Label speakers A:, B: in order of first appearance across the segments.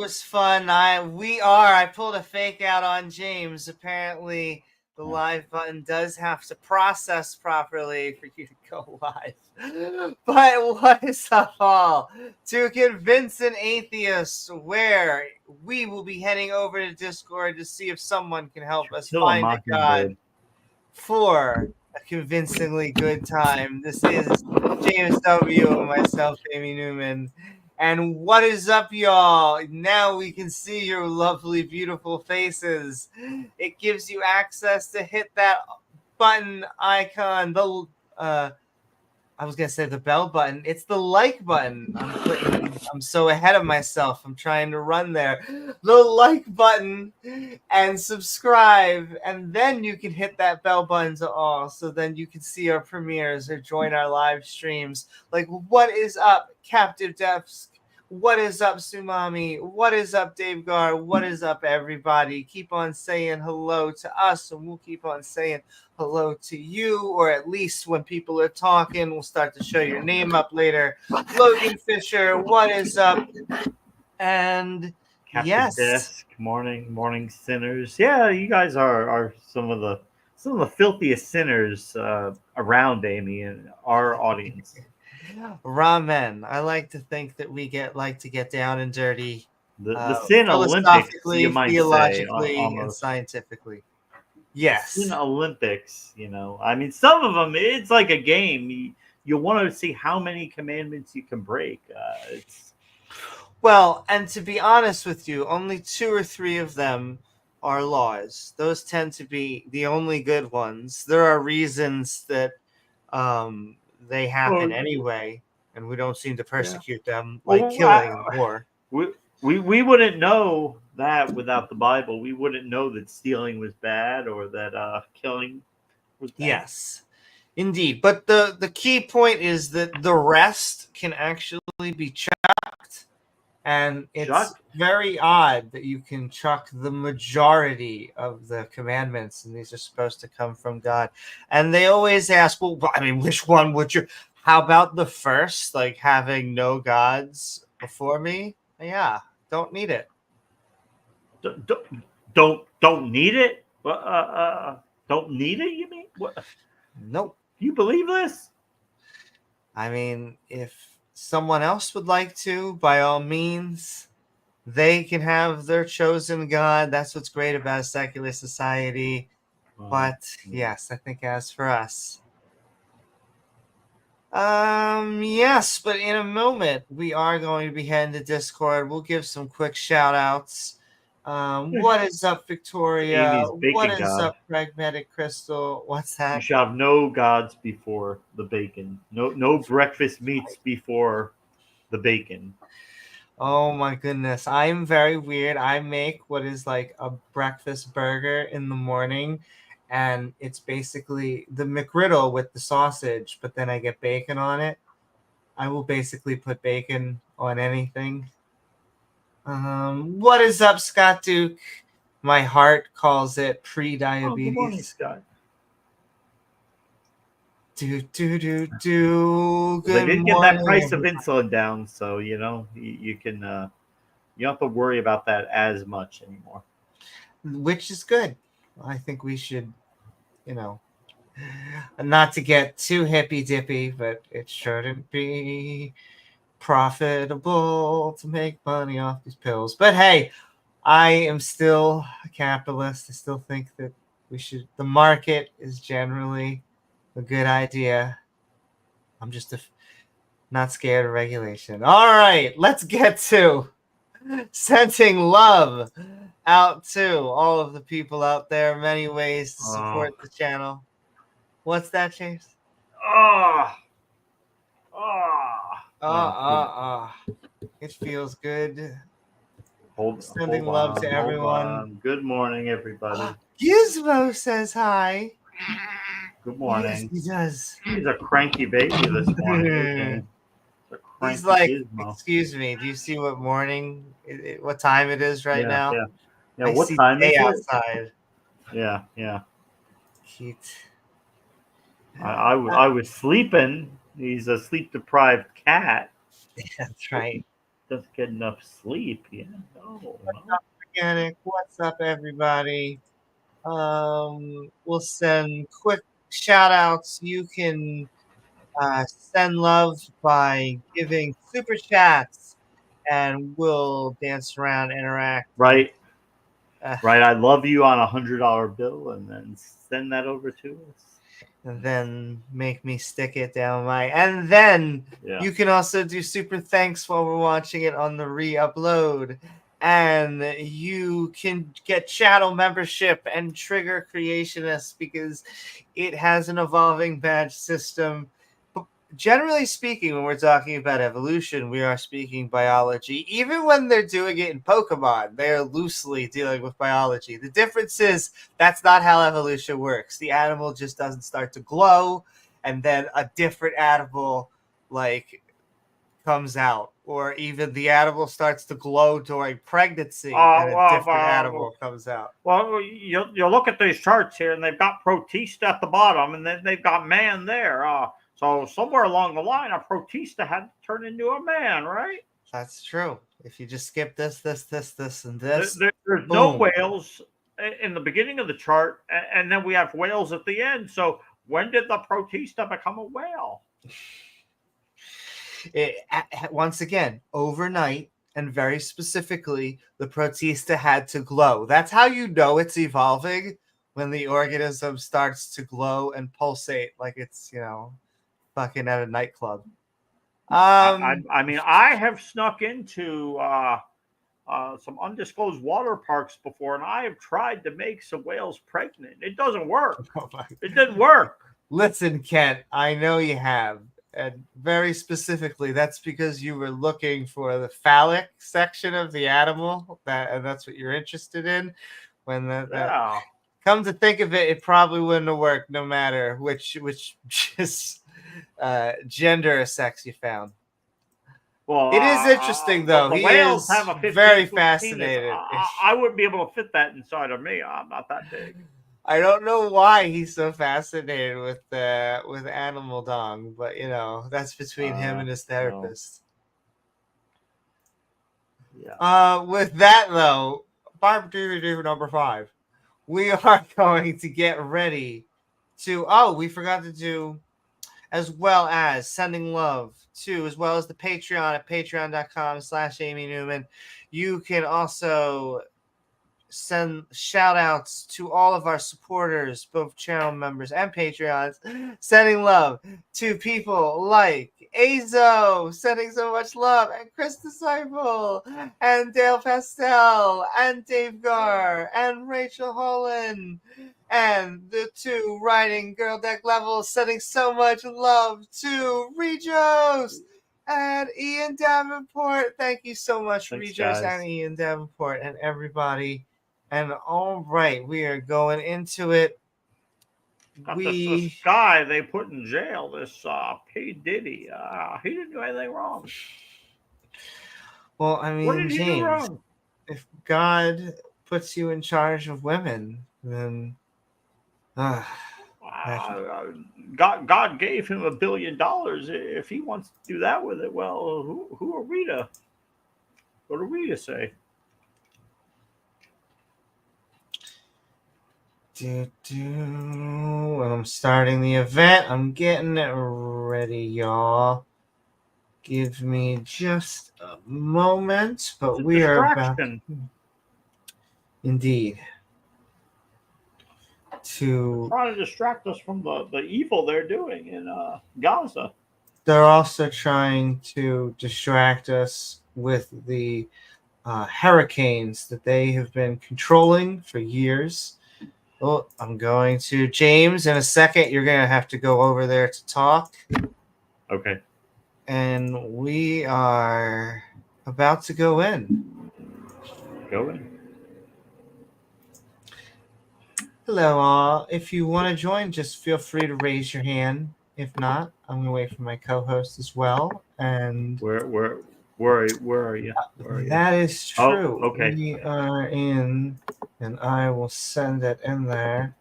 A: was fun. I pulled a fake out on James. Apparently, the live button does have to process properly for you to go live. But what is up, all? To convince an atheist, where we will be heading over to Discord to see if someone can help us
B: Kill a
A: find a god
B: mockingbird.
A: for a convincingly good time. This is James W. and myself, Amy Newman. And what is up, y'all? Now we can see your lovely, beautiful faces. It gives you access to hit that button icon. I was gonna say the bell button. It's the like button. I'm so ahead of myself. I'm trying to run there. The like button and subscribe, and then you can hit that bell button to all. So then you can see our premieres or join our live streams. Like, what is up, Captive Desk? What is up, Sumami? What is up, davegar? What is up, everybody? Keep on saying hello to us, and we'll keep on saying hello to you, or at least when people are talking, we'll start to show your name up later. Logan Fisher, what is up? And
B: Captain
A: yes,
B: Desk, morning sinners. Yeah, you guys are some of the filthiest sinners around, Amy, and our audience.
A: Ramen. I like to think that we like to get down and dirty,
B: The Sin Olympics, you might
A: theologically,
B: say,
A: and
B: almost.
A: scientifically. Yes.
B: The Sin Olympics, I mean, some of them, it's like a game. You want to see how many commandments you can break.
A: Well, and to be honest with you, only 2 or 3 of them are laws. Those tend to be the only good ones. There are reasons that they happen anyway, and we don't seem to persecute them, like killing more.
B: We wouldn't know that without the Bible. We wouldn't know that stealing was bad or that killing was bad.
A: Yes, indeed. But the key point is that the rest can actually be chucked. And it's very odd that you can chuck the majority of the commandments, and these are supposed to come from God. And they always ask, well, I mean, which one would you? How about the first, like having no gods before me? Yeah, don't need it.
B: Don't need it? Don't need it? You mean what?
A: Nope.
B: You believe this?
A: I mean, if someone else would like to, by all means, they can have their chosen God. That's what's great about a secular society. But yes, I think as for us, yes, but in a moment we are going to be heading to Discord. We'll give some quick shout outs. What is up, Victoria? What is up, Pragmatic Crystal? What's that?
B: You shall have no gods before the bacon. No breakfast meats before the bacon.
A: Oh my goodness. I'm very weird. I make what is like a breakfast burger in the morning, and it's basically the McGriddle with the sausage, but then I get bacon on it. I will basically put bacon on anything. What is up, Scott Duke? My heart calls it pre-diabetes.
B: Good morning, Scott.
A: Do. Good
B: they did get that price of insulin down, so you can you don't have to worry about that as much anymore.
A: Which is good. I think we should, not to get too hippy dippy, but it shouldn't be profitable to make money off these pills. But hey, I am still a capitalist. I still think that the market is generally a good idea. I'm just not scared of regulation. All right, let's get to sending love out to all of the people out there. Many ways to support the channel. What's that, Chase? It feels good. Sending love to everyone.
B: Good morning, everybody.
A: Gizmo says hi.
B: Good morning.
A: Yes, he does.
B: He's a cranky baby this morning.
A: He's like, Gizmo. Excuse me, do you see what what time it is right now?
B: Yeah, what time is it?
A: Outside.
B: Yeah.
A: Cute.
B: I was sleeping. He's a sleep-deprived cat.
A: That's right.
B: doesn't get enough sleep. Yeah, no, no.
A: Organic, what's up, everybody? We'll send quick shout outs. You can send love by giving super chats, and we'll dance around, interact.
B: Right,
A: Uh,
B: right. I love you on $100 bill, and then send that over to us.
A: and then make me stick it down my. And then you can also do super thanks while we're watching it on the re-upload. And you can get channel membership and trigger creationists because it has an evolving badge system. Generally speaking, when we're talking about evolution, we are speaking biology. Even when they're doing it in Pokemon, they're loosely dealing with biology. The difference is that's not how evolution works. The animal just doesn't start to glow, and then a different animal comes out, or even the animal starts to glow during pregnancy, and a different animal comes out.
B: Well, you look at these charts here, and they've got Protista at the bottom, and then they've got man there. So somewhere along the line, a Protista had to turn into a man, right?
A: That's true. If you just skip this, and this,
B: there's no whales in the beginning of the chart, and then we have whales at the end. So when did the Protista become a whale?
A: Once again, overnight, and very specifically, the Protista had to glow. That's how you know it's evolving, when the organism starts to glow and pulsate like it's, fucking at a nightclub.
B: I mean, I have snuck into some undisclosed water parks before, and I have tried to make some whales pregnant. It doesn't work. It didn't work.
A: Listen, Kent, I know you have. And very specifically, that's because you were looking for the phallic section of the animal, and that's what you're interested in. Come to think of it, it probably wouldn't have worked no matter which just gender or sex you found.
B: Well,
A: it is interesting though.
B: The whales have a very fascinated. I wouldn't be able to fit that inside of me. I'm not that big.
A: I don't know why he's so fascinated with animal dong, but that's between him and his therapist.
B: No. Yeah.
A: With that though, DVD number 5. We are going to get ready to. Oh, we forgot to do, as well as sending love to, as well as the Patreon at patreon.com/Amy Newman. You can also send shout outs to all of our supporters, both channel members and Patreons, sending love to people like Azo, sending so much love, and Chris Disciple, and Dale Pastel, and davegar, and Rachel Holen, and the 2 writing girl deck levels, sending so much love to Rejos and Ian Davenport. Thank you so much, Rejos and Ian Davenport, and everybody. And all right, we are going into it.
B: This guy they put in jail, this P. Diddy, he didn't do anything wrong.
A: Well, I mean,
B: what did he do wrong?
A: If God puts you in charge of women, then
B: God gave him $1 billion. If he wants to do that with it, well, who are we to? What are we to say?
A: When I'm starting the event, I'm getting it ready, y'all. Give me just a moment, but we are about indeed to
B: trying to distract us from the evil they're doing in Gaza.
A: They're also trying to distract us with the hurricanes that they have been controlling for years. Well, I'm going to James in a second. You're going to have to go over there to talk.
B: Okay.
A: And we are about to go in.
B: Go in.
A: Hello, all. If you want to join, just feel free to raise your hand. If not, I'm going to wait for my co-host as well. And
B: where are you?
A: That is true.
B: Oh, okay.
A: We are in, and I will send it in there.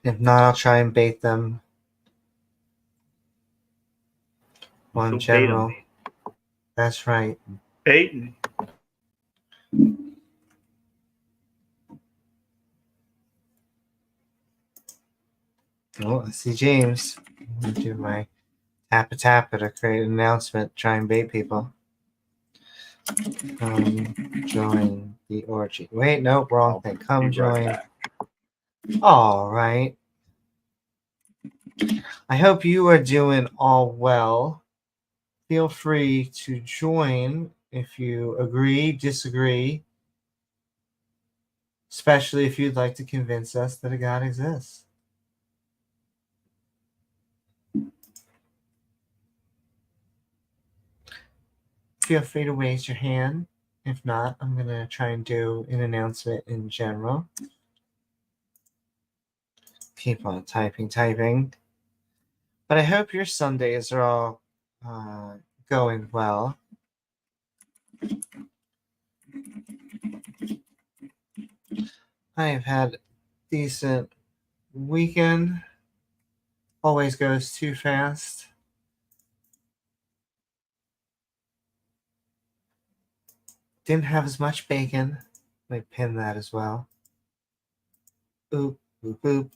A: If not, I'll try and bait them. On general.
B: Bait 'em.
A: That's right.
B: Baiting.
A: Oh, I see James. I'm going to do my tappa to create an announcement. Try and bait people. Join the orgy. Wait, nope, wrong thing. Come join. Right, all right. I hope you are doing all well. Feel free to join if you agree, disagree, especially if you'd like to convince us that a God exists. Feel free to raise your hand. If not, I'm going to try and do an announcement in general. Keep on typing. But I hope your Sundays are all going well. I have had a decent weekend. Always goes too fast. Didn't have as much bacon. Let me pin that as well. Oop, oop, oop.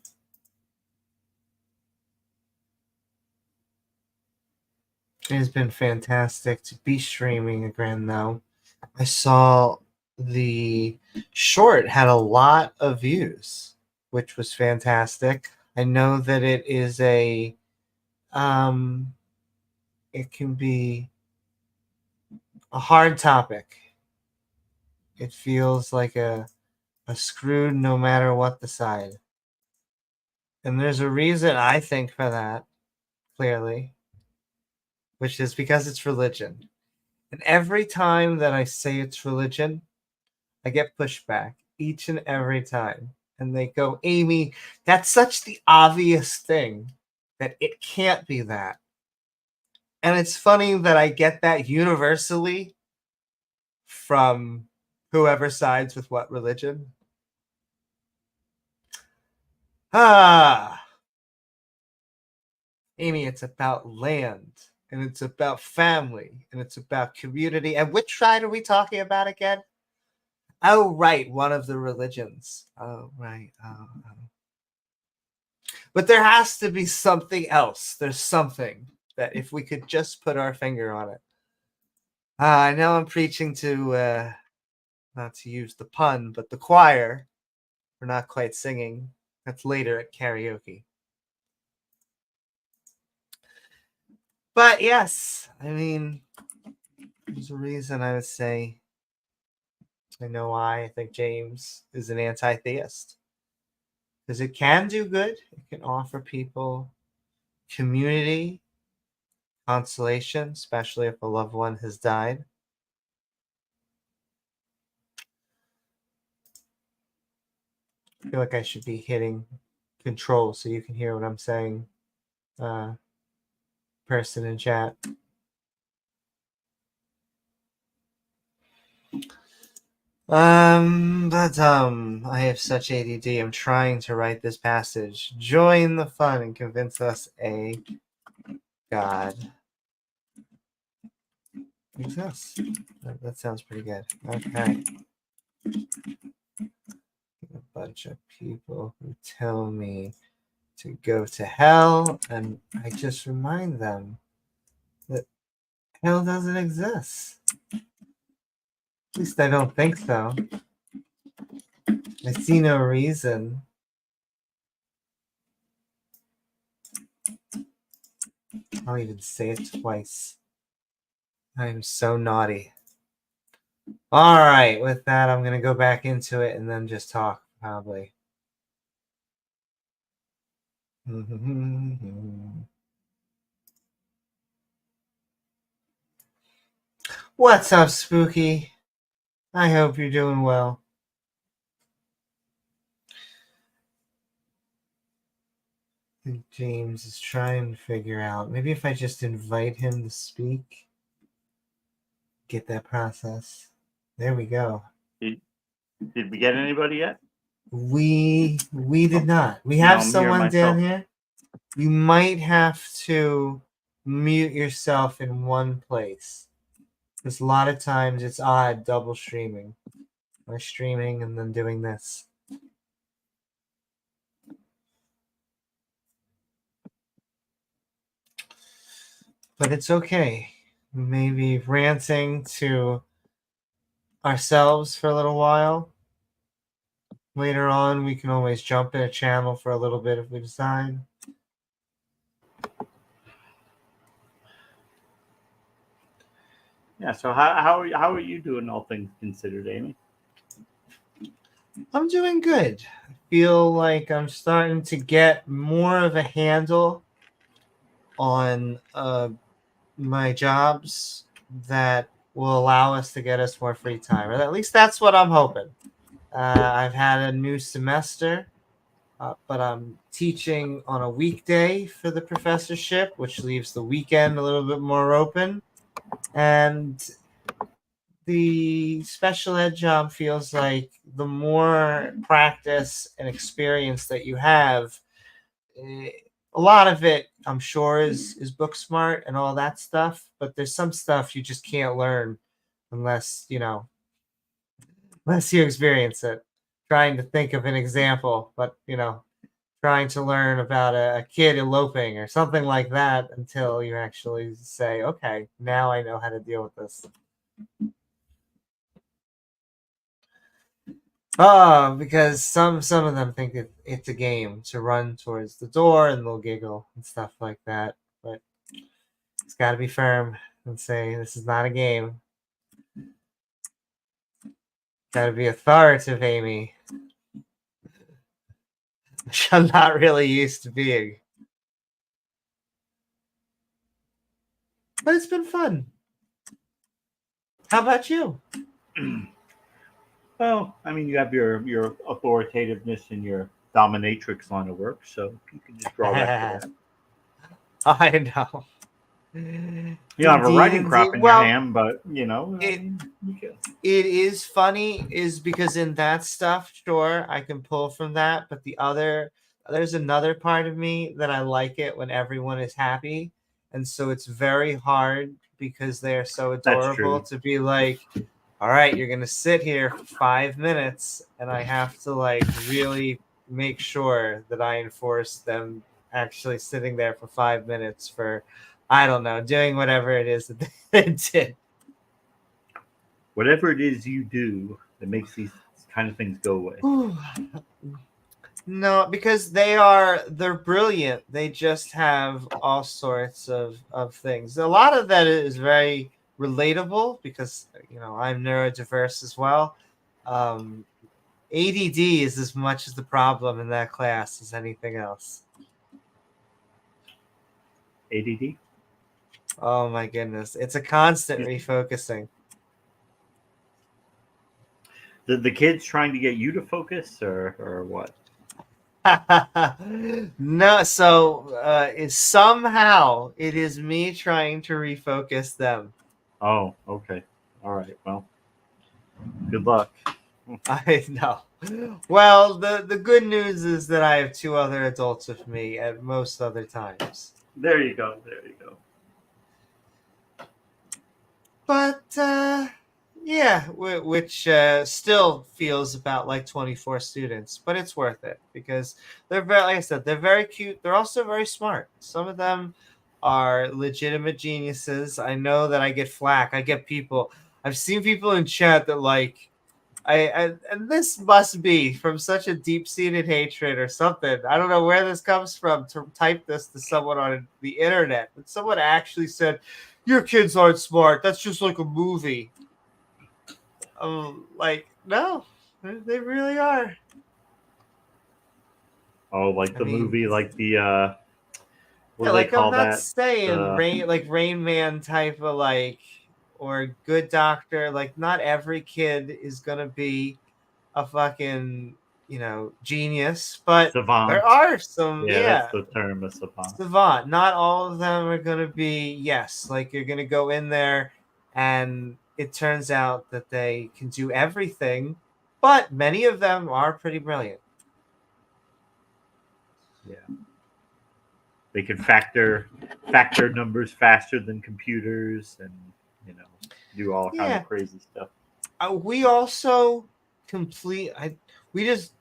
A: It has been fantastic to be streaming again, though. I saw the short had a lot of views, which was fantastic. I know that it is it can be a hard topic. It feels like a screwed no matter what the side. And there's a reason, I think, for that, clearly, which is because it's religion. And every time that I say it's religion, I get pushback each and every time. And they go, Amy, that's such the obvious thing that it can't be that. And it's funny that I get that universally from whoever sides with what religion. Amy, it's about land, and it's about family, and it's about community. And which side are we talking about again? Oh, right, one of the religions. Oh, right. Oh. But there has to be something else. There's something that if we could just put our finger on it. I know I'm preaching to, not to use the pun, but the choir. We're not quite singing. That's later at karaoke. But yes, I mean, there's a reason I would say I know why I think James is an anti-theist. Because it can do good. It can offer people community, consolation, especially if a loved one has died. I feel like I should be hitting control so you can hear what I'm saying. Person in chat. I have such ADD. I'm trying to write this passage. Join the fun and convince us a God exists. That sounds pretty good. Okay. A bunch of people who tell me to go to hell, and I just remind them that hell doesn't exist. At least I don't think so. I see no reason. I'll even say it twice. I'm so naughty. All right, with that, I'm going to go back into it and then just talk, probably. What's up, Spooky? I hope you're doing well. James is trying to figure out. Maybe if I just invite him to speak, get that process. There we go.
B: Did we get anybody yet?
A: We did not. We have someone down here. You might have to mute yourself in one place. Because a lot of times it's odd double streaming. Or streaming and then doing this. But it's okay. Maybe ranting to ourselves for a little while. Later on, we can always jump in a channel for a little bit if we decide.
B: Yeah, so how are you doing, all things considered, Amy?
A: I'm doing good. I feel like I'm starting to get more of a handle on my jobs that will allow us to get us more free time. Or at least that's what I'm hoping. I've had a new semester, but I'm teaching on a weekday for the professorship, which leaves the weekend a little bit more open. And the special ed job feels like the more practice and experience that you have, a lot of it I'm sure is book smart and all that stuff, but there's some stuff you just can't learn unless you experience it. Trying to think of an example, but trying to learn about a kid eloping or something like that until you actually say, okay, now I know how to deal with this. Because some of them think it's a game to run towards the door and they'll giggle and stuff like that. But it's got to be firm and say this is not a game. Got to be authoritative, Amy. Which I'm not really used to being. But it's been fun. How about you?
B: Well, I mean, you have your authoritativeness and your dominatrix line of work, so you can just draw that.
A: I know.
B: You don't have a writing crop in your hand, but
A: it is funny, is because in that stuff, sure, I can pull from that, but there's another part of me that I like it when everyone is happy, and so it's very hard because they are so adorable to be like, all right, you're gonna sit here for 5 minutes, and I have to really make sure that I enforce them actually sitting there for 5 minutes for, I don't know, doing whatever it is that they did.
B: Whatever it is you do that makes these kind of things go away.
A: No, because they're brilliant. They just have all sorts of things. A lot of that is very relatable because I'm neurodiverse as well. ADD is as much as the problem in that class as anything else.
B: ADD?
A: Oh my goodness. It's a constant refocusing.
B: The kids trying to get you to focus or what?
A: No, so somehow it is me trying to refocus them.
B: Oh, okay. All right. Well, good luck.
A: I know. Well, the good news is that I have 2 other adults with me at most other times.
B: There you go.
A: But yeah, which still feels about like 24 students, but it's worth it because they're very, like I said, they're very cute. They're also very smart. Some of them are legitimate geniuses. I know that I get flack. I've seen people in chat that and this must be from such a deep-seated hatred or something. I don't know where this comes from to type this to someone on the internet. But someone actually said, your kids aren't smart. That's just like a movie. No, they really are.
B: Oh, movie, like the what do they
A: like
B: call
A: I'm not
B: that?
A: saying Rain Man type of or Good Doctor. Like not every kid is gonna be a fucking genius, but
B: savant.
A: There are some.
B: That's the term, a savant.
A: Savant. Not all of them are gonna be like you're gonna go in there and it turns out that they can do everything, but many of them are pretty brilliant.
B: Yeah. They can factor numbers faster than computers, and do all kind of crazy stuff.
A: We also we just,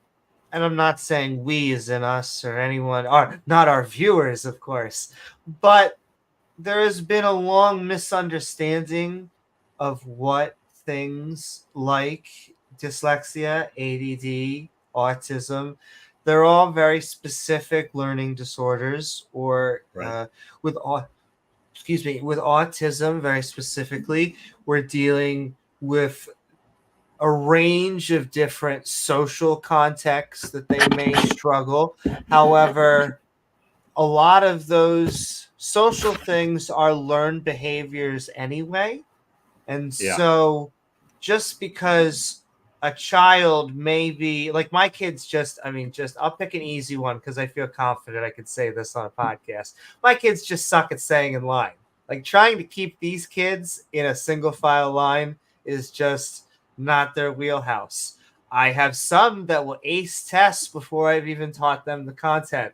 A: and I'm not saying we as in us or anyone, or not our viewers, of course, but there has been a long misunderstanding of what things like dyslexia, ADD, autism, they're all very specific learning disorders, or with autism very specifically, we're dealing with a range of different social contexts that they may struggle. However, a lot of those social things are learned behaviors anyway. And so just because a child may be like my kids, I'll pick an easy one because I feel confident I could say this on a podcast. My kids just suck at staying in line. Like trying to keep these kids in a single file line is just not their wheelhouse. I have some that will ace tests before I've even taught them the content.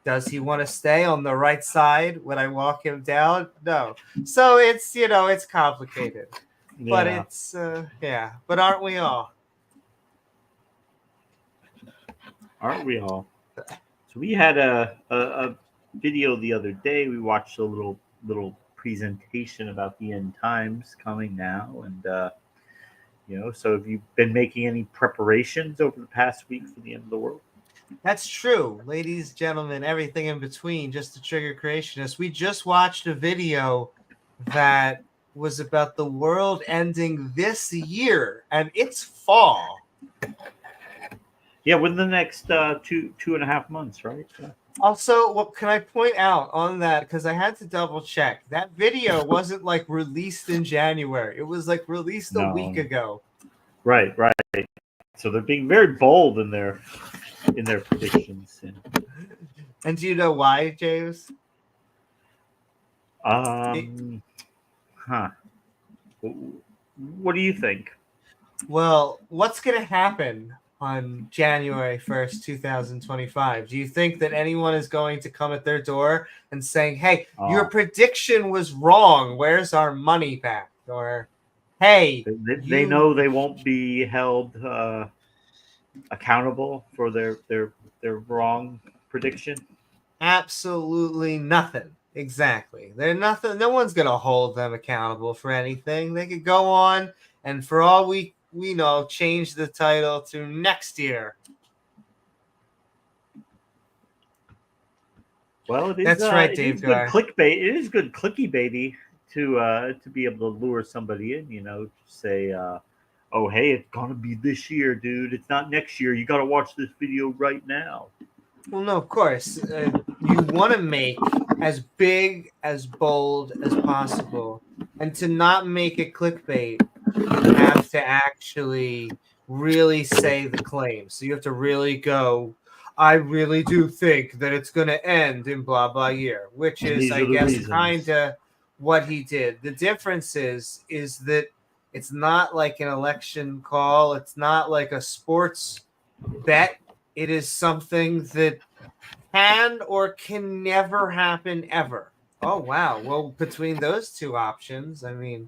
A: Does he want to stay on the right side when I walk him down? No. So it's, it's complicated. But it's, but aren't we all?
B: Aren't we all? So we had a video the other day. We watched a little presentation about the end times coming now. And, so have you been making any preparations over the past week for the end of the world?
A: That's true, ladies, gentlemen, everything in between, just to trigger creationists. We just watched a video that was about the world ending this year, and it's fall.
B: Yeah, within the next 2.5 months, right? Yeah.
A: Also, what can I point out on that? Because I had to double check. That video wasn't like released in January. It was like released a week ago.
B: Right. So they're being very bold in their predictions.
A: And do you know why, James?
B: What do you think?
A: Well, what's going to happen on January 1st, 2025? Do you think that anyone is going to come at their door and saying, hey, your prediction was wrong. Where's our money back? Or, hey,
B: they know they won't be held accountable for their wrong prediction?
A: Absolutely nothing. Exactly. They're nothing. No one's going to hold them accountable for anything. They could go on and for all we know, change the title to next year.
B: Well, it is.
A: That's right,
B: it is good clickbait. It is good clicky baity to be able to lure somebody in. Say, oh, hey, it's gonna be this year, dude. It's not next year. You got to watch this video right now.
A: Well, no, of course. You want to make as big, as bold as possible. And to not make it clickbait, you have to actually really say the claim. So you have to really go, I really do think that it's going to end in blah, blah year, which is, I guess, kind of what he did. The difference is that it's not like an election call. It's not like a sports bet. It is something that can or can never happen ever. Oh, wow. Well, between those two options, I mean...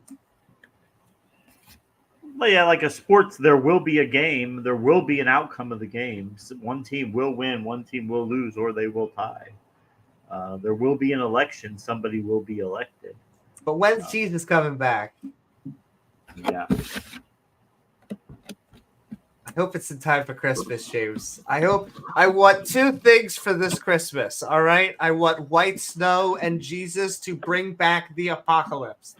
B: Well, yeah, like a sports, there will be a game. There will be an outcome of the game. One team will win, one team will lose, or they will tie. There will be an election. Somebody will be elected.
A: But when's Jesus coming back?
B: Yeah.
A: I hope it's in time for Christmas, James. I want two things for this Christmas, all right? I want white snow and Jesus to bring back the apocalypse.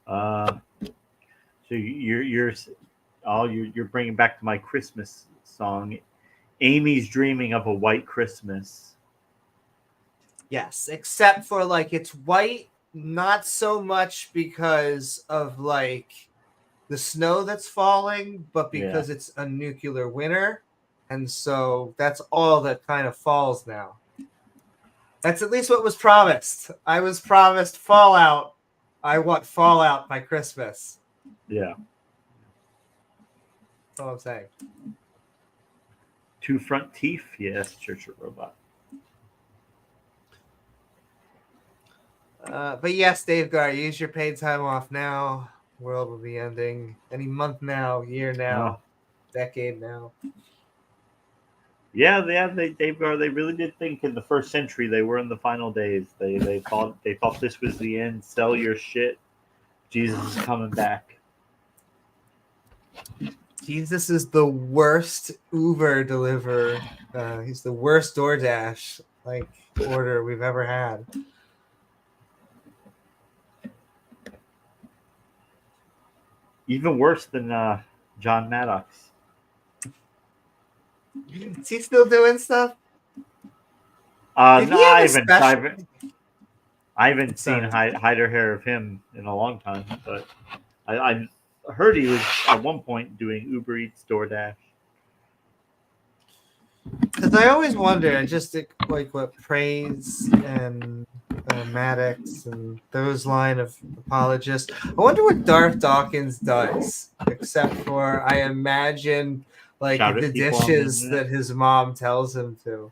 B: So you're bringing back to my Christmas song. Amy's dreaming of a white Christmas.
A: Yes, except for like it's white, not so much because of like the snow that's falling, but because it's a nuclear winter. And so that's all that kind of falls now. That's at least what was promised. I was promised Fallout. I want Fallout by Christmas.
B: Yeah.
A: That's all I'm saying.
B: 2 front teeth? Yes, Church of Robot.
A: But yes, davegar, use your paid time off now. World will be ending any month now, year now, decade now.
B: Yeah, they really did think in the first century they were in the final days. They thought this was the end. Sell your shit. Jesus is coming back.
A: Jesus is the worst Uber deliverer. He's the worst DoorDash order we've ever had.
B: Even worse than John Maddox.
A: Is he still doing stuff?
B: No, I haven't seen hide or hair of him in a long time, but I heard he was at one point doing Uber Eats, DoorDash.
A: Because I always wonder, just what Praise and Maddox and those line of apologists. I wonder what Darth Dawkins does, except for I imagine the dishes that his mom tells him to.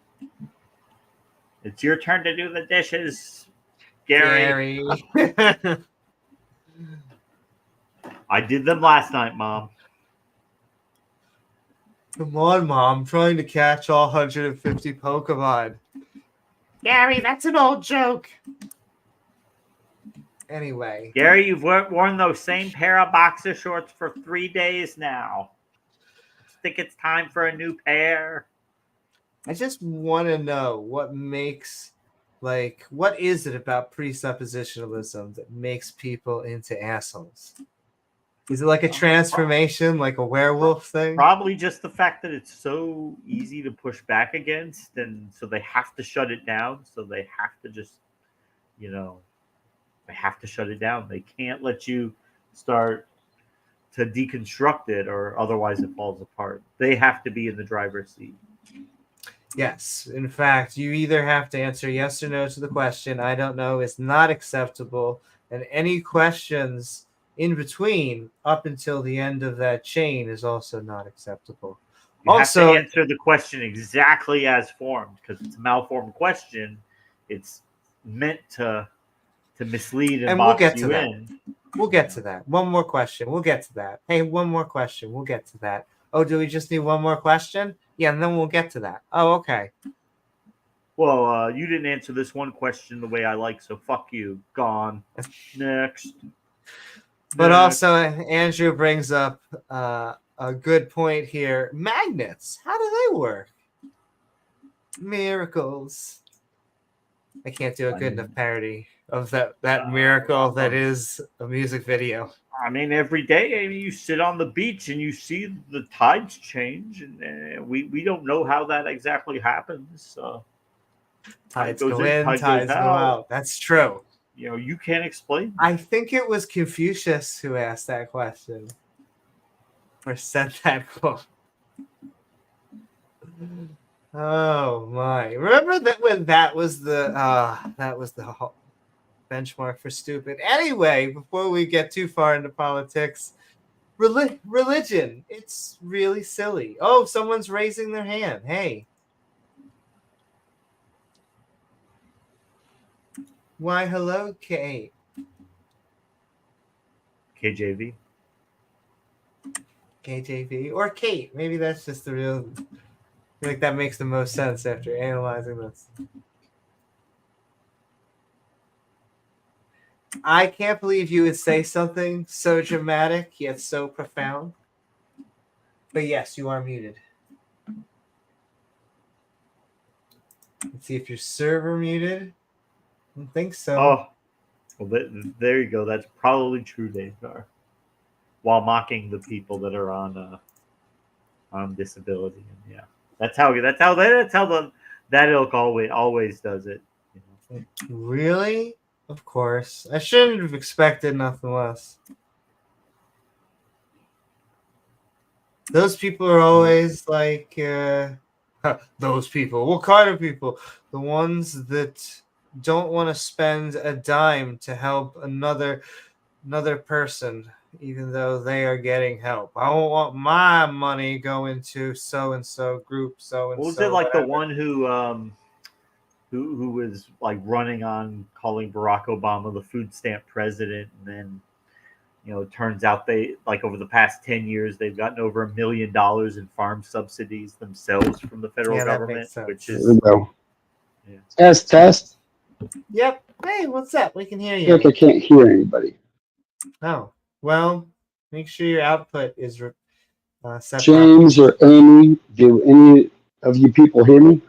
B: It's your turn to do the dishes, Gary. I did them last night, Mom.
A: Come on, Mom. I'm trying to catch all 150 Pokemon. Gary, that's an old joke. Anyway.
B: Gary, you've worn those same pair of boxer shorts for 3 days now. I think it's time for a new pair.
A: I just want to know what makes, what is it about presuppositionalism that makes people into assholes? Is it like a transformation, like a werewolf thing?
B: Probably just the fact that it's so easy to push back against, and so they have to shut it down. So they have to just, they have to shut it down. They can't let you start to deconstruct it, or otherwise it falls apart. They have to be in the driver's seat.
A: Yes. In fact, you either have to answer yes or no to the question. I don't know is not acceptable, and any questions in between up until the end of that chain is also not acceptable.
B: You have to answer the question exactly as formed, because it's a malformed question. It's meant to mislead and box you in.
A: We'll get to that. One more question. We'll get to that. Hey, one more question. We'll get to that. Oh, do we just need one more question? Yeah, and then we'll get to that. Oh, okay.
B: Well, you didn't answer this one question the way I like, so fuck you. Gone. Next.
A: But also, Andrew brings up a good point here. Magnets, how do they work? Miracles. I can't do a good enough parody of that miracle that is a music video.
B: I mean, every day you sit on the beach and you see the tides change, and we don't know how that exactly happens.
A: Tides go in, tides go out. That's true.
B: You can't explain.
A: I think it was Confucius who asked that question or said that quote. Oh my! Remember that when that was the benchmark for stupid. Anyway, before we get too far into politics, religion, it's really silly. Oh, someone's raising their hand. Hey. Why, hello, Kate.
B: KJV.
A: KJV. Or Kate. Maybe that's just the real... I feel like that makes the most sense after analyzing this. I can't believe you would say something so dramatic yet so profound. But yes, you are muted. Let's see if your server muted. I don't think so.
B: Oh, well, there you go. That's probably true, davegar. While mocking the people that are on disability, and yeah, that's how that ilk always does it.
A: Really? Of course. I shouldn't have expected nothing less. Those people are always like those people. What kind of people? The ones that don't want to spend a dime to help another another person, even though they are getting help. I don't want my money going to so and so group, so and so.
B: Was it like the one who was like running on calling Barack Obama the food stamp president, and then it turns out they like over the past 10 years they've gotten over $1 million in farm subsidies themselves from the federal government, which is
C: there we go. Yeah. Test.
A: Yep. Hey, what's up? We can hear you.
C: Look, I can't hear anybody.
A: Oh, well, make sure your output is set.
C: James or Amy, do any of you people hear me?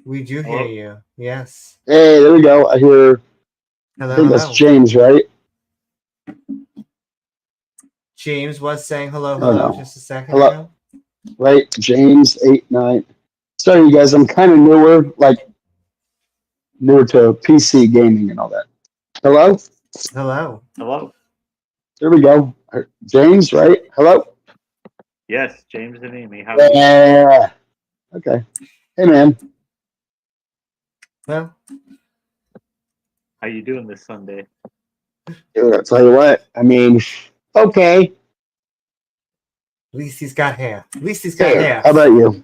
A: We do hear you. Yes.
C: Hey, there we go. I hear.
A: Hello,
C: I think that's James, right?
A: James was saying hello just a second ago.
C: Right, James 89. Sorry, you guys. I'm kind of newer to PC gaming and all that. Hello.
B: Hello.
C: There we go. James, right? Hello.
B: Yes, James and Amy. How
C: are you? Okay. Hey, man.
A: Well,
B: how you doing this Sunday?
C: Dude, I'll tell you what. I mean, okay.
A: At least he's got hair. Hair.
C: How about you?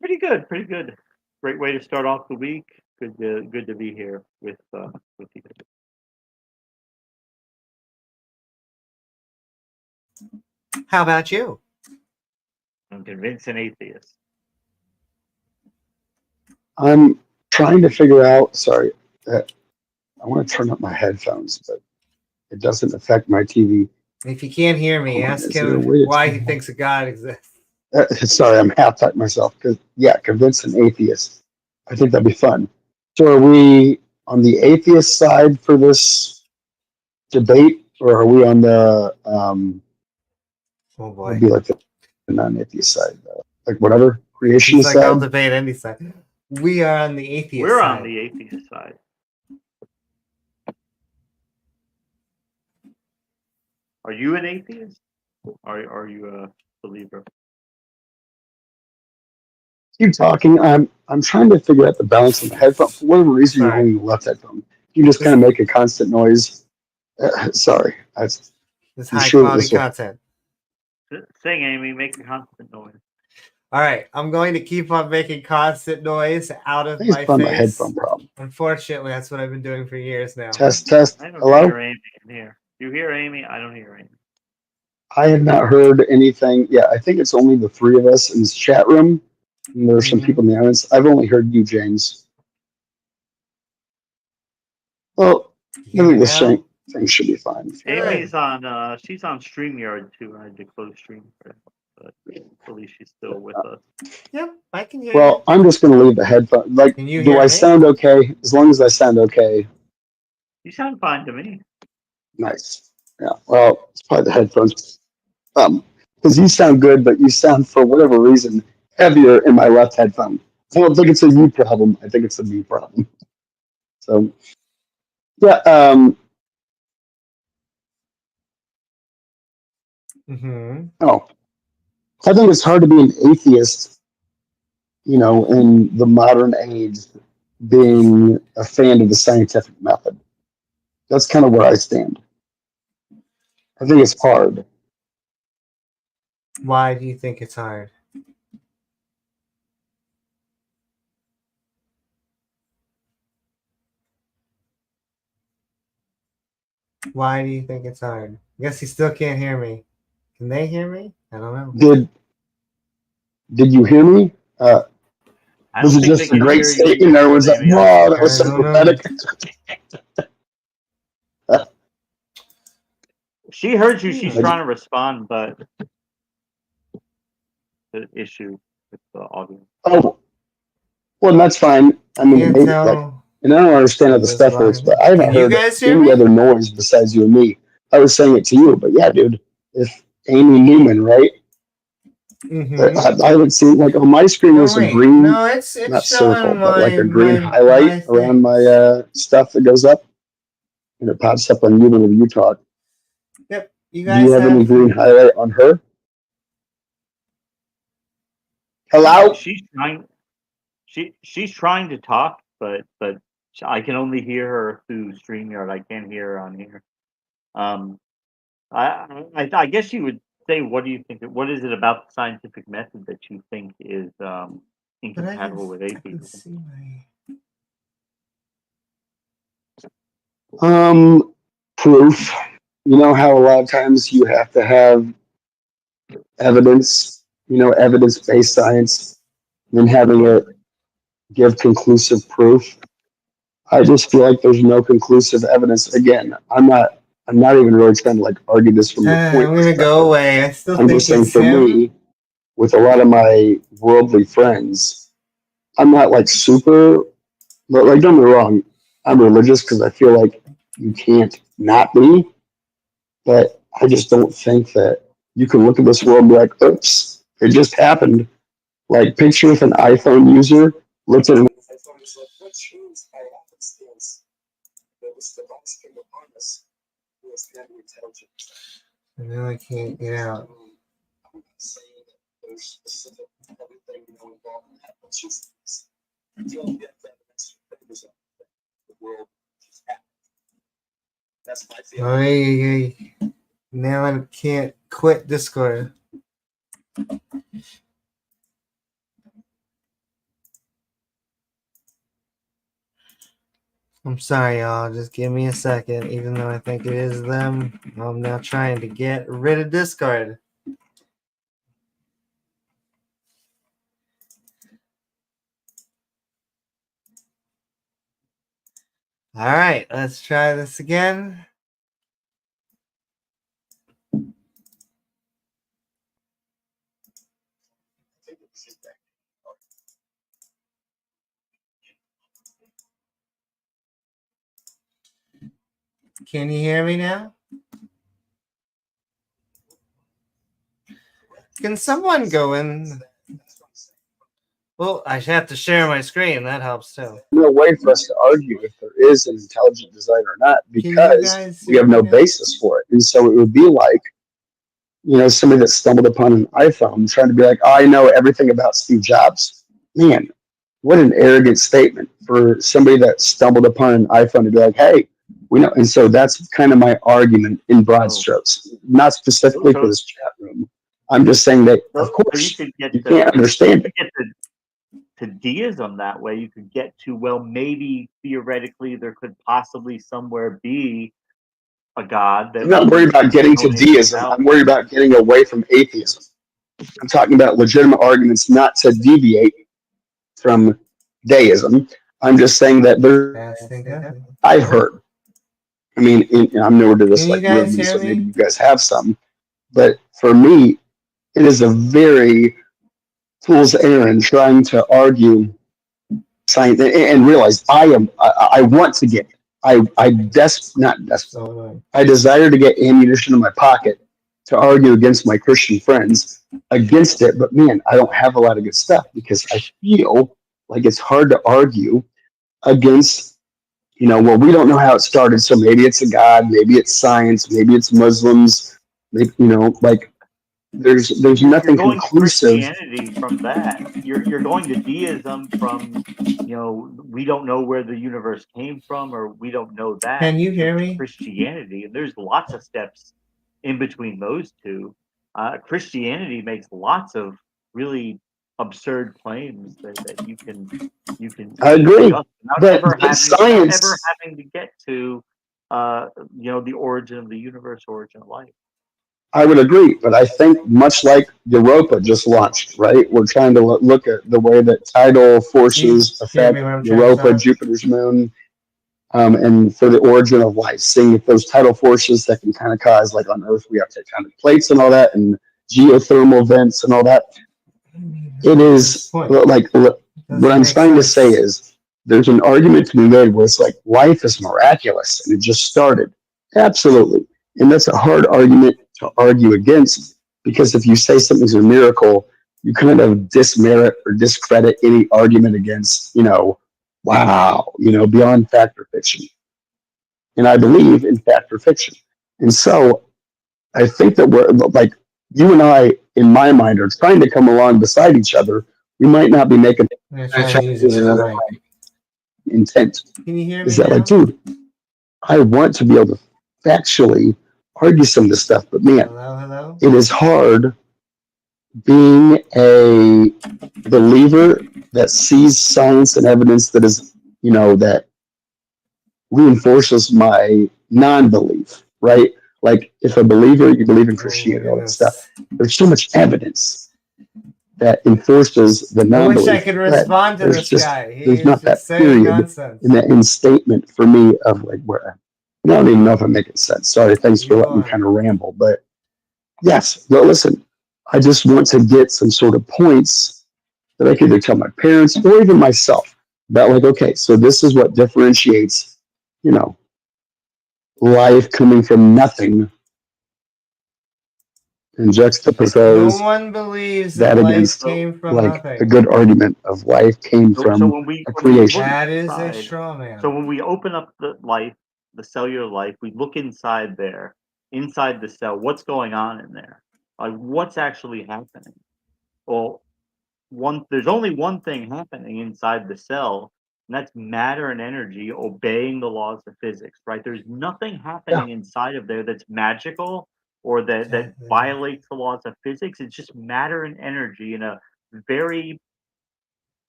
B: Pretty good. Great way to start off the week. Good to be here with you.
A: How about you?
B: I'm convinced an atheist.
C: I'm trying to figure out. Sorry, I want to turn up my headphones, but it doesn't affect my TV.
A: If you can't hear me, ask him why he thinks a God exists.
C: Sorry, I'm half-typed myself. Convince an atheist. I think that'd be fun. So are we on the atheist side for this debate, or are we on the
A: oh boy,
C: be like the non-atheist side, like whatever creation
A: He's
C: side?
A: Like I'll debate any side. We are on the atheist.
B: We're
A: side.
B: on the atheist side. Are you an atheist? Are you a believer?
C: Keep talking. I'm trying to figure out the balance of the headphone. For whatever reason, you're holding the left headphone. You just kind of make a constant noise. Sorry.
A: It's high quality content.
B: Sing, Amy. Make a constant noise.
A: All right. I'm going to keep on making constant noise out of my face.
C: My headphone problem.
A: Unfortunately, that's what I've been doing for years now.
C: Test.
B: I don't
C: Hello?
B: hear Amy in here. You hear Amy? I don't hear Amy.
C: I have not heard anything. Yeah, I think it's only the three of us in this chat room. And there's some people in the audience. I've only heard you, James. Well, I think this thing should be fine.
B: Amy's on. She's on StreamYard too. I had to close Stream, but at least she's still with us.
A: Yep, I can hear.
C: Well, I'm just going to leave the headphone. Like, do I sound okay? As long as I sound okay.
B: You sound fine to me.
C: Nice. Yeah. Well, it's probably the headphones. Because you sound good, but you sound, for whatever reason, heavier in my left headphone. I don't think it's a you problem. I think it's a me problem. So, yeah. Oh, I think it's hard to be an atheist, in the modern age, being a fan of the scientific method. That's kind of where I stand. I think it's hard.
A: Why do you think it's hard? Why do you think it's hard? I guess he still can't hear me. Can they hear me? I don't know.
C: Did you hear me? Was it just a great statement, or was that, wow, that was so pathetic?
B: She heard you. She's trying to respond, but the issue with the audience.
C: Oh, well, that's fine. I mean, and I don't understand how the stuff works, but I haven't heard any other noise besides you and me. I was saying it to you, but yeah, dude, if Amy Newman, right? I would see, like, on my screen there's a green, not circle, but like a green highlight around my stuff that goes up, and it pops up on you whenever you talk.
A: Yep.
C: Do you have any green highlight on her? Hello?
B: She's trying to talk, but I can only hear her through StreamYard. I can't hear her on here. I guess you would say, what do you think? What is it about the scientific method that you think is incompatible with atheism?
C: Proof. You know how a lot of times you have to have evidence, evidence-based science, and having it give conclusive proof. I just feel like there's no conclusive evidence. Again, I'm not even really trying to argue this from the point.
A: I'm gonna go away. I'm
C: just saying for me, with a lot of my worldly friends, I'm not super, but don't get me wrong, I'm religious because I feel like you can't not be, but I just don't think that you can look at this world and be like, oops, it just happened. Picture if an iPhone user looked at an iPhone and said, what changed by happenstance that this device came upon us?
A: I really can't get out.
C: I'm not saying that there's specific everything involved in that, but just you don't get evidence that the world just happened. That's my feeling.
A: Now I can't quit Discord. I'm sorry, y'all. Just give me a second. Even though I think it is them, I'm now trying to get rid of Discord. All right, let's try this again. Can you hear me now? Can someone go in? Well, I have to share my screen. That helps too.
C: No way for us to argue if there is an intelligent design or not because we have no basis for it. And so it would be like, somebody that stumbled upon an iPhone trying to be like, oh, I know everything about Steve Jobs. Man, what an arrogant statement for somebody that stumbled upon an iPhone to be like, hey, we know. And so that's kind of my argument in broad strokes, not specifically for this chat room. I'm just saying that, of course, you can't understand it.
B: To deism that way, you could get to, well, maybe theoretically there could possibly somewhere be a God.
C: I'm not worried about getting to deism. I'm worried about getting away from atheism. I'm talking about legitimate arguments not to deviate from deism. I'm just saying that I've heard. I mean, I'm newer to this room, so maybe you guys have some. But for me, it is a very fool's errand trying to argue science and realize I want to get, I desire to get ammunition in my pocket to argue against my Christian friends against it. But man, I don't have a lot of good stuff because I feel like it's hard to argue against, well, we don't know how it started. So maybe it's a God, maybe it's science, maybe it's Muslims, maybe, there's nothing conclusive.
B: Christianity from that. You're going to deism from, we don't know where the universe came from, or we don't know that.
A: Can you hear me?
B: Christianity, and there's lots of steps in between those two. Christianity makes lots of really absurd claims that you can.
C: I agree.
B: Without
C: but science
B: ever having to get to, the origin of the universe, origin of life.
C: I would agree, but I think much like Europa just launched, right? We're trying to look at the way that tidal forces affect Europa, Jupiter's moon, and for the origin of life, seeing if those tidal forces that can kind of cause, like on Earth, we have tectonic plates and all that, and geothermal vents and all that. It is what I'm trying to say is there's an argument to be made where it's like life is miraculous and it just started. Absolutely. And that's a hard argument to argue against, because if you say something's a miracle, you kind of dismerit or discredit any argument against, wow, beyond fact or fiction. And I believe in fact or fiction. And so I think that we're like, you and I, in my mind, are trying to come along beside each other. We might not be making changes in another way. intent.
A: Can you hear me
C: Is that
A: now?
C: like, dude, I want to be able to factually argue some of this stuff, but man,
A: hello?
C: It is hard being a believer that sees science and evidence that is, that reinforces my non-belief, right? Like if a believer, you believe in Christianity, all that stuff, there's so much evidence that enforces the non-belief.
A: I wish I could respond to this guy.
C: There's not that period
A: nonsense.
C: in that instatement for me of like where I don't even know if I'm making sense. Sorry, thanks for letting me kind of ramble, but yes, well, listen, I just want to get some sort of points that I could either tell my parents or even myself about like, okay, so this is what differentiates, life coming from nothing and juxtapose
A: no one believes
C: that
A: life
C: against
A: came from
C: like
A: nothing.
C: a good argument of life came from a creation.
A: That is a straw man.
B: So when we open up the life, the cellular life, we look inside there, inside the cell, what's going on in there? Like what's actually happening? Well, there's only one thing happening inside the cell, and that's matter and energy obeying the laws of physics, right? There's nothing happening inside of there that's magical or that violates the laws of physics. It's just matter and energy in a very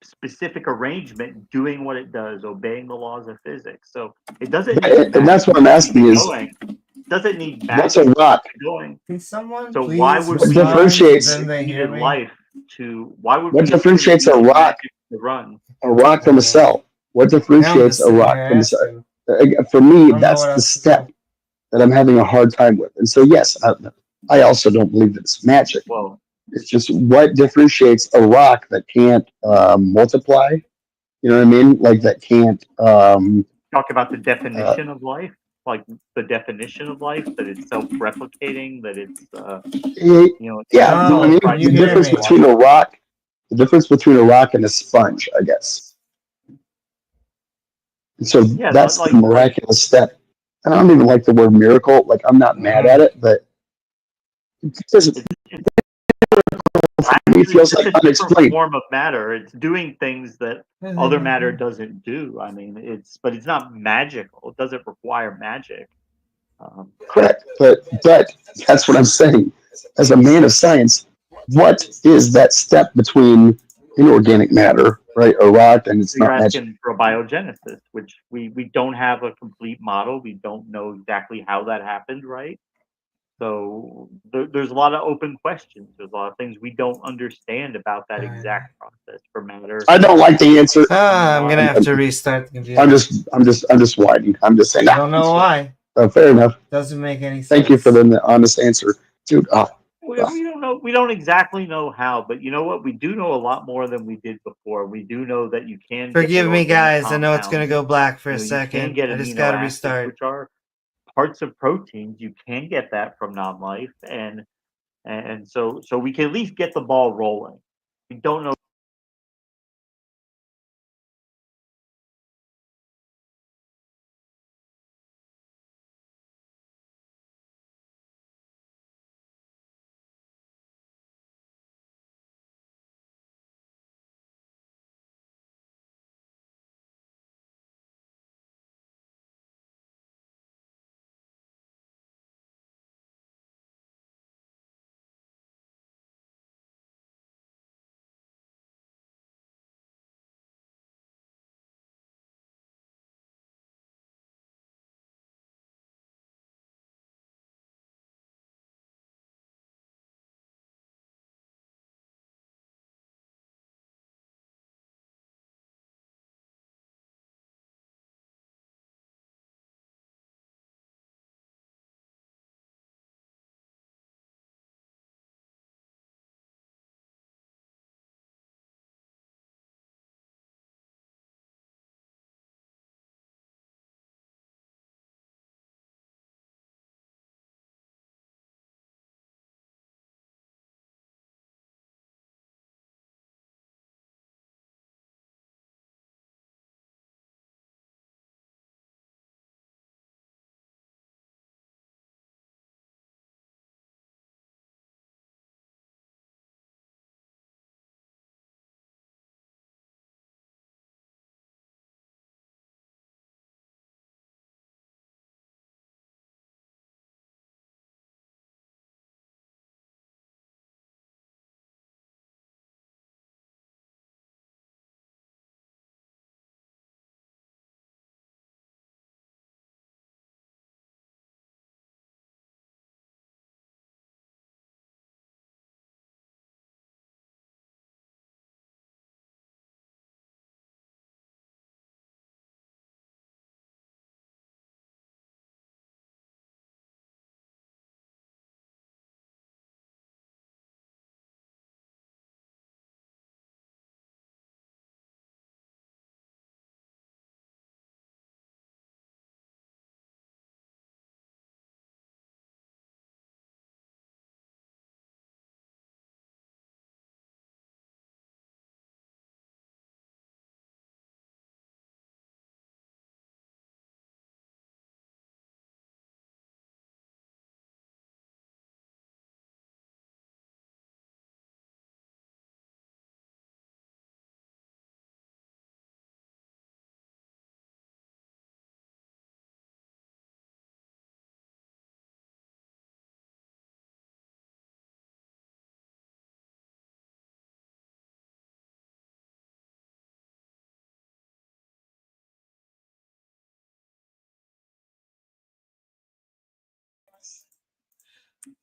B: specific arrangement doing what it does, obeying the laws of physics. So it doesn't need
C: and that's what I'm asking is
B: doesn't need
C: what's a rock?
B: Going.
A: Can someone
B: So why would
C: what
B: we
C: differentiates
B: needed life to why would
C: what differentiates a rock
B: to run?
C: A rock from a cell? What differentiates a rock from a cell? For me, that's the step that I'm having a hard time with. And so yes, I also don't believe that it's magic.
B: Well,
C: it's just what differentiates a rock that can't multiply. You know what I mean? Like that can't
B: talk about the definition of life, like the definition of life, that it's self-replicating, that it's
C: the difference between a rock, and a sponge, I guess. And so that's the miraculous step. And I don't even like the word miracle. Like I'm not mad at it, but because it feels like unexplained.
B: Form of matter. It's doing things that other matter doesn't do. I mean, it's not magical. It doesn't require magic.
C: Correct, but that's what I'm saying. As a man of science, what is that step between inorganic matter, right, a rock, and it's not magic?
B: You're asking for a biogenesis, which we don't have a complete model. We don't know exactly how that happened, right? So there's a lot of open questions. There's a lot of things we don't understand about that exact process for matter.
C: I don't like the answer.
A: I'm gonna have to restart the computer.
C: I'm just whining. I'm just saying.
A: I don't know why.
C: Fair enough.
A: Doesn't make any sense.
C: Thank you for the honest answer, dude.
B: We don't know. We don't exactly know how, but you know what? We do know a lot more than we did before. We do know that you can.
A: Forgive me, guys. I know it's gonna go black for a second. I just gotta restart.
B: Which are parts of proteins. You can get that from non-life, and so we can at least get the ball rolling. We don't know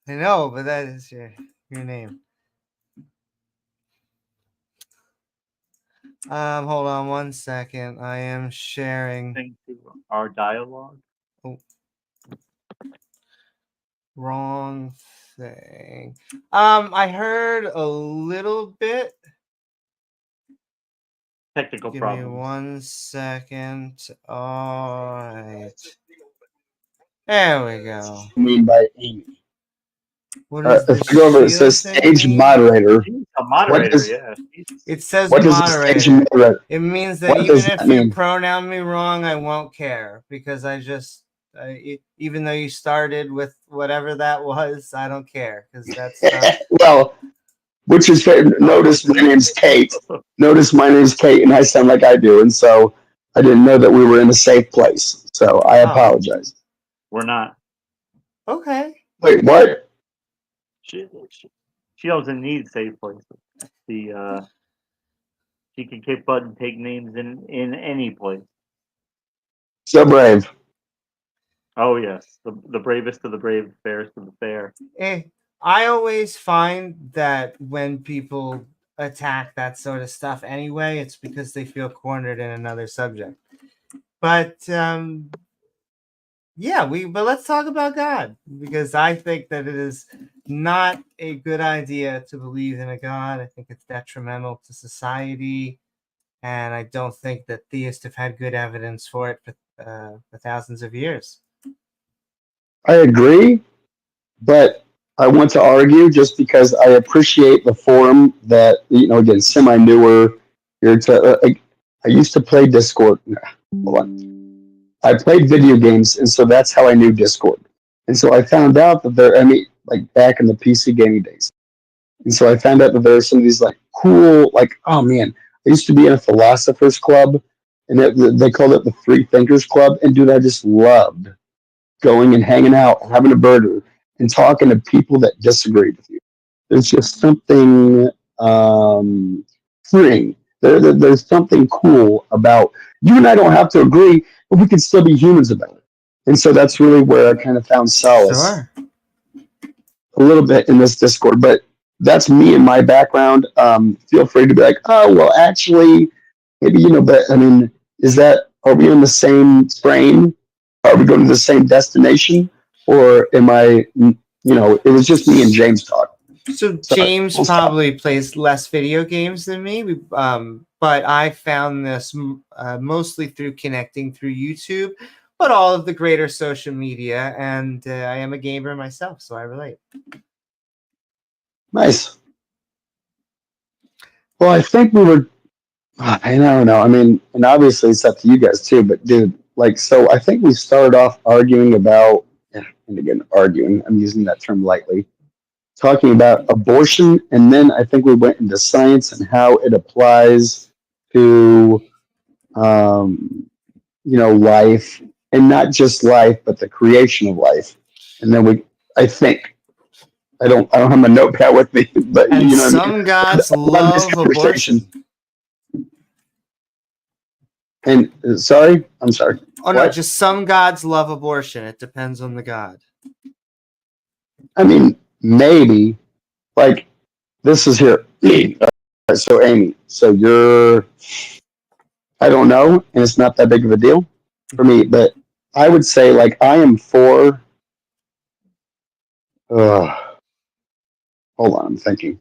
A: I know, but that is your name. Hold on 1 second. I am sharing
B: our dialogue.
A: Oh. Wrong thing. I heard a little bit.
B: Technical
A: Give
B: problems.
A: me 1 second. All right. There we go.
C: I mean by Amy.
A: What is
C: If I go over, it says stage moderator.
B: A moderator, yeah.
A: It says
C: what
A: moderator.
C: Does stage moderator.
A: It means that
C: what
A: even if you
C: mean?
A: pronoun me wrong, I won't care because I just, even though you started with whatever that was, I don't care because that's not...
C: Well, which is fair. Notice my name's Kate. Notice my name's Kate, and I sound like I do, and so I didn't know that we were in a safe place. So I apologize.
B: We're not.
A: Okay.
C: Wait, what?
B: She doesn't need safe places. She can kick butt and take names in any place.
C: So brave.
B: Oh yes, the bravest of the brave, fairest of the fair.
A: I always find that when people attack that sort of stuff anyway, it's because they feel cornered in another subject. But yeah, but let's talk about God, because I think that it is not a good idea to believe in a God. I think it's detrimental to society, and I don't think that theists have had good evidence for it for thousands of years.
C: I agree, but I want to argue just because I appreciate the forum that, again, semi-newer. I used to play Discord. Hold on. I played video games, and so that's how I knew Discord. And so I found out that like back in the PC gaming days. And so I found out that there are some of these like cool, like, oh man, I used to be in a philosophers club, and they called it the Free Thinkers Club. And dude, I just loved going and hanging out, having a burger, and talking to people that disagreed with you. There's just something freeing. There's something cool about you and I don't have to agree, but we can still be humans about it. And so that's really where I kind of found solace a little bit in this Discord. But that's me and my background. Feel free to be like, oh, well, actually, maybe, but I mean, are we in the same train? Are we going to the same destination? Or am I, it was just me and James talk.
A: So James probably plays less video games than me, but I found this mostly through connecting through YouTube, but all of the greater social media, and I am a gamer myself, so I relate.
C: Nice. Well, I think we were, I don't know. I mean, and obviously it's up to you guys too, but dude, so I think we started off arguing about, and again, arguing, I'm using that term lightly, talking about abortion, and then I think we went into science and how it applies to, life, and not just life, but the creation of life. And then I think, I don't have my notepad with me, but
A: and some gods love abortion.
C: And I'm sorry.
A: Oh no, just some gods love abortion. It depends on the god.
C: I mean, maybe, like, this is here. So Amy, so you're, I don't know, and it's not that big of a deal for me, but I would say, like, I am for, hold on, I'm thinking.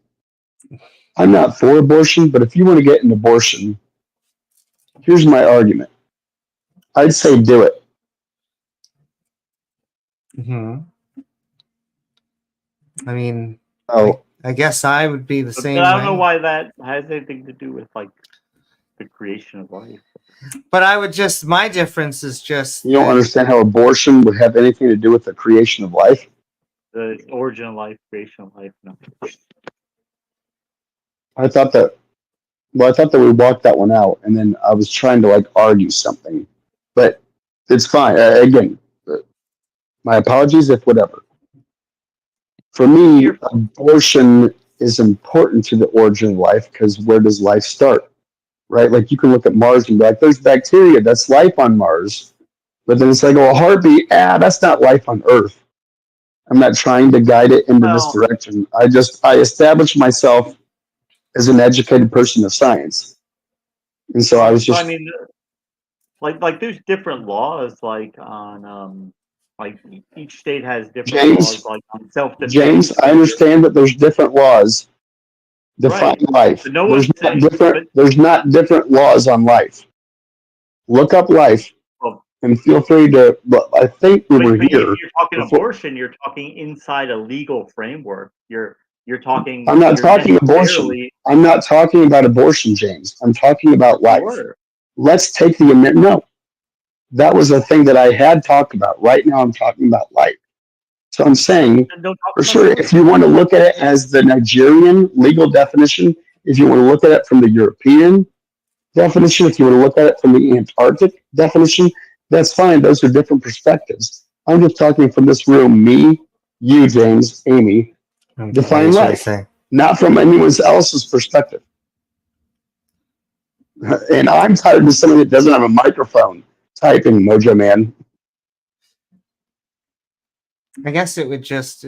C: I'm not for abortion, but if you want to get an abortion, here's my argument. I'd say do it.
A: Mm-hmm. I mean,
C: oh,
A: I guess I would be the same.
B: I don't know why that has anything to do with like the creation of life.
A: But I would just, my difference is just...
C: You don't understand how abortion would have anything to do with the creation of life?
B: The origin of life, creation of life, no.
C: I thought that we walked that one out, and then I was trying to, like, argue something. But it's fine. Again, my apologies if whatever. For me, abortion is important to the origin of life, because where does life start? Right? Like, you can look at Mars and be like, there's bacteria, that's life on Mars. But then it's like, oh, a heartbeat, that's not life on Earth. I'm not trying to guide it into this direction. I established myself as an educated person of science. And so I was just...
B: I mean, like there's different laws, like on, like each state has different laws, like on self-defense.
C: James, I understand that there's different laws. Define life.
B: But no one's saying,
C: there's not different laws on life. Look up life. And feel free to, but I think we were here.
B: If you're talking abortion, you're talking inside a legal framework. You're talking.
C: I'm not talking abortion. I'm not talking about abortion, James. I'm talking about life. Sure. Let's take the amendment. No, that was a thing that I had talked about. Right now, I'm talking about life. So I'm saying, for sure, if you want to look at it as the Nigerian legal definition, if you want to look at it from the European definition, if you want to look at it from the Antarctic definition, that's fine. Those are different perspectives. I'm just talking from this room, me, you, James, Amy, define life, not from anyone else's perspective. And I'm tired of somebody that doesn't have a microphone typing, Mojo Man.
A: I guess it would just,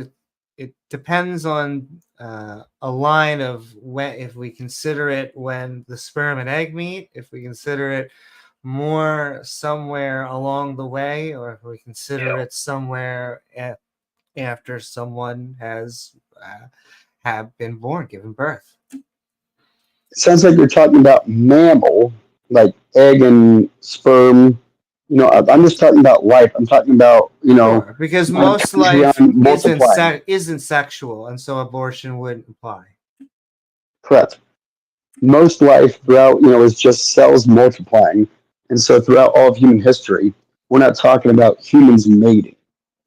A: it depends on a line of when, if we consider it when the sperm and egg meet, if we consider it more somewhere along the way, or if we consider it somewhere after someone has have been born, given birth.
C: It sounds like you're talking about mammal, like egg and sperm. You know, I'm just talking about life. I'm talking about, you know,
A: sure, because most life isn't sexual, and so abortion wouldn't apply.
C: Correct. Most life throughout, you know, is just cells multiplying. And so throughout all of human history, we're not talking about humans mating,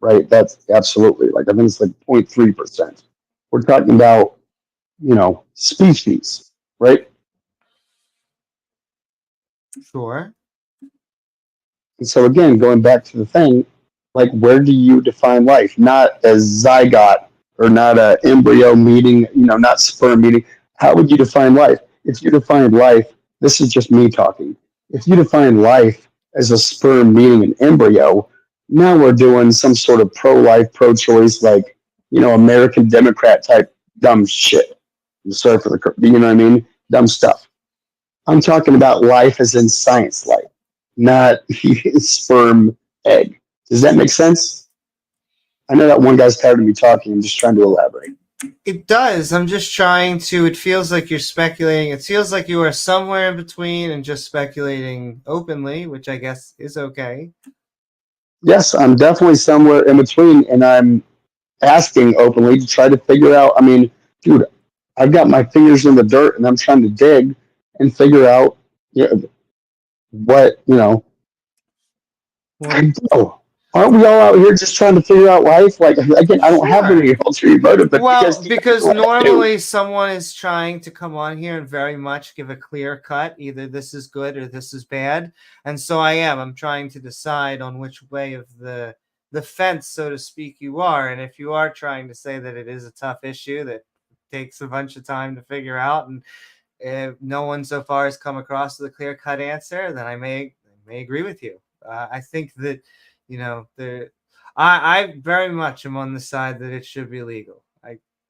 C: right? That's absolutely, like, I think it's like 0.3%. We're talking about, you know, species, right?
A: Sure.
C: And so again, going back to the thing, like, where do you define life? Not as zygote or not an embryo meeting, you know, not sperm meeting. How would you define life? If you define life, this is just me talking. If you define life as a sperm meeting an embryo, now we're doing some sort of pro-life, pro-choice, like, you know, American Democrat type dumb shit. I'm sorry for the, you know what I mean? Dumb stuff. I'm talking about life as in science life, not sperm egg. Does that make sense? I know that one guy's tired of me talking. I'm just trying to elaborate.
A: It does. I'm just trying to, it feels like you're speculating. It feels like you are somewhere in between and just speculating openly, which I guess is okay.
C: Yes, I'm definitely somewhere in between, and I'm asking openly to try to figure out. I mean, dude, I've got my fingers in the dirt and I'm trying to dig and figure out, you know, what, you know. Well, aren't we all out here just trying to figure out life? Like, again, I don't have any ulterior motive, but
A: because normally someone is trying to come on here and very much give a clear cut, either this is good or this is bad, and so I'm trying to decide on which way of the fence, so to speak, you are. And if you are trying to say that it is a tough issue that takes a bunch of time to figure out, and if no one so far has come across with a clear cut answer, then I may agree with you. I think that, you know, I very much am on the side that it should be legal.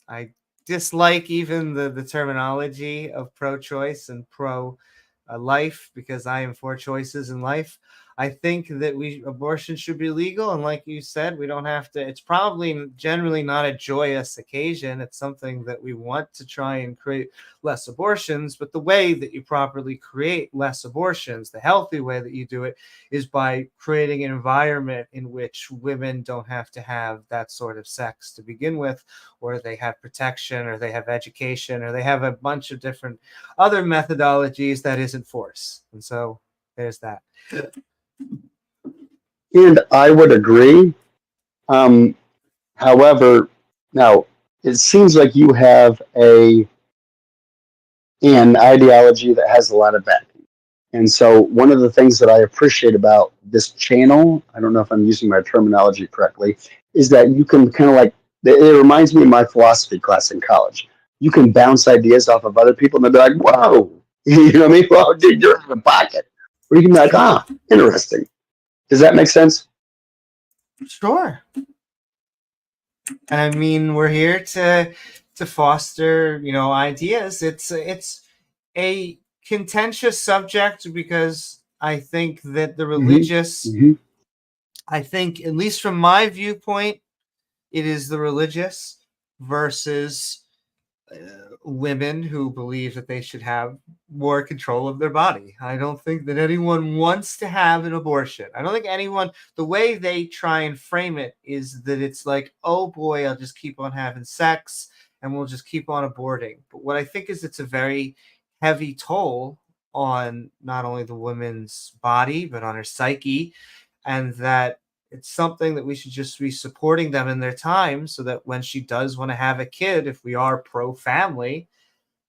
A: I dislike even the terminology of pro-choice and pro-life, because I am for choices in life. I think that abortion should be legal, and like you said, we don't have to. It's probably generally not a joyous occasion. It's something that we want to try and create less abortions, but the way that you properly create less abortions, the healthy way that you do it, is by creating an environment in which women don't have to have that sort of sex to begin with, or they have protection, or they have education, or they have a bunch of different other methodologies that isn't force. And so there's that.
C: And I would agree. However, now it seems like you have an ideology that has a lot of backing. And so one of the things that I appreciate about this channel, I don't know if I'm using my terminology correctly, is that you can kind of like, it reminds me of my philosophy class in college. You can bounce ideas off of other people and they'll be like, whoa, you know what I mean? Well, dude, you're in the pocket. Or you can be like, interesting. Does that make sense?
A: Sure. And I mean, we're here to foster, ideas. It's a contentious subject because I think that the religious, I think, at least from my viewpoint, it is the religious versus women who believe that they should have more control of their body. I don't think that anyone wants to have an abortion. I don't think anyone, the way they try and frame it is that it's like, oh boy, I'll just keep on having sex and we'll just keep on aborting. But what I think is it's a very heavy toll on not only the woman's body, but on her psyche, and that it's something that we should just be supporting them in their time so that when she does want to have a kid, if we are pro-family,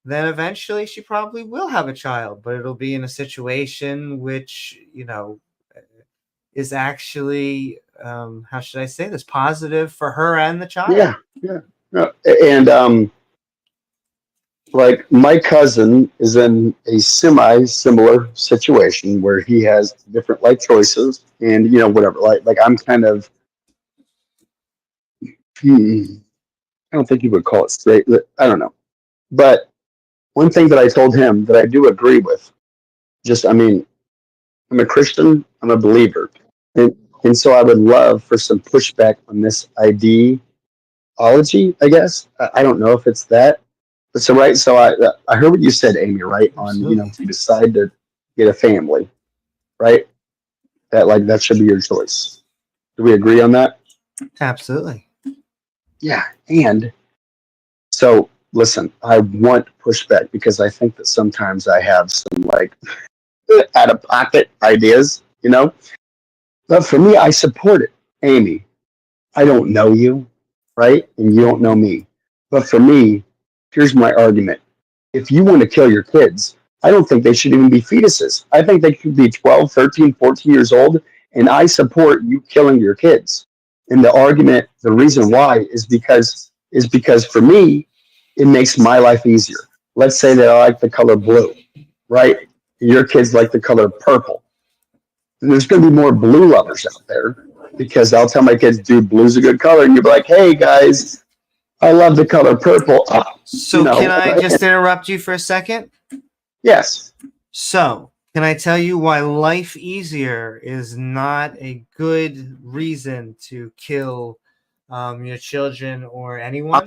A: then eventually she probably will have a child, but it'll be in a situation which, is actually, how should I say this, positive for her and the child.
C: Yeah. And like my cousin is in a semi-similar situation where he has different life choices and whatever. Like I'm kind of, I don't think you would call it straight. I don't know. But one thing that I told him that I do agree with, I'm a Christian, I'm a believer. And so I would love for some pushback on this ideology, I guess. I don't know if it's that. But so I heard what you said, Amy, right?
A: Absolutely.
C: On, if you decide to get a family, right? That should be your choice. Do we agree on that?
A: Absolutely.
C: Yeah. And so listen, I want pushback because I think that sometimes I have some out of pocket ideas, But for me, I support it. Amy, I don't know you, right? And you don't know me. But for me, here's my argument. If you want to kill your kids, I don't think they should even be fetuses. I think they could be 12, 13, 14 years old, and I support you killing your kids. And the reason why is because for me, it makes my life easier. Let's say that I like the color blue, right? And your kids like the color purple. And there's going to be more blue lovers out there because I'll tell my kids, dude, blue's a good color. And you'll be like, hey, guys, I love the color purple.
A: So can I just interrupt you for a second?
C: Yes.
A: So can I tell you why life easier is not a good reason to kill your children or anyone?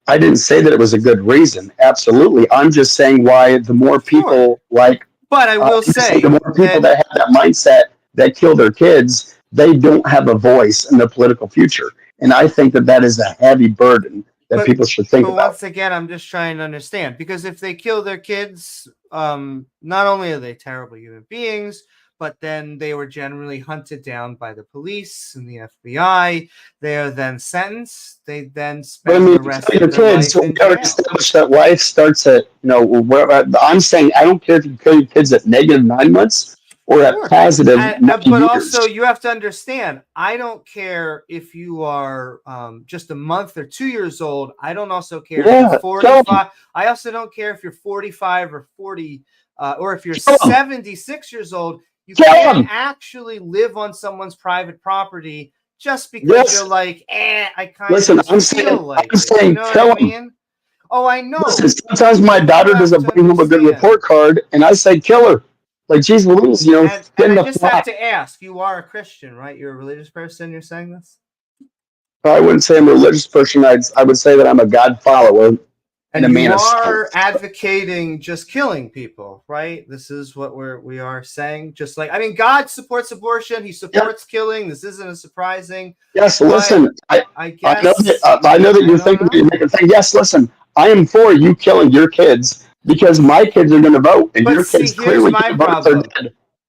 C: I didn't say that it was a good reason. Absolutely. I'm just saying why the more people
A: But I will say,
C: the more people that have that mindset that kill their kids, they don't have a voice in the political future. And I think that is a heavy burden that people should think about.
A: But once again, I'm just trying to understand, because if they kill their kids, not only are they terrible human beings, but then they were generally hunted down by the police and the FBI. They are then sentenced. They then spend the rest of their life in jail.
C: That life starts at, I'm saying I don't care if you kill your kids at -9 months or at positive 9
A: but
C: years.
A: Also, you have to understand, I don't care if you are just a month or 2 years old. I don't also care if you're 45. I also don't care if you're 45 or 40, or if you're 76 years old. You can't actually live on someone's private property just because you're like, I kind of feel like it. You know what I mean? Oh, I know.
C: Listen, sometimes my daughter doesn't bring home a good report card, and I say, kill her. Like, geez Louise,
A: and I just have to ask, you are a Christian, right? You're a religious person, you're saying this?
C: I wouldn't say I'm a religious person. I would say that I'm a God follower.
A: And you are advocating just killing people, right? This is what we are saying. Just like, God supports abortion. He supports killing. This isn't a surprising.
C: Yes, listen. I guess I know that you're thinking. Yes, listen. I am for you killing your kids because my kids are going to vote, and your kids clearly
A: my problem.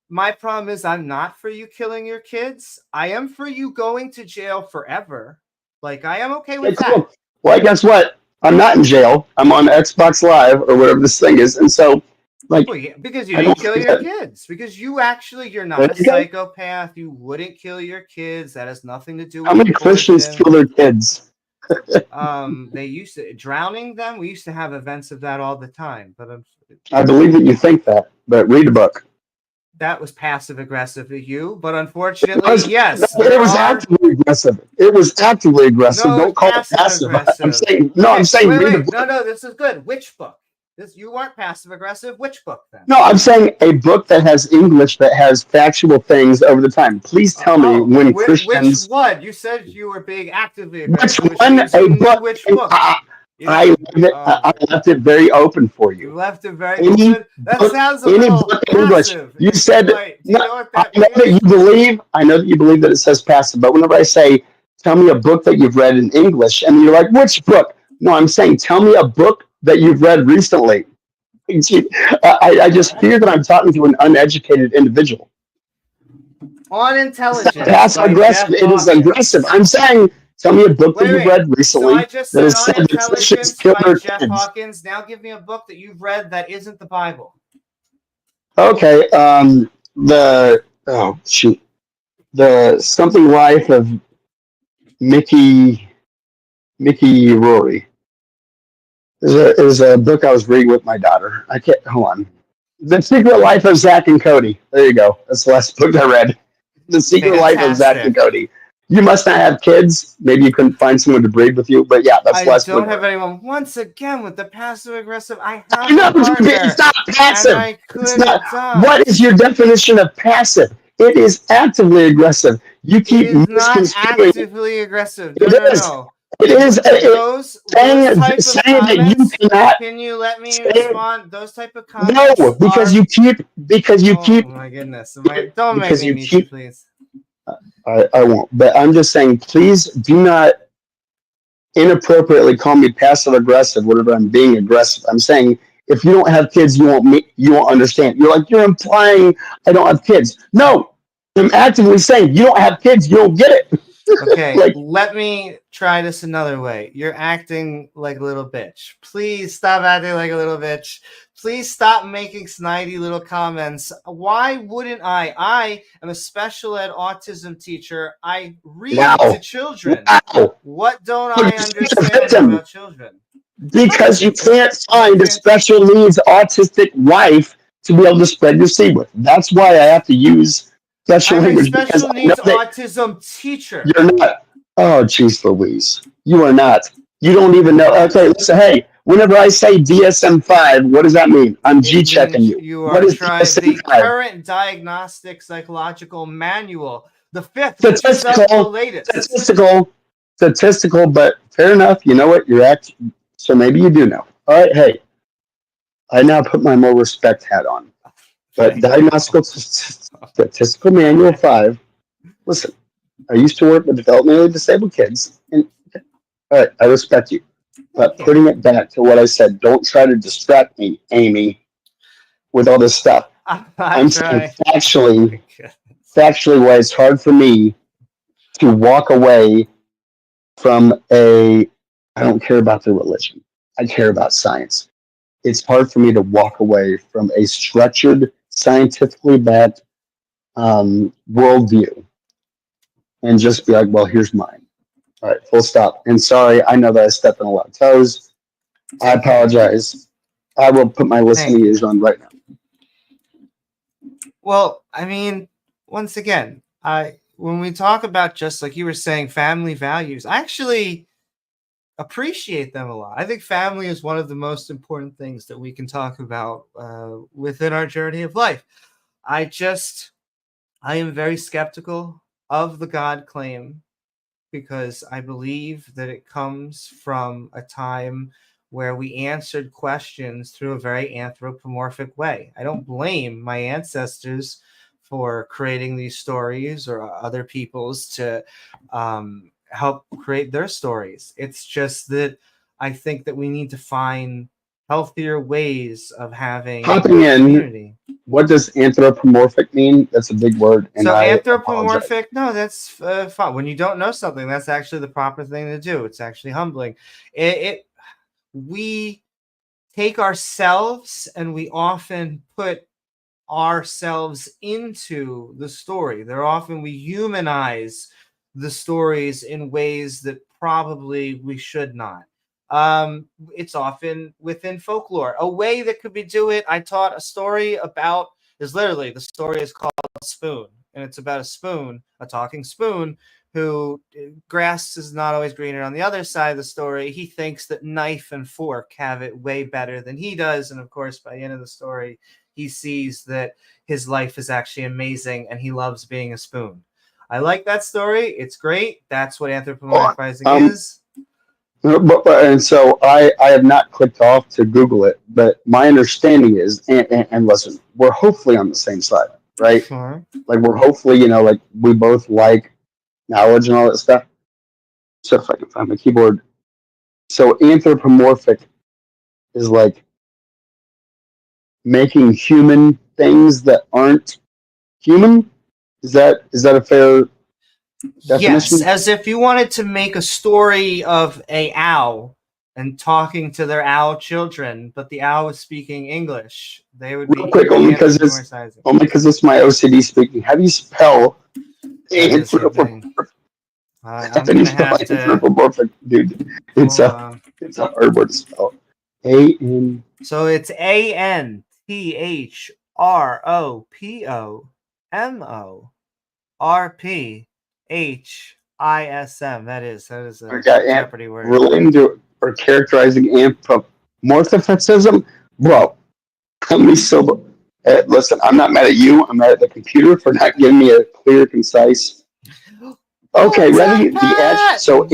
A: My problem is I'm not for you killing your kids. I am for you going to jail forever. Like, I am okay with that.
C: Well, guess what? I'm not in jail. I'm on Xbox Live or whatever this thing is. And so,
A: because you didn't kill your kids. Because you're not a psychopath. You wouldn't kill your kids. That has nothing to do with
C: how many Christians kill their kids?
A: They used to drowning them. We used to have events of that all the time. But
C: I believe that you think that, but read a book.
A: that was passive aggressive to you, but unfortunately, yes.
C: It was actively aggressive. It was actively aggressive.
A: No,
C: Don't call it passive.
A: aggressive.
C: I'm saying read the book.
A: No, this is good. Which book? You weren't passive aggressive. Which book then?
C: No, I'm saying a book that has English that has factual things over the time. Please tell me when Christians.
A: Which one? You said you were being actively aggressive.
C: Which one? A book. Which book? I left it very open for you.
A: You left it very open. That sounds a little passive.
C: You said.
A: I know
C: that you believe. I know that you believe that it says passive, but whenever I say, "Tell me a book that you've read in English," and you're like, "Which book?" No, I'm saying, "Tell me a book that you've read recently." I just fear that I'm talking to an uneducated individual.
A: Unintelligent.
C: Passive aggressive. It is aggressive. I'm saying, tell me a book that you've read recently.
A: So I just said Unintelligence by Jeff Hawkins. Now give me a book that you've read that isn't the Bible.
C: Okay. The Something Life of Mickey Rory. It was a book I was reading with my daughter. Hold on. The Secret Life of Zach and Cody. There you go. That's the last book I read. The Secret Life of Zach and Cody. You must not have kids. Maybe you couldn't find someone to breed with you, but yeah, that's the last book. I don't have
A: anyone. Once again, with the passive aggressive, I have a partner.
C: It's not passive. It's not. What is your definition of passive? It is actively aggressive. You keep
A: misconstruing. Not actively aggressive. No.
C: It is saying that you cannot.
A: Can you let me respond? Those type of comments.
C: No, because you keep.
A: Oh my goodness! Don't make me need you, please.
C: I won't. But I'm just saying, please do not inappropriately call me passive aggressive whenever I'm being aggressive. I'm saying if you don't have kids, you won't understand. You're implying I don't have kids. No, I'm actively saying you don't have kids, you don't get it.
A: Okay, let me try this another way. You're acting like a little bitch. Please stop acting like a little bitch. Please stop making snidey little comments. Why wouldn't I? I am a special ed autism teacher. I read to children. What don't I understand about children?
C: Because you can't find a special needs autistic wife to be able to spread your seed with. That's why I have to use special language.
A: Special needs autism teacher.
C: You're not. Oh, jeez Louise. You are not. You don't even know. Okay, listen, hey, whenever I say DSM-5, what does that mean? I'm G-checking you.
A: You are trying the current diagnostic psychological manual. The fifth,
C: statistical,
A: latest.
C: Statistical, but fair enough. You know what? You're acting. So maybe you do know. All right, hey. I now put my more respect hat on. But Diagnostic Statistical Manual 5. Listen, I used to work with developmentally disabled kids. And all right, I respect you. But putting it back to what I said, don't try to distract me, Amy, with all this stuff. I'm saying factually why it's hard for me to walk away from I don't care about the religion. I care about science. It's hard for me to walk away from a structured, scientifically backed worldview and just be like, well, here's mine. All right, full stop. And sorry, I know that I stepped on a lot of toes. I apologize. I will put my listening ears on right now.
A: Well, I mean, once again, when we talk about, just like you were saying, family values, I actually appreciate them a lot. I think family is one of the most important things that we can talk about within our journey of life. I am very skeptical of the God claim because I believe that it comes from a time where we answered questions through a very anthropomorphic way. I don't blame my ancestors for creating these stories or other people's to help create their stories. It's just that I think that we need to find healthier ways of having community.
C: What does anthropomorphic mean? That's a big word.
A: And so anthropomorphic, no, that's fine. When you don't know something, that's actually the proper thing to do. It's actually humbling. We take ourselves and we often put ourselves into the story. We humanize the stories in ways that probably we should not. It's often within folklore. A way that could be I taught a story about is literally, the story is called Spoon, and it's about a spoon, a talking spoon, who grass is not always greener on the other side of the story. He thinks that knife and fork have it way better than he does, and of course, by the end of the story, he sees that his life is actually amazing, and he loves being a spoon. I like that story. It's great. That's what anthropomorphizing is.
C: And so I have not clicked off to Google it, but my understanding is, and listen, we're hopefully on the same side, right?
A: Sure.
C: Like we're hopefully, like we both like knowledge and all that stuff. So if I can find my keyboard. So anthropomorphic is like making human things that aren't human. Is that a fair definition?
A: Yes, as if you wanted to make a story of a owl and talking to their owl children, but the owl is speaking English. They would
C: real
A: be
C: quick, only because it's my OCD speaking. How do you spell anthropomorphic?
A: I'm gonna have to.
C: Anthropomorphic, dude. It's a hard word to spell. A-N.
A: So it's ANTHROPOMORPHISM. That is a Jeopardy word.
C: Relating to or characterizing anthropomorphism, bro. How many syllables? Listen, I'm not mad at you. I'm mad at the computer for not giving me a clear, concise. Okay, ready? So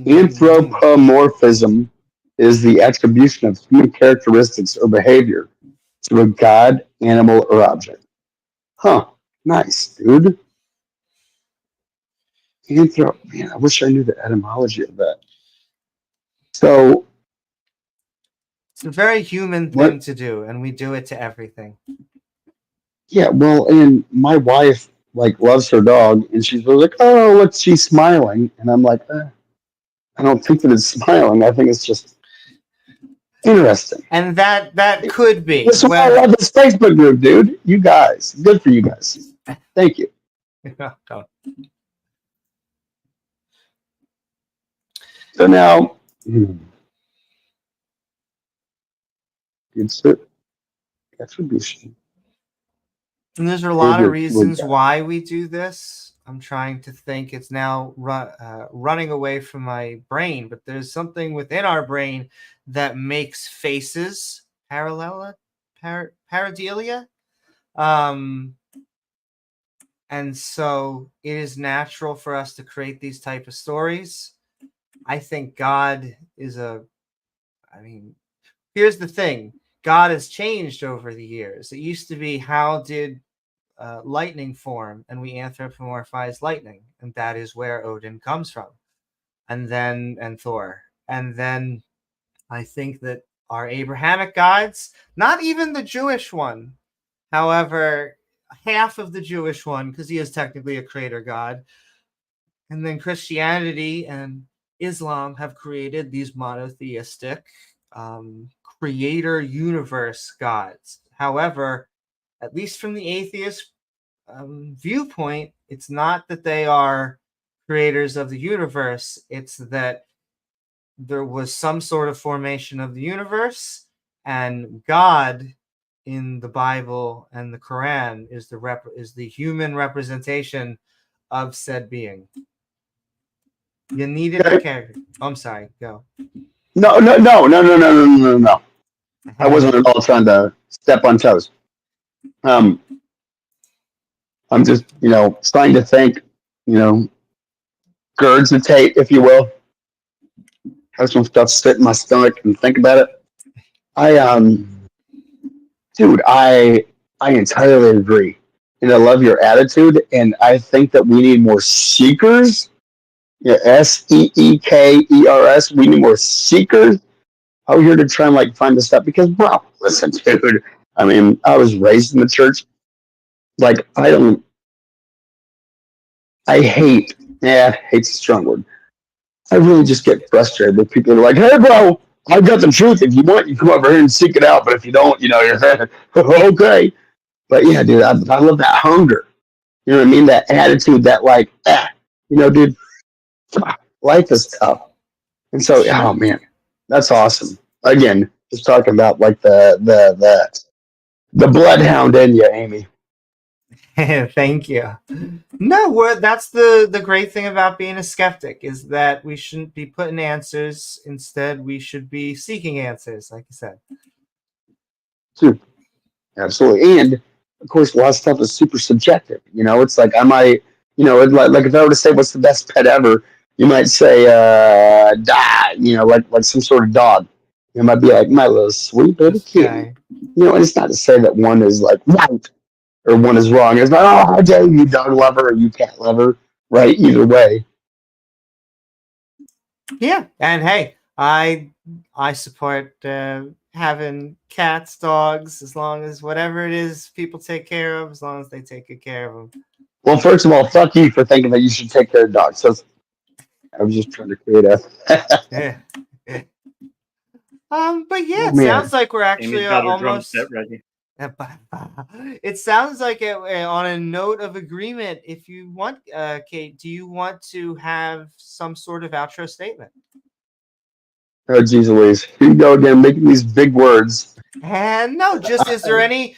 C: anthropomorphism is the attribution of human characteristics or behavior to a god, animal, or object. Huh. Nice, dude. Man, I wish I knew the etymology of that. So
A: it's a very human thing to do, and we do it to everything.
C: Yeah, well, and my wife loves her dog, and she's like, "Oh, look, she's smiling," and I'm like, I don't think that it's smiling. I think it's just interesting.
A: And that could be.
C: That's why I love this Facebook group, dude. You guys, good for you guys. Thank you. So now, insert attribution.
A: And there's a lot of reasons why we do this. I'm trying to think. It's now running away from my brain, but there's something within our brain that makes faces, pareidolia. And so it is natural for us to create these type of stories. I think God is here's the thing. God has changed over the years. It used to be, how did lightning form? And we anthropomorphize lightning. And that is where Odin comes from. And Thor. And then I think that our Abrahamic gods, not even the Jewish one, however, half of the Jewish one, because he is technically a creator god. And then Christianity and Islam have created these monotheistic creator universe gods. However, at least from the atheist viewpoint, it's not that they are creators of the universe. It's that there was some sort of formation of the universe, and God in the Bible and the Quran is the human representation of said being. You needed a character. Oh, I'm sorry. Go.
C: No. I wasn't at all trying to step on toes. I'm just, trying to think, regurgitate, if you will. Have some stuff sit in my stomach and think about it. I entirely agree. And I love your attitude. And I think that we need more seekers. Yeah, SEEKERS. We need more seekers out here to try and find this stuff. Because, bro, listen, dude. I mean, I was raised in the church. Hate's a strong word. I really just get frustrated with people who are like, "Hey, bro, I've got the truth. If you want, you come over here and seek it out. But if you don't, you're okay." But yeah, dude, I love that hunger. You know what I mean? That attitude, that dude, life is tough. And so, oh man, that's awesome. Again, just talking about the the bloodhound in you, Amy.
A: Thank you. No, that's the great thing about being a skeptic is that we shouldn't be putting answers. Instead, we should be seeking answers, like you said.
C: True. Absolutely. And of course, a lot of stuff is super subjective. You know, it's like I might, you know, like if I were to say what's the best pet ever, you might say, you know, like some sort of dog. It might be like my little sweet baby kitty. You know, and it's not to say that one is like right or one is wrong. It's not, oh, how dare you, dog lover, or you cat lover, right? Either way.
A: Yeah, and hey, I support having cats, dogs, as long as whatever it is people take care of, as long as they take good care of them.
C: Well, first of all, fuck you for thinking that you should take care of dogs. So I was just trying to create a.
A: Yeah. But yeah, it sounds like we're actually almost.
B: Ready.
A: It sounds like on a note of agreement. If you want, Kate, do you want to have some sort of outro statement?
C: Oh, geez Louise. Here you go again, making these big words.
A: And no, just is there any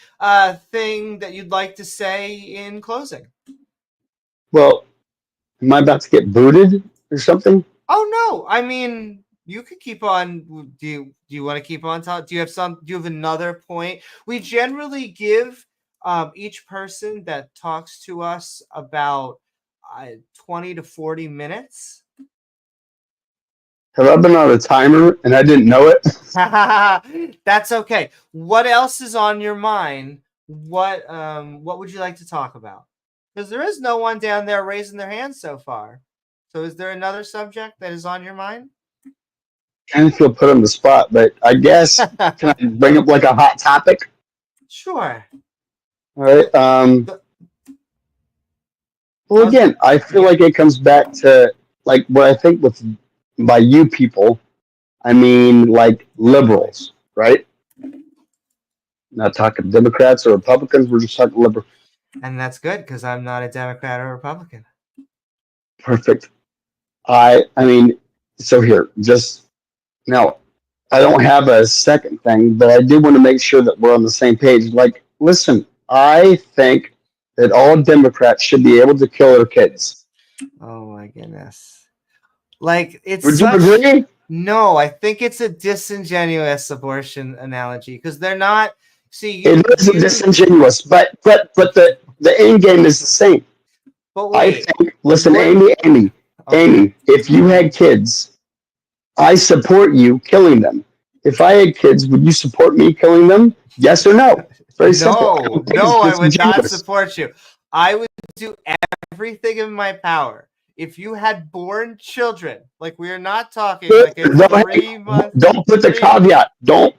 A: thing that you'd like to say in closing?
C: Well, am I about to get booted or something?
A: Oh no, I mean you could keep on. Do you want to keep on talking? Do you have another point? We generally give each person that talks to us about 20 to 40 minutes.
C: Have I been on a timer and I didn't know it?
A: That's okay. What else is on your mind? What would you like to talk about? Because there is no one down there raising their hand so far. So is there another subject that is on your mind?
C: I kind of feel put on the spot, but I guess can I bring up like a hot topic?
A: Sure.
C: All right. Well, again, I feel like it comes back to like what I think by you people, I mean like liberals, right? Not talking Democrats or Republicans. We're just talking liberals.
A: And that's good because I'm not a Democrat or Republican.
C: Perfect. I mean, so here, just now, I don't have a second thing, but I do want to make sure that we're on the same page. Like, listen, I think that all Democrats should be able to kill their kids.
A: Oh my goodness. Like, it's
C: Would you agree?
A: No, I think it's a disingenuous abortion analogy because they're not. See,
C: it is disingenuous, but the end game is the same.
A: But wait,
C: I think, listen, Amy, if you had kids, I support you killing them. If I had kids, would you support me killing them? Yes or no? Very simple.
A: No, I would not support you. I would do everything in my power. If you had born children, like we are not talking like a 3 month.
C: Don't put the caveat. Don't,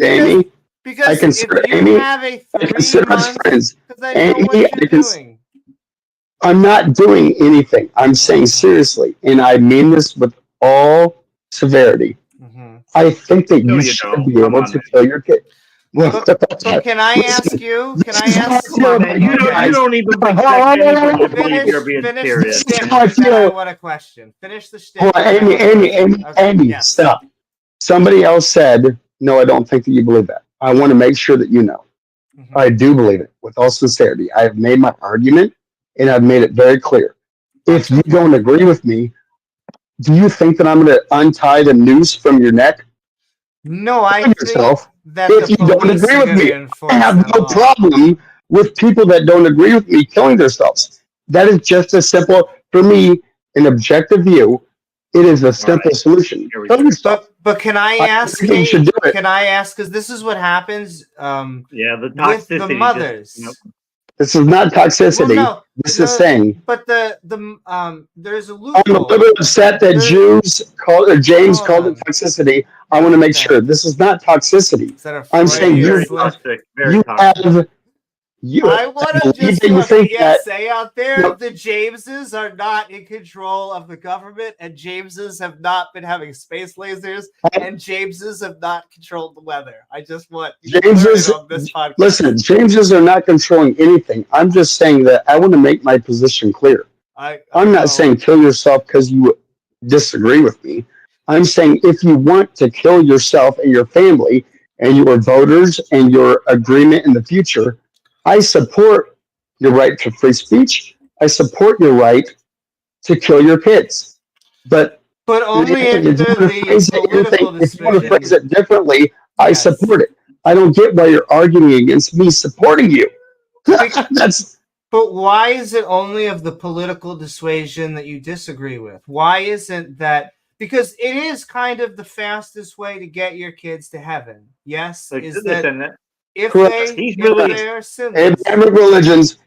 C: Amy.
A: Because I consider if you Amy, have a 3 month,
C: friends.
A: Because I know Amy, what you're doing.
C: I'm not doing anything. I'm saying seriously, and I mean this with all severity. Mm-hmm. I think that you should be able to kill your kid.
A: But can I ask you? Can I ask you?
B: You don't even expect anybody to believe you're being serious.
A: I want a question. Finish the shtick.
C: Amy, stop. Somebody else said, no, I don't think that you believe that. I want to make sure that you know. Mm-hmm. I do believe it with all sincerity. I have made my argument and I've made it very clear. If you don't agree with me, do you think that I'm going to untie the noose from your neck?
A: No, I think that
C: if you don't agree with me, I have no problem with people that don't agree with me killing themselves. That is just a simple, for me, an objective view. It is a simple solution.
A: But can I ask? Can I ask? Because this is what happens.
B: The
A: with the mothers.
C: This is not toxicity. Well, no, this is saying.
A: But there's a loophole.
C: I'm a little upset that James called it toxicity. I want to make sure this is not toxicity. I'm saying
A: I want to just say out there the Jameses are not in control of the government, and Jameses have not been having space lasers, and Jameses have not controlled the weather. I just want
C: Jameses on this podcast. Listen, Jameses are not controlling anything. I'm just saying that I want to make my position clear. I'm not saying kill yourself because you disagree with me. I'm saying if you want to kill yourself and your family, and your voters and your agreement in the future, I support your right to free speech. I support your right to kill your kids. But
A: only if
C: if you want to phrase it differently, I support it. I don't get why you're arguing against me supporting you.
A: But why is it only of the political dissuasion that you disagree with? Why isn't that? Because it is kind of the fastest way to get your kids to heaven. Yes, is that if they are sinless.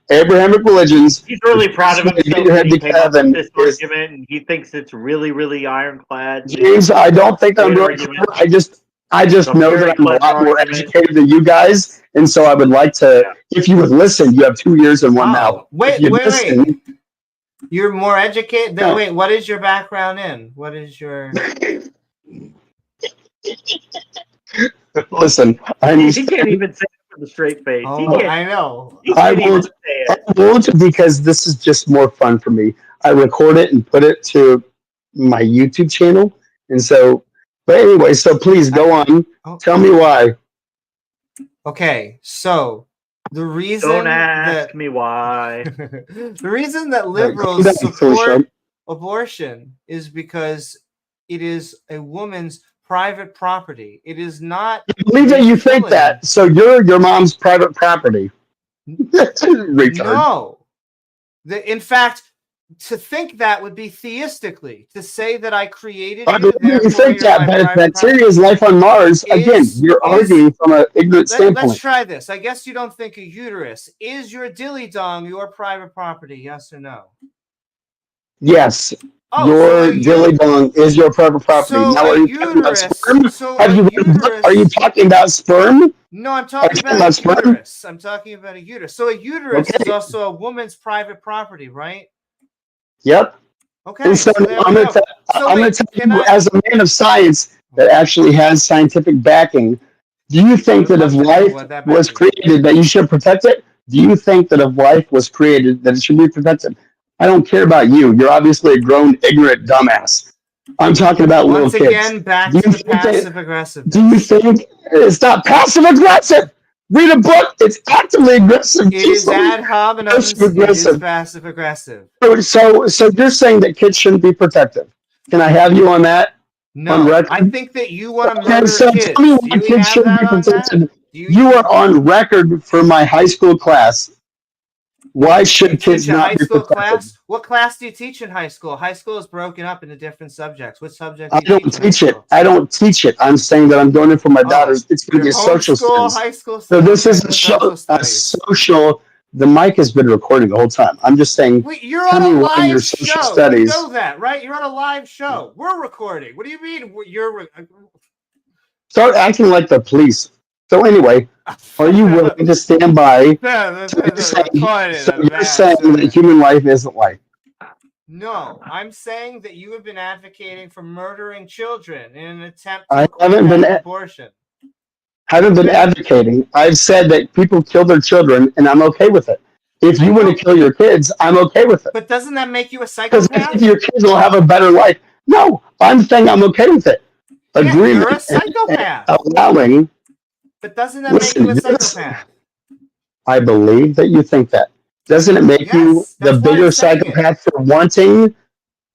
C: Abrahamic religions.
B: He's really proud of himself. He came up with this argument, and he thinks it's really, really ironclad.
C: James, I don't think I'm really. I just know that I'm a lot more educated than you guys, and so I would like to. Yeah. If you would listen, you have 2 ears and one mouth.
A: Wait. You're more educated. No. Wait, what is your background in? What is your?
C: Listen,
B: he can't even say it with a straight face.
A: Oh, I know.
C: I won't because this is just more fun for me. I record it and put it to my YouTube channel, and so. But anyway, so please go on. Tell me why.
A: Okay, so the reason
B: don't ask me why.
A: The reason that liberals support abortion is because it is a woman's private property. It is not.
C: I believe that you think that. So you're your mom's private property.
A: No. In fact, to think that would be theistically. To say that I created
C: you, you think that, but if bacteria is life on Mars, again, you're arguing from an ignorant standpoint.
A: Let's try this. I guess you don't think a uterus. Is your dilly dong your private property? Yes or no?
C: Yes. Your dilly dong is your private property.
A: So
C: now, are you talking about sperm? Are you talking about sperm?
A: No, I'm talking about a uterus. I'm talking about a uterus. So a uterus is also a woman's private property, right?
C: Yep.
A: Okay.
C: And so I'm going to tell you, as a man of science that actually has scientific backing, do you think that if life was created, that you should protect it? Do you think that if life was created, that it should be protected? I don't care about you. You're obviously a grown, ignorant dumbass. I'm talking about little kids.
A: Once again, back to the passive-aggressive.
C: Do you think it's not passive-aggressive? Read a book. It's actively aggressive.
A: It is ad hominem. It is passive aggressive.
C: So you're saying that kids shouldn't be protected? Can I have you on that?
A: No, I think that you want to murder kids.
C: Tell me why kids shouldn't be protected. You are on record for my high school class. Why should kids not be protected?
A: Class? What class do you teach in high school? High school is broken up into different subjects. What subject?
C: I don't teach it. I don't teach it. I'm saying that I'm doing it for my daughters. It's going to be a social studies.
A: High school.
C: So this is a social. The mic has been recording the whole time. I'm just saying.
A: Wait, you're on a live show. Studies. You know that, right? You're on a live show. We're recording. What do you mean?
C: Start acting like the police. So anyway, are you willing to stand by? You're saying that human life isn't life.
A: No, I'm saying that you have been advocating for murdering children in an attempt
C: to prevent
A: abortion.
C: Haven't been advocating. I've said that people kill their children, and I'm okay with it. If you want to kill your kids, I'm okay with it.
A: But doesn't that make you a psychopath?
C: Because if your kids will have a better life. No, I'm saying I'm okay with it. Agreement.
A: You're a psychopath.
C: Allowing.
A: But doesn't that make you a psychopath?
C: I believe that you think that. Doesn't it make you the bigger psychopath for wanting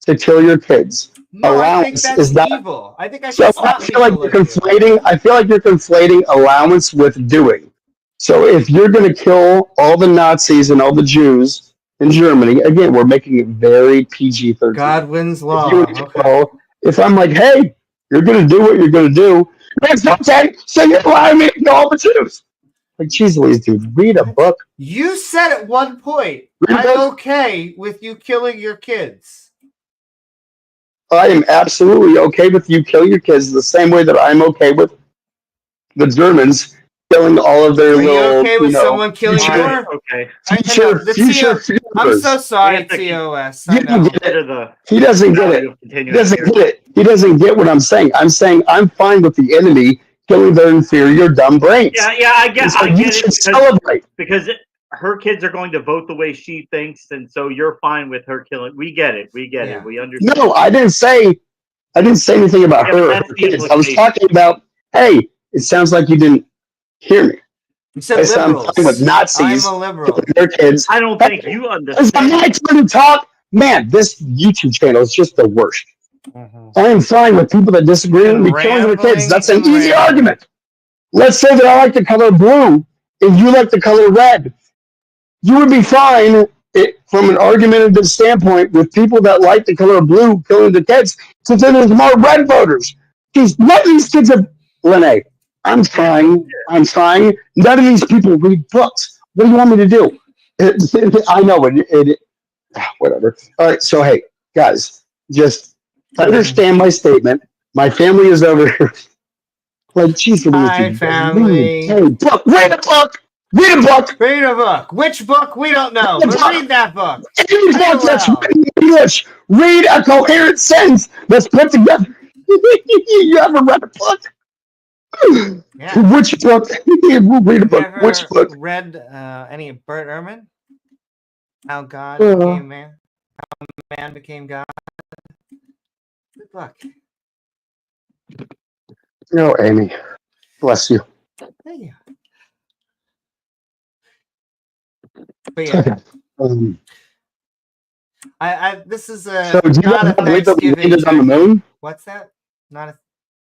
C: to kill your kids?
A: No, allowance I think that's evil. I think I should stop.
C: I feel like you're conflating. I feel like you're conflating allowance with doing. So if you're going to kill all the Nazis and all the Jews in Germany, again, we're making it very PG-13.
A: Godwin's law.
C: If I'm like, hey, you're going to do what you're going to do. That's not okay. So you're allowing me to kill all the Jews. Like, geez Louise, dude, read a book.
A: You said at one point, I'm okay with you killing your kids.
C: I am absolutely okay with you killing your kids the same way that I'm okay with the Germans killing all of their little.
A: Are you okay with someone killing your?
B: Okay.
A: I'm so sorry, TOS.
C: He doesn't get it. He doesn't get it. He doesn't get what I'm saying. I'm saying I'm fine with the enemy killing their inferior, dumb brains.
B: Yeah, I get
C: it. Celebrate
B: because her kids are going to vote the way she thinks, and so you're fine with her killing. We get it. We understand.
C: No, I didn't say anything about her kids. I was talking about, hey, It sounds like you didn't hear me.
A: You said liberals.
C: I'm fine with Nazis.
A: I'm a liberal.
C: Their kids.
B: I don't think you understand.
C: It's my turn to talk. Man, this YouTube channel is just the worst. I am fine with people that disagree with me killing their kids. That's an easy argument. Let's say that I like the color blue and you like the color red. You would be fine from an argumentative standpoint with people that like the color blue killing the kids, since there's more red voters. Because none of these kids have... Lene, I'm trying. None of these people read books. What do you want me to do? I know, whatever. All right, so hey, guys, just understand my statement. My family is over here. Like, geez,
A: hi, family.
C: Hey, book. Read a book. Read a book.
A: Read a book. Which book? We don't know. But read that book.
C: Any book that's written in English. Read a coherent sentence that's put together. You ever read a book?
A: Yeah.
C: Which book? Read a book. Which book?
A: Read any Bert Ehrman? How God became man. How man became God. Good book.
C: No, Amy. Bless you.
A: Thank you. But yeah. This is
C: So do you guys not believe that we landed on the moon?
A: What's that? Not a...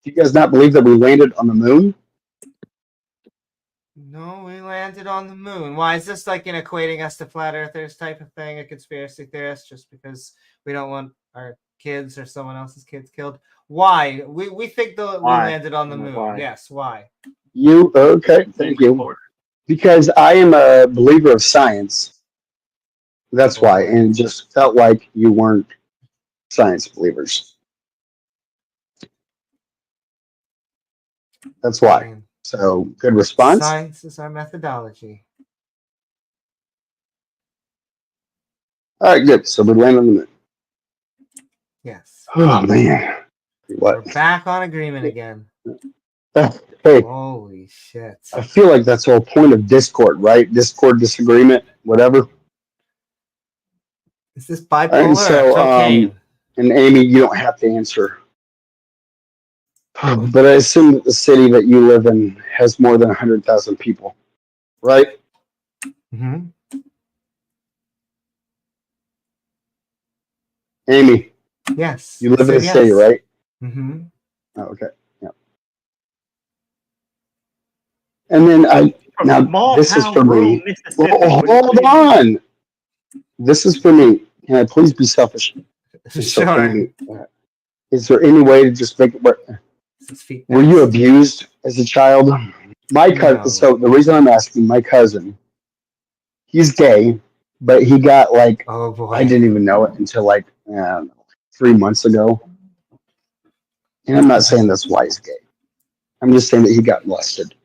C: Do you guys not believe that we landed on the moon?
A: No, we landed on the moon. Why is this like equating us to flat earthers type of thing, a conspiracy theorist, just because we don't want our kids or someone else's kids killed? Why? We think that we landed on the moon. Why? Yes, why?
C: You okay? Thank you. Because I am a believer of science. That's why, and it just felt like you weren't science believers. That's why. So, good response.
A: Science is our methodology.
C: All right, good. So we land on the moon.
A: Yes.
C: Oh man. What?
A: We're back on agreement again.
C: Hey.
A: Holy shit.
C: I feel like that's the whole point of Discord, right? Discord, disagreement, whatever.
A: Is this bipolar or cocaine?
C: And Amy, you don't have to answer. But I assume that the city that you live in has more than 100,000 people, right?
A: Mm-hmm.
C: Amy.
A: Yes.
C: You live in a city, right?
A: Mm-hmm.
C: Oh, okay. Yeah. And then this is for me. Well, hold on. This is for me. Can I please be selfish?
A: Sure.
C: Is there any way to just make it work? Were you abused as a child? My cousin. No. So the reason I'm asking, my cousin, he's gay, but he got like,
A: oh boy,
C: I didn't even know it until like 3 months ago. And I'm not saying that's why he's gay. I'm just saying that he got molested.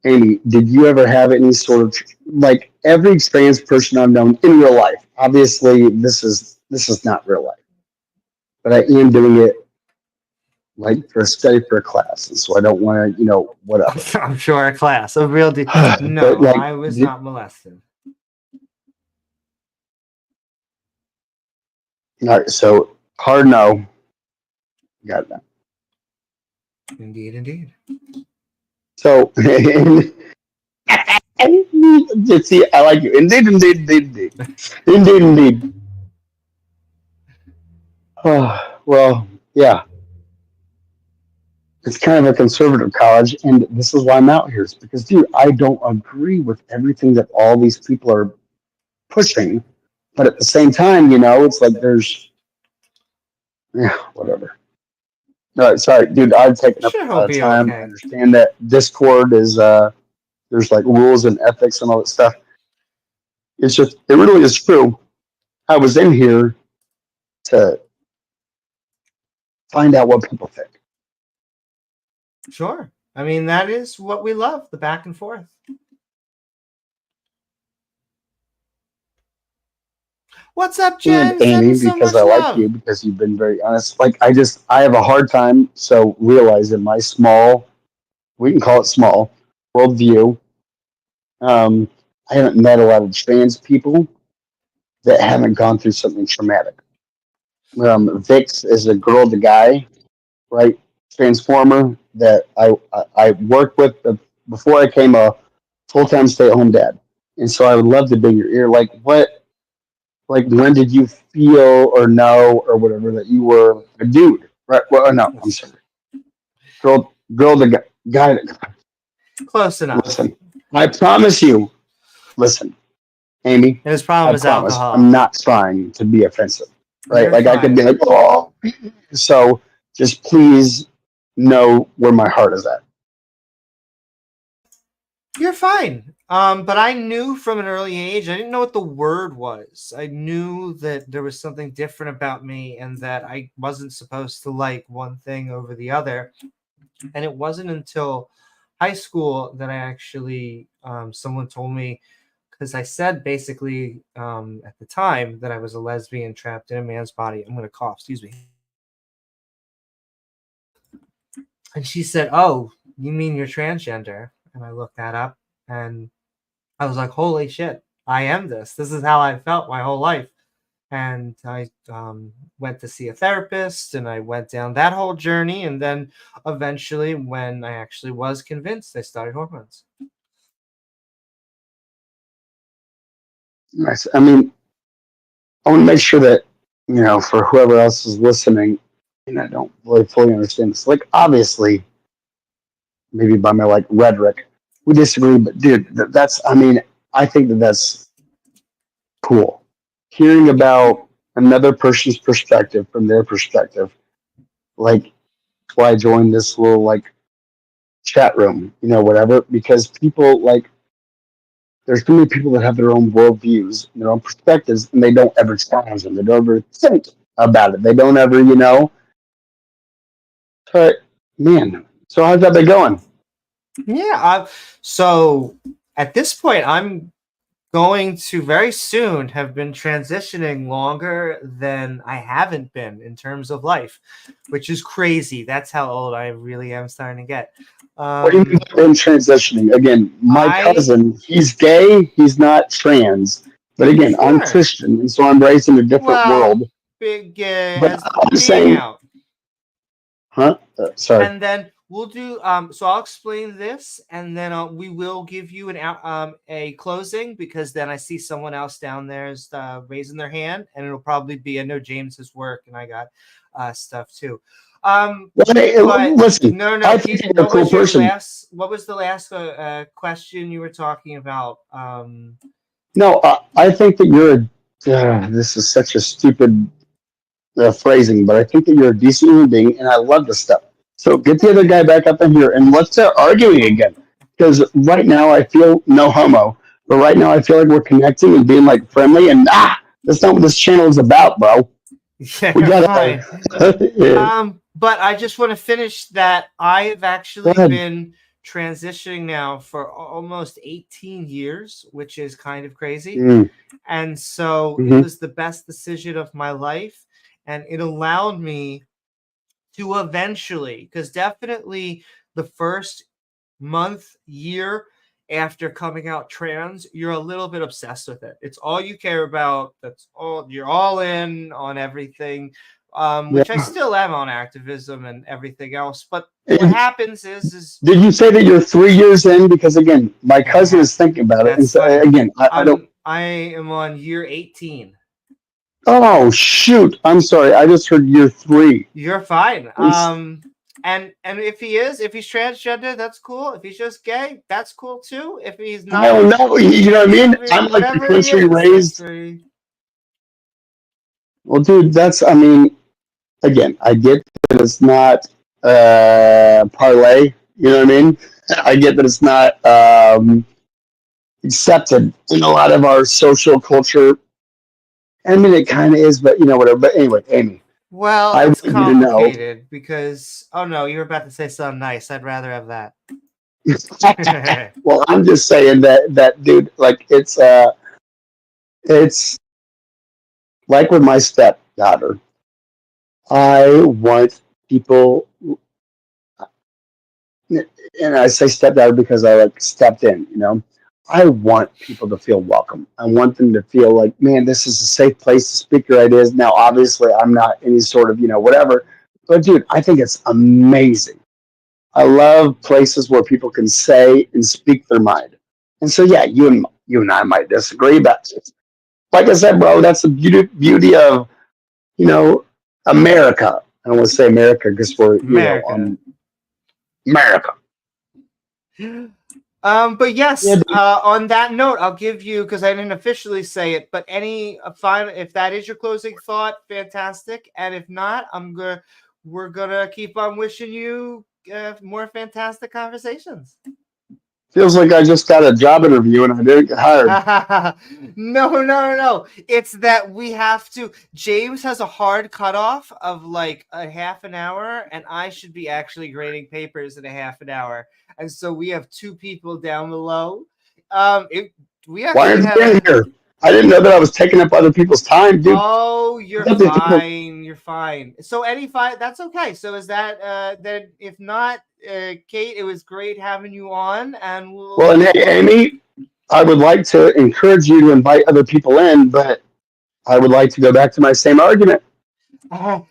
C: Amy, did you ever have any sort of like every experienced person I've known in real life? Obviously, this is not real life, but I am doing it like for a study for a class, and so I don't want to, whatever.
A: I'm sure a class, a real deal. No, like, I was not molested.
C: All right, so hard no. Got that.
A: Indeed.
C: So, see, I like you. Indeed. Oh, well, yeah. It's kind of a conservative college, and this is why I'm out here. It's because, dude, I don't agree with everything that all these people are pushing. But at the same time, it's like there's, whatever. No, sorry, dude, I've taken up a lot of time. Okay. I understand that Discord is, there's like rules and ethics and all that stuff. It's just, it really is true. I was in here to find out what people think.
A: Sure. I mean, that is what we love, the back and forth. What's up, Jen?
C: And Amy, because I like you, because you've been very honest. Like, I have a hard time, so realize in my small, we can call it small, worldview, I haven't met a lot of trans people that haven't gone through something traumatic. Vix is a girl to guy, right? Transformer. that I worked with before I became a full-time stay-at-home dad. And so I would love to be in your ear. Like, when did you feel or know or whatever that you were a dude? Right? Well, no, I'm sorry. Girl, the guy.
A: Close enough.
C: Listen, I promise you. Listen, Amy.
A: His problem is
C: promise,
A: alcohol.
C: I'm not trying to be offensive, right?
A: You're
C: like
A: fine.
C: I could be like, oh. So just please know where my heart is at.
A: You're fine. But I knew from an early age, I didn't know what the word was. I knew that there was something different about me and that I wasn't supposed to like one thing over the other. And it wasn't until high school that I actually, someone told me, because I said basically at the time that I was a lesbian trapped in a man's body. I'm going to cough, excuse me. And she said, "Oh, you mean you're transgender?" And I looked that up and I was like, holy shit, I am this. This is how I felt my whole life. And I went to see a therapist and I went down that whole journey. And then eventually, when I actually was convinced, I started hormones.
C: Nice. I mean, I want to make sure that, for whoever else is listening, and I don't really fully understand this. Like, obviously, maybe by my rhetoric, we disagree, but dude, I think that's cool. Hearing about another person's perspective from their perspective, that's why I joined this little chat room, whatever, because people there's too many people that have their own worldviews, their own perspectives, and they don't ever challenge them. They don't ever think about it. They don't ever, But man, so how's that been going?
A: Yeah. So at this point, I'm going to very soon have been transitioning longer than I haven't been in terms of life, which is crazy. That's how old I really am starting to get.
C: What do you mean by transitioning? Again, my cousin, he's gay, he's not trans. But again, sure. I'm Christian, and so I'm raised in a different world.
A: Big gay
C: but
A: as being saying, out.
C: Huh? Sorry.
A: And then we'll do so I'll explain this and then we will give you a closing, because then I see someone else down there is raising their hand, and it'll probably be, I know James's work and I got stuff too.
C: Listen,
A: no,
C: I think you're a cool person.
A: What was the last question you were talking about?
C: No, I think that you're this is such a stupid phrasing, but I think that you're a decent human being, and I love this stuff. So get the other guy back up in here, and let's start arguing again. Because right now I feel no homo, but right now I feel like we're connecting and being friendly, and that's not what this channel is about, bro.
A: Yeah, we gotta, yeah. But I just want to finish that I've actually been transitioning now for almost 18 years, which is kind of crazy. And so it was the best decision of my life. And it allowed me to eventually, because definitely the first month, year after coming out trans, you're a little bit obsessed with it. It's all you care about. That's all. You're all in on everything, which I still am on activism and everything else. But what happens is
C: did you say that you're 3 years in? Because again, my cousin is thinking about it. And so, again, I don't.
A: I am on year 18.
C: Oh shoot! I'm sorry. I just heard year 3.
A: You're fine. And if he's transgender, that's cool. If he's just gay, that's cool too. If he's not,
C: I don't know. You know what I mean? I'm like the country raised. Well, dude, again, I get that it's not parlay. You know what I mean? I get that it's not accepted in a lot of our social culture. I mean, it kind of is, but whatever. But anyway, Amy.
A: Well, it's complicated because, oh no, you were about to say something nice. I'd rather have that.
C: Well, I'm just saying that dude, it's like with my stepdaughter. I want people, and I say stepdaughter because I stepped in, I want people to feel welcome. I want them to feel like, man, this is a safe place to speak your ideas. Now, obviously, I'm not any sort of, whatever. But, dude, I think it's amazing I love places where people can say and speak their mind. And so, yeah, you and I might disagree, but like I said, bro, that's the beauty of, America. I don't want to say America because we're,
A: America.
C: America.
A: But yes, on that note, I'll give you, because I didn't officially say it, but if that is your closing thought, fantastic. And if not, we're gonna keep on wishing you more fantastic conversations.
C: Feels like I just got a job interview and I didn't get hired.
A: No. It's that we have to. James has a hard cutoff of like a half an hour, and I should be actually grading papers in a half an hour. And so we have 2 people down below.
C: Why aren't you here? I didn't know that I was taking up other people's time, dude.
A: Oh, you're fine. You're fine. So that's okay. So is that then? If not, Kate, it was great having you on, and
C: and hey, Amy, I would like to encourage you to invite other people in, but I would like to go back to my same argument. Amy,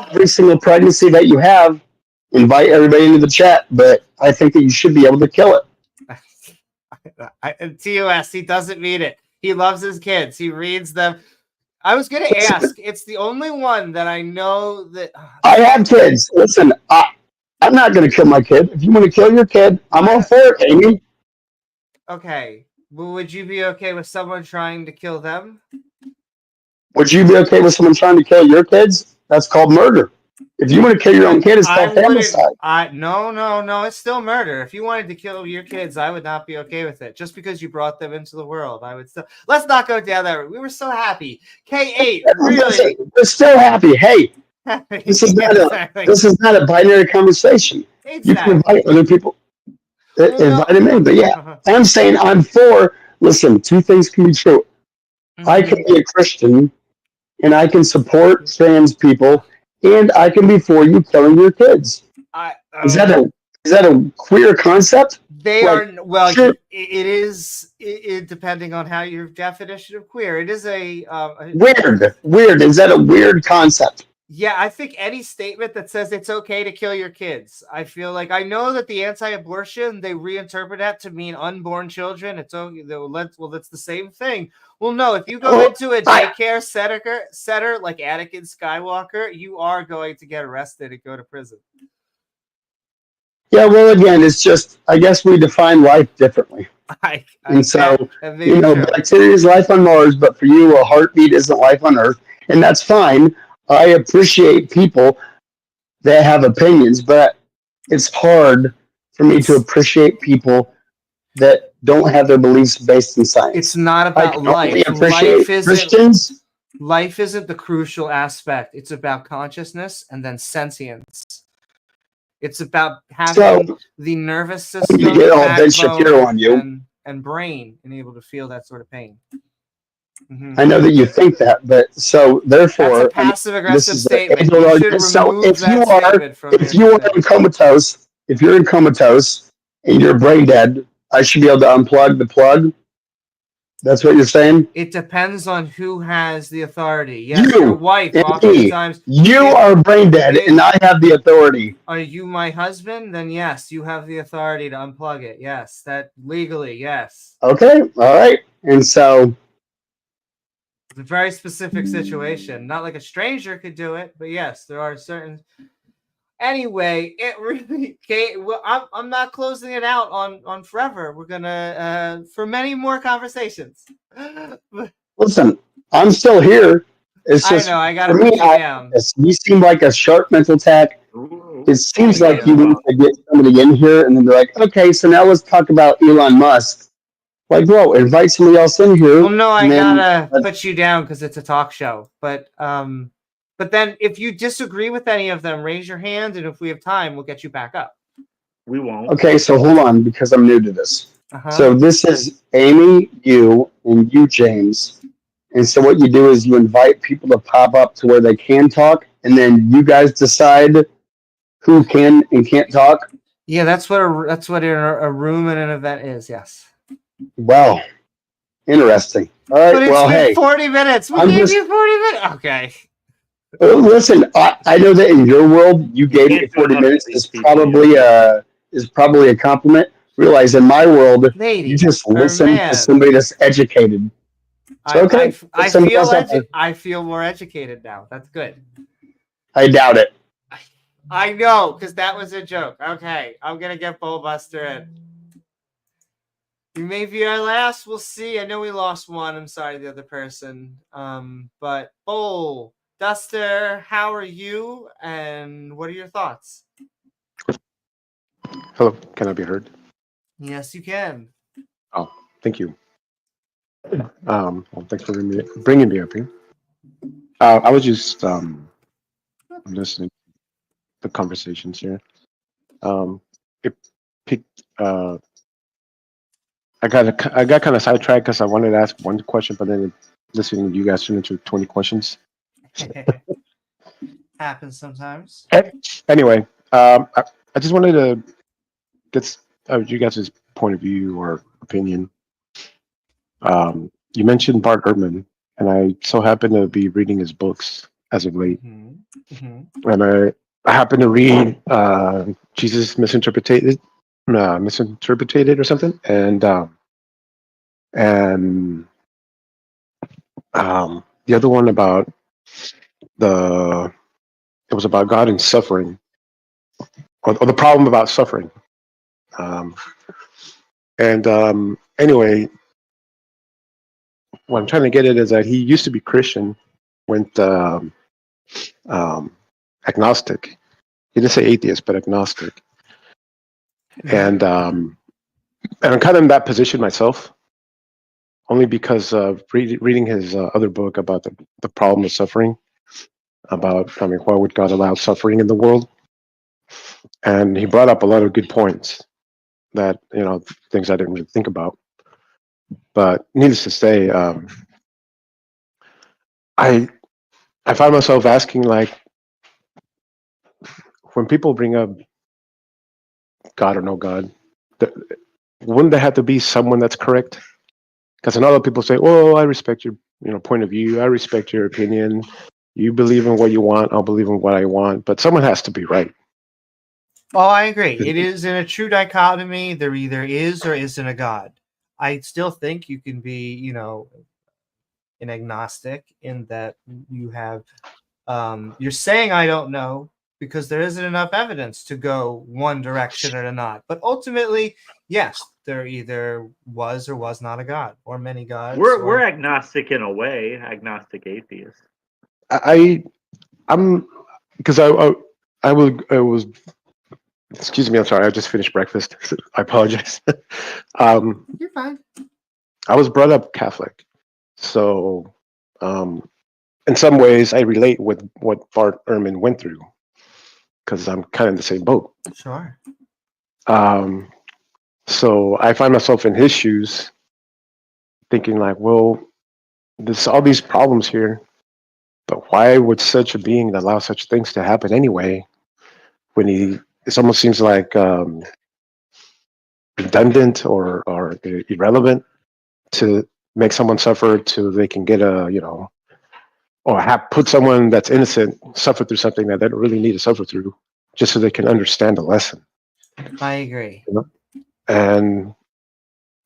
C: every single pregnancy that you have, invite everybody into the chat, but I think that you should be able to kill it.
A: TOS, he doesn't mean it. He loves his kids. He reads them. I was going to ask. It's the only one that I know that...
C: I have kids. Listen, I'm not going to kill my kid. If you want to kill your kid, I'm all for it, Amy.
A: Okay. Well, would you be okay with someone trying to kill them?
C: Would you be okay with someone trying to kill your kids? That's called murder. If you want to kill your own kid, it's called famicide.
A: No. It's still murder. If you wanted to kill your kids, I would not be okay with it. Just because you brought them into the world, I would still. Let's not go down that road. We were so happy. K8, really.
C: We're still happy. Hey, this is not a binary conversation.
A: Exactly.
C: You can invite other people. Invite them in. But yeah, I'm saying I'm for. Listen, 2 things can be true. I can be a Christian, and I can support trans people. And I can be for you killing your kids. Is that a queer concept?
A: They are sure. It is depending on how your definition of queer. It is a
C: weird. Is that a weird concept?
A: Yeah, I think any statement that says it's okay to kill your kids. I feel like I know that the anti-abortion, they reinterpret that to mean unborn children. It's okay. That's the same thing. Well, no, if you go into a daycare center like Anakin Skywalker, you are going to get arrested and go to prison.
C: Yeah, well, again, it's just, I guess we define life differently. Bacteria is life on Mars, but for you, a heartbeat isn't life on Earth, and that's fine. I appreciate people that have opinions, but it's hard for me to appreciate people that don't have their beliefs based in science.
A: It's not about life. Life isn't the crucial aspect. It's about consciousness and then sentience. It's about having the nervous system, backbone, and brain and able to feel that sort of pain.
C: I know that you think that, but so therefore,
A: that's a passive-aggressive statement. If
C: you're in comatose and you're brain dead, I should be able to unplug the plug. That's what you're saying?
A: It depends on who has the authority. Yes, your wife oftentimes.
C: You are brain dead, and I have the authority.
A: Are you my husband? Then yes, you have the authority to unplug it. Yes, that legally, yes.
C: Okay, all right. And so...
A: it's a very specific situation. Not like a stranger could do it, but yes, there are certain... Anyway, it really can't. Well, I'm not closing it out on forever. We're gonna for many more conversations.
C: Listen, I'm still here. It's just,
A: I know I gotta put you down.
C: You seem like a sharp mental attack. It seems like you need to get somebody in here, and then they're like, "Okay, so now let's talk about Elon Musk." Like, bro, invite somebody else in here.
A: Well, no, I gotta put you down because it's a talk show, but then if you disagree with any of them, raise your hand, and if we have time, we'll get you back up.
B: We won't.
C: Okay, so hold on, because I'm new to this. So this is Amy, you, and you, James. And so what you do is you invite people to pop up to where they can talk, and then you guys decide who can and can't talk.
A: Yeah, that's what a room and an event is, yes.
C: Wow. Interesting. All right,
A: but it's been 40 minutes. We gave you 40 minutes. Okay.
C: Listen, I know that in your world, you gave me
B: can't do
C: 40
B: enough to
C: minutes
B: these people.
C: is probably a compliment. Realize in my world,
A: Lady
C: you just
A: or
C: listen to
A: man.
C: somebody that's educated. So okay,
A: I
C: somebody
A: feel
C: else out there.
A: I feel more educated now. That's good.
C: I doubt it.
A: I know, because that was a joke. Okay, I'm gonna get Bullbuster in. You may be our last. We'll see. I know we lost one. I'm sorry, the other person. But Bull, Duster, how are you? And what are your thoughts?
D: Hello, can I be heard?
A: Yes, you can.
D: Oh, thank you. Well, thanks for bringing me up here. I was just listening to the conversations here. It picked. I got kind of sidetracked because I wanted to ask one question, but then listening to you guys turned into 20 questions.
A: Happens sometimes.
D: Anyway, I just wanted to get you guys' point of view or opinion. You mentioned Bart Ehrman, and I so happen to be reading his books as of late. And I happen to read Jesus Misinterpreted or something, and the other one about it was about God and suffering, or the problem about suffering. Anyway, what I'm trying to get at is that he used to be Christian, went agnostic. He didn't say atheist, but agnostic. And I'm kind of in that position myself, only because of reading his other book about the problem of suffering, about, I mean, why would God allow suffering in the world? And he brought up a lot of good points that, things I didn't really think about. But needless to say, I find myself asking, like, when people bring up God or no God, wouldn't there have to be someone that's correct? Because a lot of people say, "Oh, I respect your, point of view. I respect your opinion. You believe in what you want. I'll believe in what I want." But someone has to be right.
A: Oh, I agree. It is in a true dichotomy. There either is or isn't a God. I still think you can be, an agnostic in that you have, you're saying I don't know because there isn't enough evidence to go one direction or not. But ultimately, yes, there either was or was not a God, or many gods.
B: We're agnostic in a way, agnostic atheist.
D: I'm because I was. Excuse me, I'm sorry. I just finished breakfast. I apologize.
A: You're fine.
D: I was brought up Catholic, so in some ways I relate with what Bart Ehrman went through because I'm kind of in the same boat.
A: Sure.
D: So I find myself in his shoes, thinking like, well, there's all these problems here, but why would such a being allow such things to happen anyway? When it almost seems like redundant or irrelevant to make someone suffer so they can get or put someone that's innocent suffer through something that they don't really need to suffer through, just so they can understand the lesson.
A: I agree.
D: And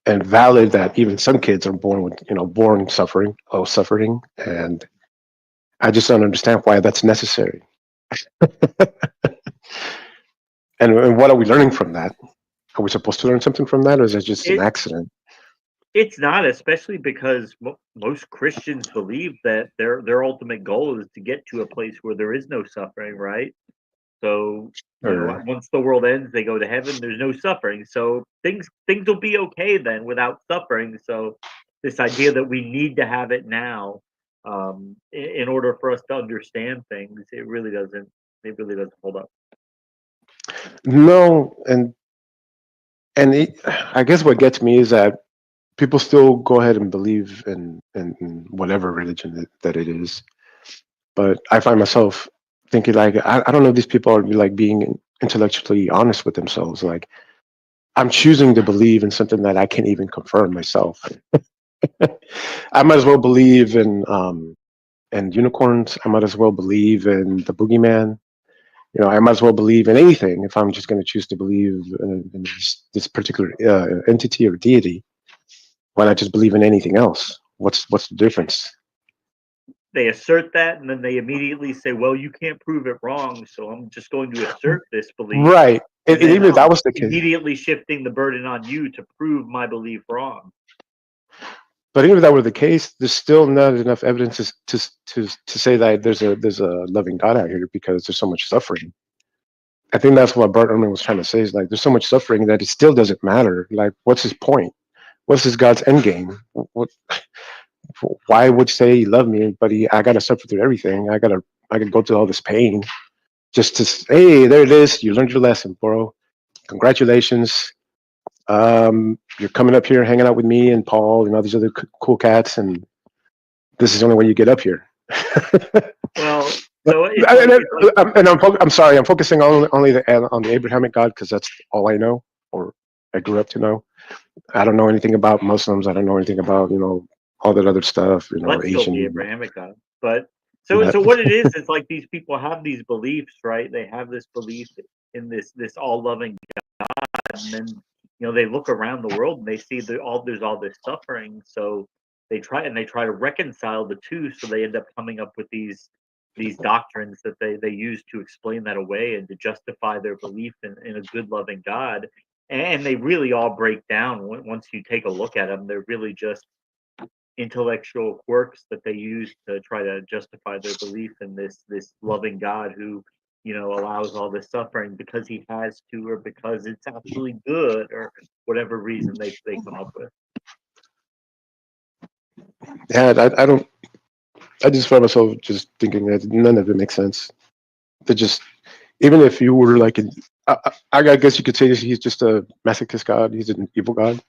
D: valid that even some kids are born with suffering, and I just don't understand why that's necessary. And what are we learning from that? Are we supposed to learn something from that, or is it just an accident?
B: It's not, especially because most Christians believe that their ultimate goal is to get to a place where there is no suffering, right? So once the world ends, they go to heaven. There's no suffering, so things will be okay then without suffering. So this idea that we need to have it now in order for us to understand things, it really doesn't hold up.
D: No, and I guess what gets me is that people still go ahead and believe in whatever religion that it is. But I find myself thinking like, I don't know if these people are like being intellectually honest with themselves. Like, I'm choosing to believe in something that I can't even confirm myself. I might as well believe in and unicorns. I might as well believe in the boogeyman. I might as well believe in anything if I'm just going to choose to believe in this particular entity or deity. Why not just believe in anything else? What's the difference?
B: They assert that, and then they immediately say, "Well, you can't prove it wrong, so I'm just going to assert this belief."
D: Right. And even if that was the case,
B: immediately shifting the burden on you to prove my belief wrong.
D: But even if that were the case, there's still not enough evidence to say that there's a loving God out here, because there's so much suffering. I think that's what Bart Ehrman was trying to say, is like, there's so much suffering that it still doesn't matter. Like, what's his point? What's his God's end game? Why would say he loved me, but I gotta suffer through everything? I gotta go through all this pain just to say, hey, there it is. You learned your lesson, bro. Congratulations. You're coming up here, hanging out with me and Paul and all these other cool cats, and this is the only way you get up here.
B: Well,
D: so I'm sorry, I'm focusing only on the Abrahamic God, because that's all I know, or I grew up to know. I don't know anything about Muslims. I don't know anything about all that other stuff.
B: Let's
D: Asian.
B: go the Abrahamic God, but so what it is like these people have these beliefs, right? They have this belief in this all-loving God, and then they look around the world and they see there's all this suffering, so they try to reconcile the two, so they end up coming up with these doctrines that they use to explain that away and to justify their belief in a good loving God. And they really all break down once you take a look at them. They're really just intellectual quirks that they use to try to justify their belief in this loving God who allows all this suffering because he has to, or because it's actually good, or whatever reason they come up with.
D: Yeah, I just find myself just thinking that none of it makes sense. That just, even if you were like, I guess you could say he's just a masochist God. He's an evil God,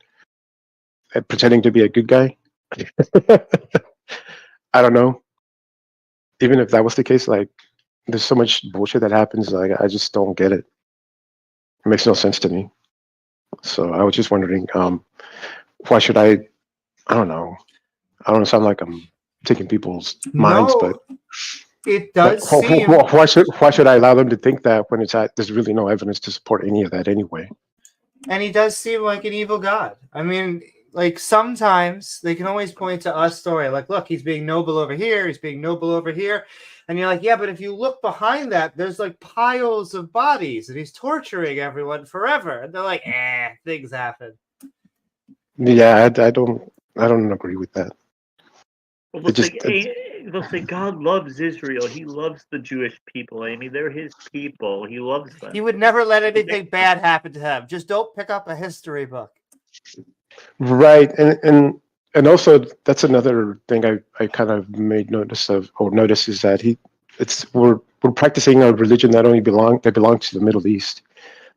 D: pretending to be a good guy. I don't know. Even if that was the case, like, there's so much bullshit that happens. Like, I just don't get it. It makes no sense to me. So I was just wondering, why should I don't know. I don't sound like I'm taking people's minds, but
A: it does seem.
D: Why should I allow them to think that when there's really no evidence to support any of that anyway?
A: And he does seem like an evil God. I mean, like, sometimes they can always point to a story, like, look, he's being noble over here, he's being noble over here. And you're like, yeah, but if you look behind that, there's like piles of bodies and he's torturing everyone forever. And they're like, things happen.
D: Yeah, I don't agree with that.
B: Well, they'll say God loves Israel. He loves the Jewish people, Amy. They're his people. He loves them.
A: He would never let anything bad happen to him. Just don't pick up a history book.
D: Right, and also that's another thing I kind of made notice of, or notice, is that we're practicing a religion that belongs to the Middle East,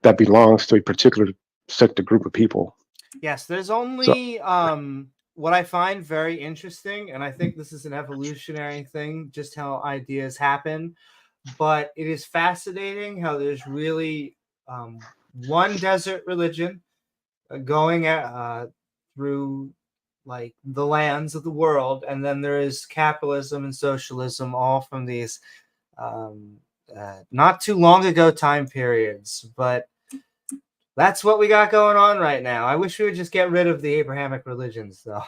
D: that belongs to a particular sect, a group of people.
A: Yes, there's only what I find very interesting, and I think this is an evolutionary thing, just how ideas happen, but it is fascinating how there's really one desert religion going through like the lands of the world, and then there is capitalism and socialism, all from these not too long ago time periods, but that's what we got going on right now. I wish we would just get rid of the Abrahamic religions, though.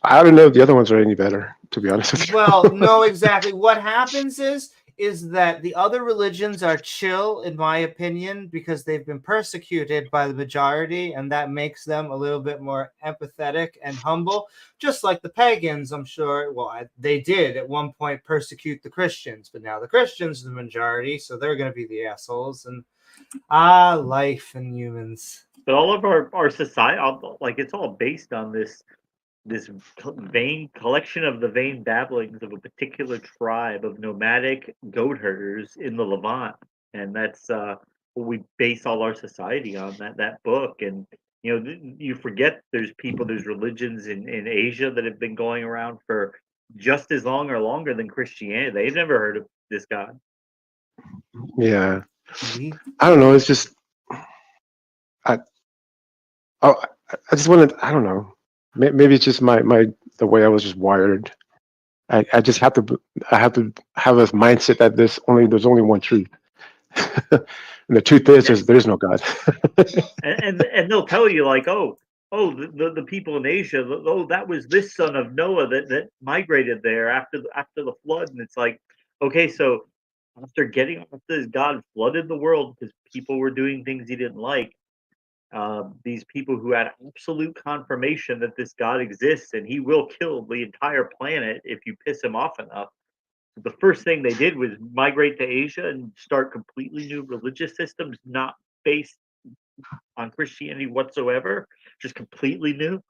D: I don't know if the other ones are any better, to be honest with you.
A: Well, no, exactly. What happens is that the other religions are chill, in my opinion, because they've been persecuted by the majority, and that makes them a little bit more empathetic and humble, just like the pagans, I'm sure. Well, they did at one point persecute the Christians, but now the Christians are the majority, so they're going to be the assholes. And life and humans.
B: But all of our society, like, it's all based on this vain collection of the vain babblings of a particular tribe of nomadic goat herders in the Levant, and that's what we base all our society on. That book. And you forget there's religions in Asia that have been going around for just as long or longer than Christianity. They've never heard of this God.
D: Yeah. I don't know. It's just, I just wanted, I don't know. Maybe it's just the way I was just wired. I just have to have a mindset that there's only one truth. And the truth is there is no God.
B: and they'll tell you like, the people in Asia, that was this son of Noah that migrated there after the flood, and it's like, okay, so after getting off this, God flooded the world because people were doing things he didn't like. These people who had absolute confirmation that this God exists and he will kill the entire planet if you piss him off enough. The first thing they did was migrate to Asia and start completely new religious systems, not based on Christianity whatsoever, just completely new.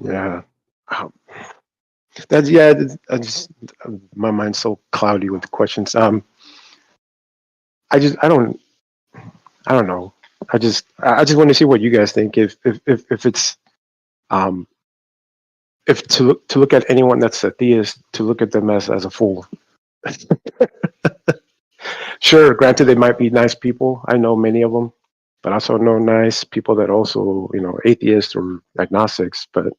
D: Yeah. My mind's so cloudy with the questions. I don't know. I just want to see what you guys think. If it's if to look at anyone that's a theist, to look at them as a fool. Sure, granted, they might be nice people. I know many of them, but I also know nice people that also, atheists or agnostics. But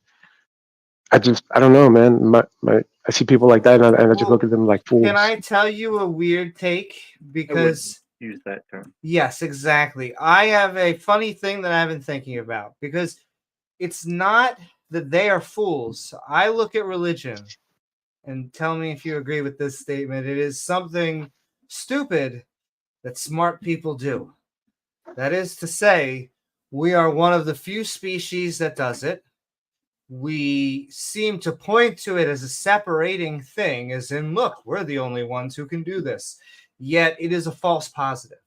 D: I don't know, man. I see people like that, and I just look at them like fools.
A: Can I tell you a weird take? Because
B: use that term.
A: Yes, exactly. I have a funny thing that I've been thinking about, because it's not that they are fools. I look at religion, and tell me if you agree with this statement. It is something stupid that smart people do. That is to say, we are one of the few species that does it. We seem to point to it as a separating thing, as in, look, we're the only ones who can do this. Yet it is a false positive.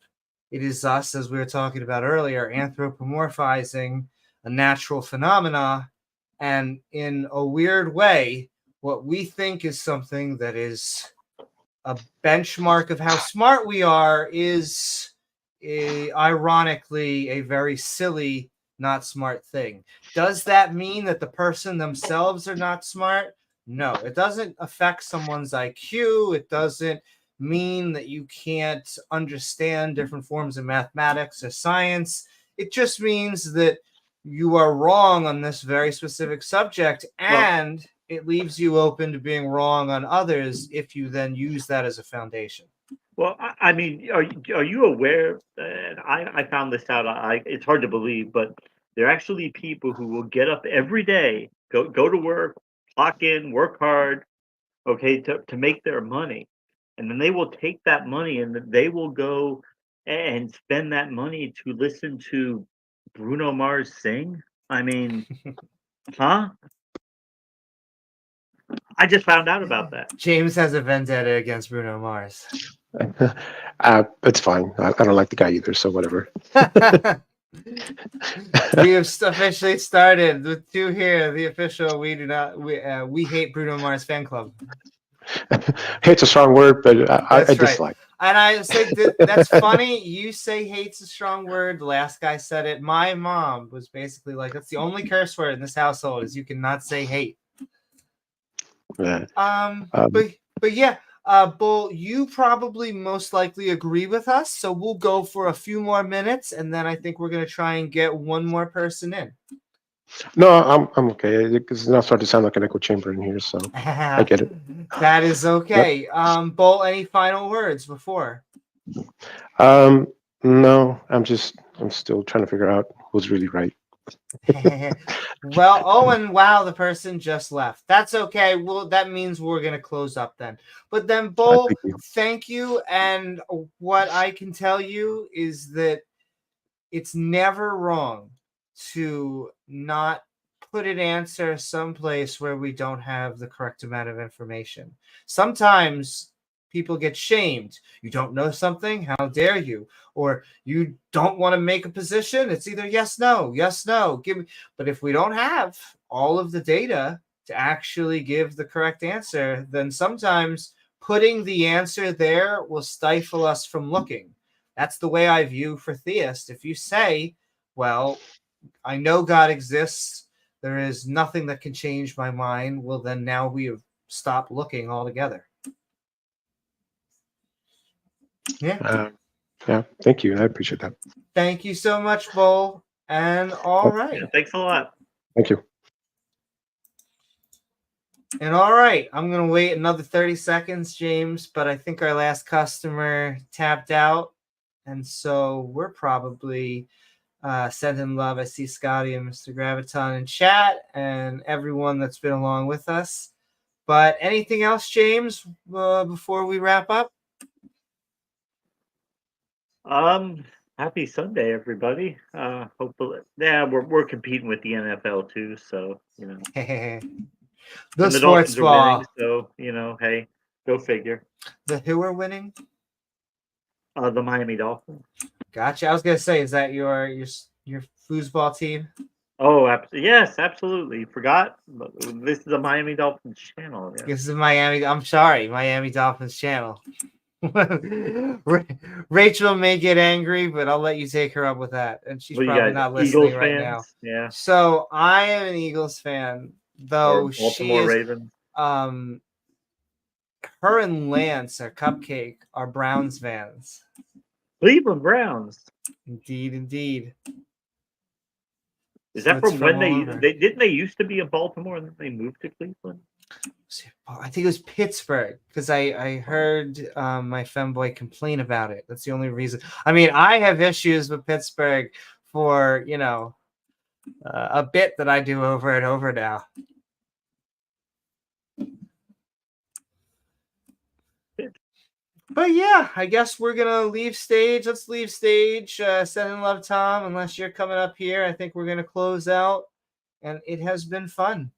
A: It is us, as we were talking about earlier, anthropomorphizing a natural phenomena, and in a weird way, what we think is something that is a benchmark of how smart we are is ironically a very silly, not smart thing. Does that mean that the person themselves are not smart? No, it doesn't affect someone's IQ. It doesn't mean that you can't understand different forms of mathematics or science. It just means that you are wrong on this very specific subject, and it leaves you open to being wrong on others if you then use that as a foundation.
B: Well, I mean, are you aware? And I found this out. It's hard to believe, but there are actually people who will get up every day, go to work, clock in, work hard, okay, to make their money, and then they will take that money and they will go and spend that money to listen to Bruno Mars sing. I mean, huh? I just found out about that.
A: James has a vendetta against Bruno Mars.
D: It's fine. I don't like the guy either, so whatever.
A: We have officially started with two here. The official we hate Bruno Mars fan club.
D: Hate's a strong word, but I dislike.
A: And I say that's funny. You say hate's a strong word. The last guy said it. My mom was basically like, that's the only curse word in this household, is you cannot say hate.
D: Yeah.
A: But yeah, Bull, you probably most likely agree with us, so we'll go for a few more minutes, and then I think we're gonna try and get one more person in.
D: No, I'm okay, because now starting to sound like an echo chamber in here, so I get it.
A: That is okay. Yep. Bull, any final words before?
D: No, I'm still trying to figure out who's really right.
A: Well, Owen, wow, the person just left. That's okay. Well, that means we're going to close up then. But then, Bull, thank you. And what I can tell you is that it's never wrong to not put an answer someplace where we don't have the correct amount of information. Sometimes people get shamed. You don't know something? How dare you? Or you don't want to make a position? It's either yes, no, give me. But if we don't have all of the data to actually give the correct answer, then sometimes putting the answer there will stifle us from looking. That's the way I view for theists. If you say, well, I know God exists, there is nothing that can change my mind, well, then now we have stopped looking altogether. Yeah.
D: Yeah, thank you. I appreciate that.
A: Thank you so much, Bull. And all right.
B: Yeah, thanks a lot.
D: Thank you.
A: And all right, I'm going to wait another 30 seconds, James, but I think our last customer tapped out. And so we're probably sending love. I see Scotty and Mr. Graviton in chat and everyone that's been along with us. But anything else, James, before we wrap up?
B: Happy Sunday, everybody. Hopefully, yeah, we're competing with the NFL too, so you know.
A: The
B: and the
A: sports
B: Dolphins
A: ball.
B: are winning, so you know, hey, go figure.
A: The who are winning?
B: The Miami Dolphins.
A: Gotcha. I was gonna say, is that your foosball team?
B: Oh, yes, absolutely. Forgot. This is the Miami Dolphins channel. Yeah.
A: This is Miami. I'm sorry, Miami Dolphins channel. Rachel may get angry, but I'll let you take her up with that. And she's probably not listening
B: Eagles
A: right
B: fans?
A: now.
B: Yeah.
A: So I am an Eagles fan, though.
B: Or Baltimore Ravens.
A: Her and Lance, our Cupcake, are Browns fans.
B: Cleveland Browns.
A: Indeed.
B: Is that from when they didn't they used to be in Baltimore and then they moved to Cleveland?
A: I think it was Pittsburgh because I heard my femboy complain about it. That's the only reason. I mean, I have issues with Pittsburgh for, you know, a bit that I do over and over now. But yeah, I guess we're going to leave stage. Let's leave stage. Sending love, Tom, unless you're coming up here. I think we're going to close out. And it has been fun.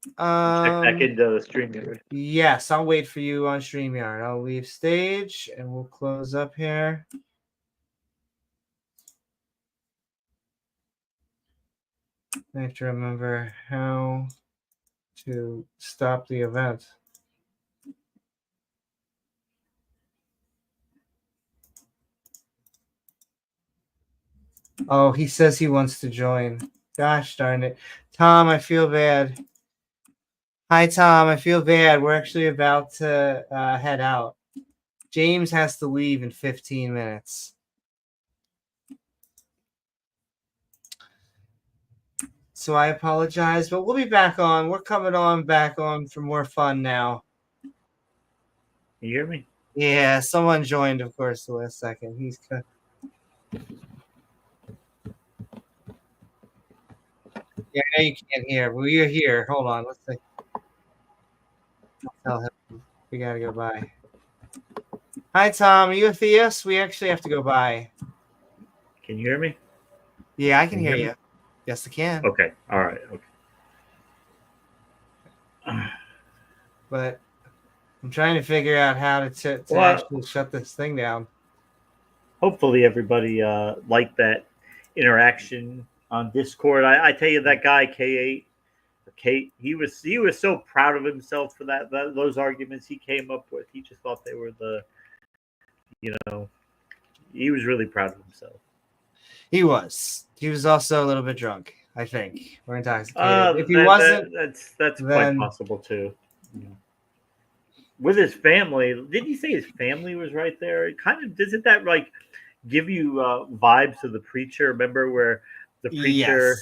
B: Check back into the StreamYard.
A: Yes, I'll wait for you on StreamYard. I'll leave stage and we'll close up here. I have to remember how to stop the event. Oh, he says he wants to join. Gosh darn it. Tom, I feel bad. Hi, Tom. I feel bad. We're actually about to head out. James has to leave in 15 minutes. So I apologize, but we'll be back on. We're coming on back on for more fun now.
B: You hear me?
A: Yeah, someone joined, of course, the last second. He's cut. Yeah, I know you can't hear. Well, you're here. Hold on. Let's see. I'll tell him we gotta go by. Hi, Tom. Are you a theist? We actually have to go by.
B: Can you hear me?
A: Yeah, I can hear you. Yes, I can.
B: Okay. All right. Okay.
A: But I'm trying to figure out how to actually shut this thing down.
B: Hopefully, everybody liked that interaction on Discord. I tell you, that guy Kate, he was so proud of himself for those arguments he came up with. He just thought they were he was really proud of himself. He
A: was also a little bit drunk, I think, or intoxicated. If he wasn't,
B: that's quite possible too. Yeah. With his family, did you say his family was right there? It kind of doesn't that like give you vibes of The Preacher? Remember where the preacher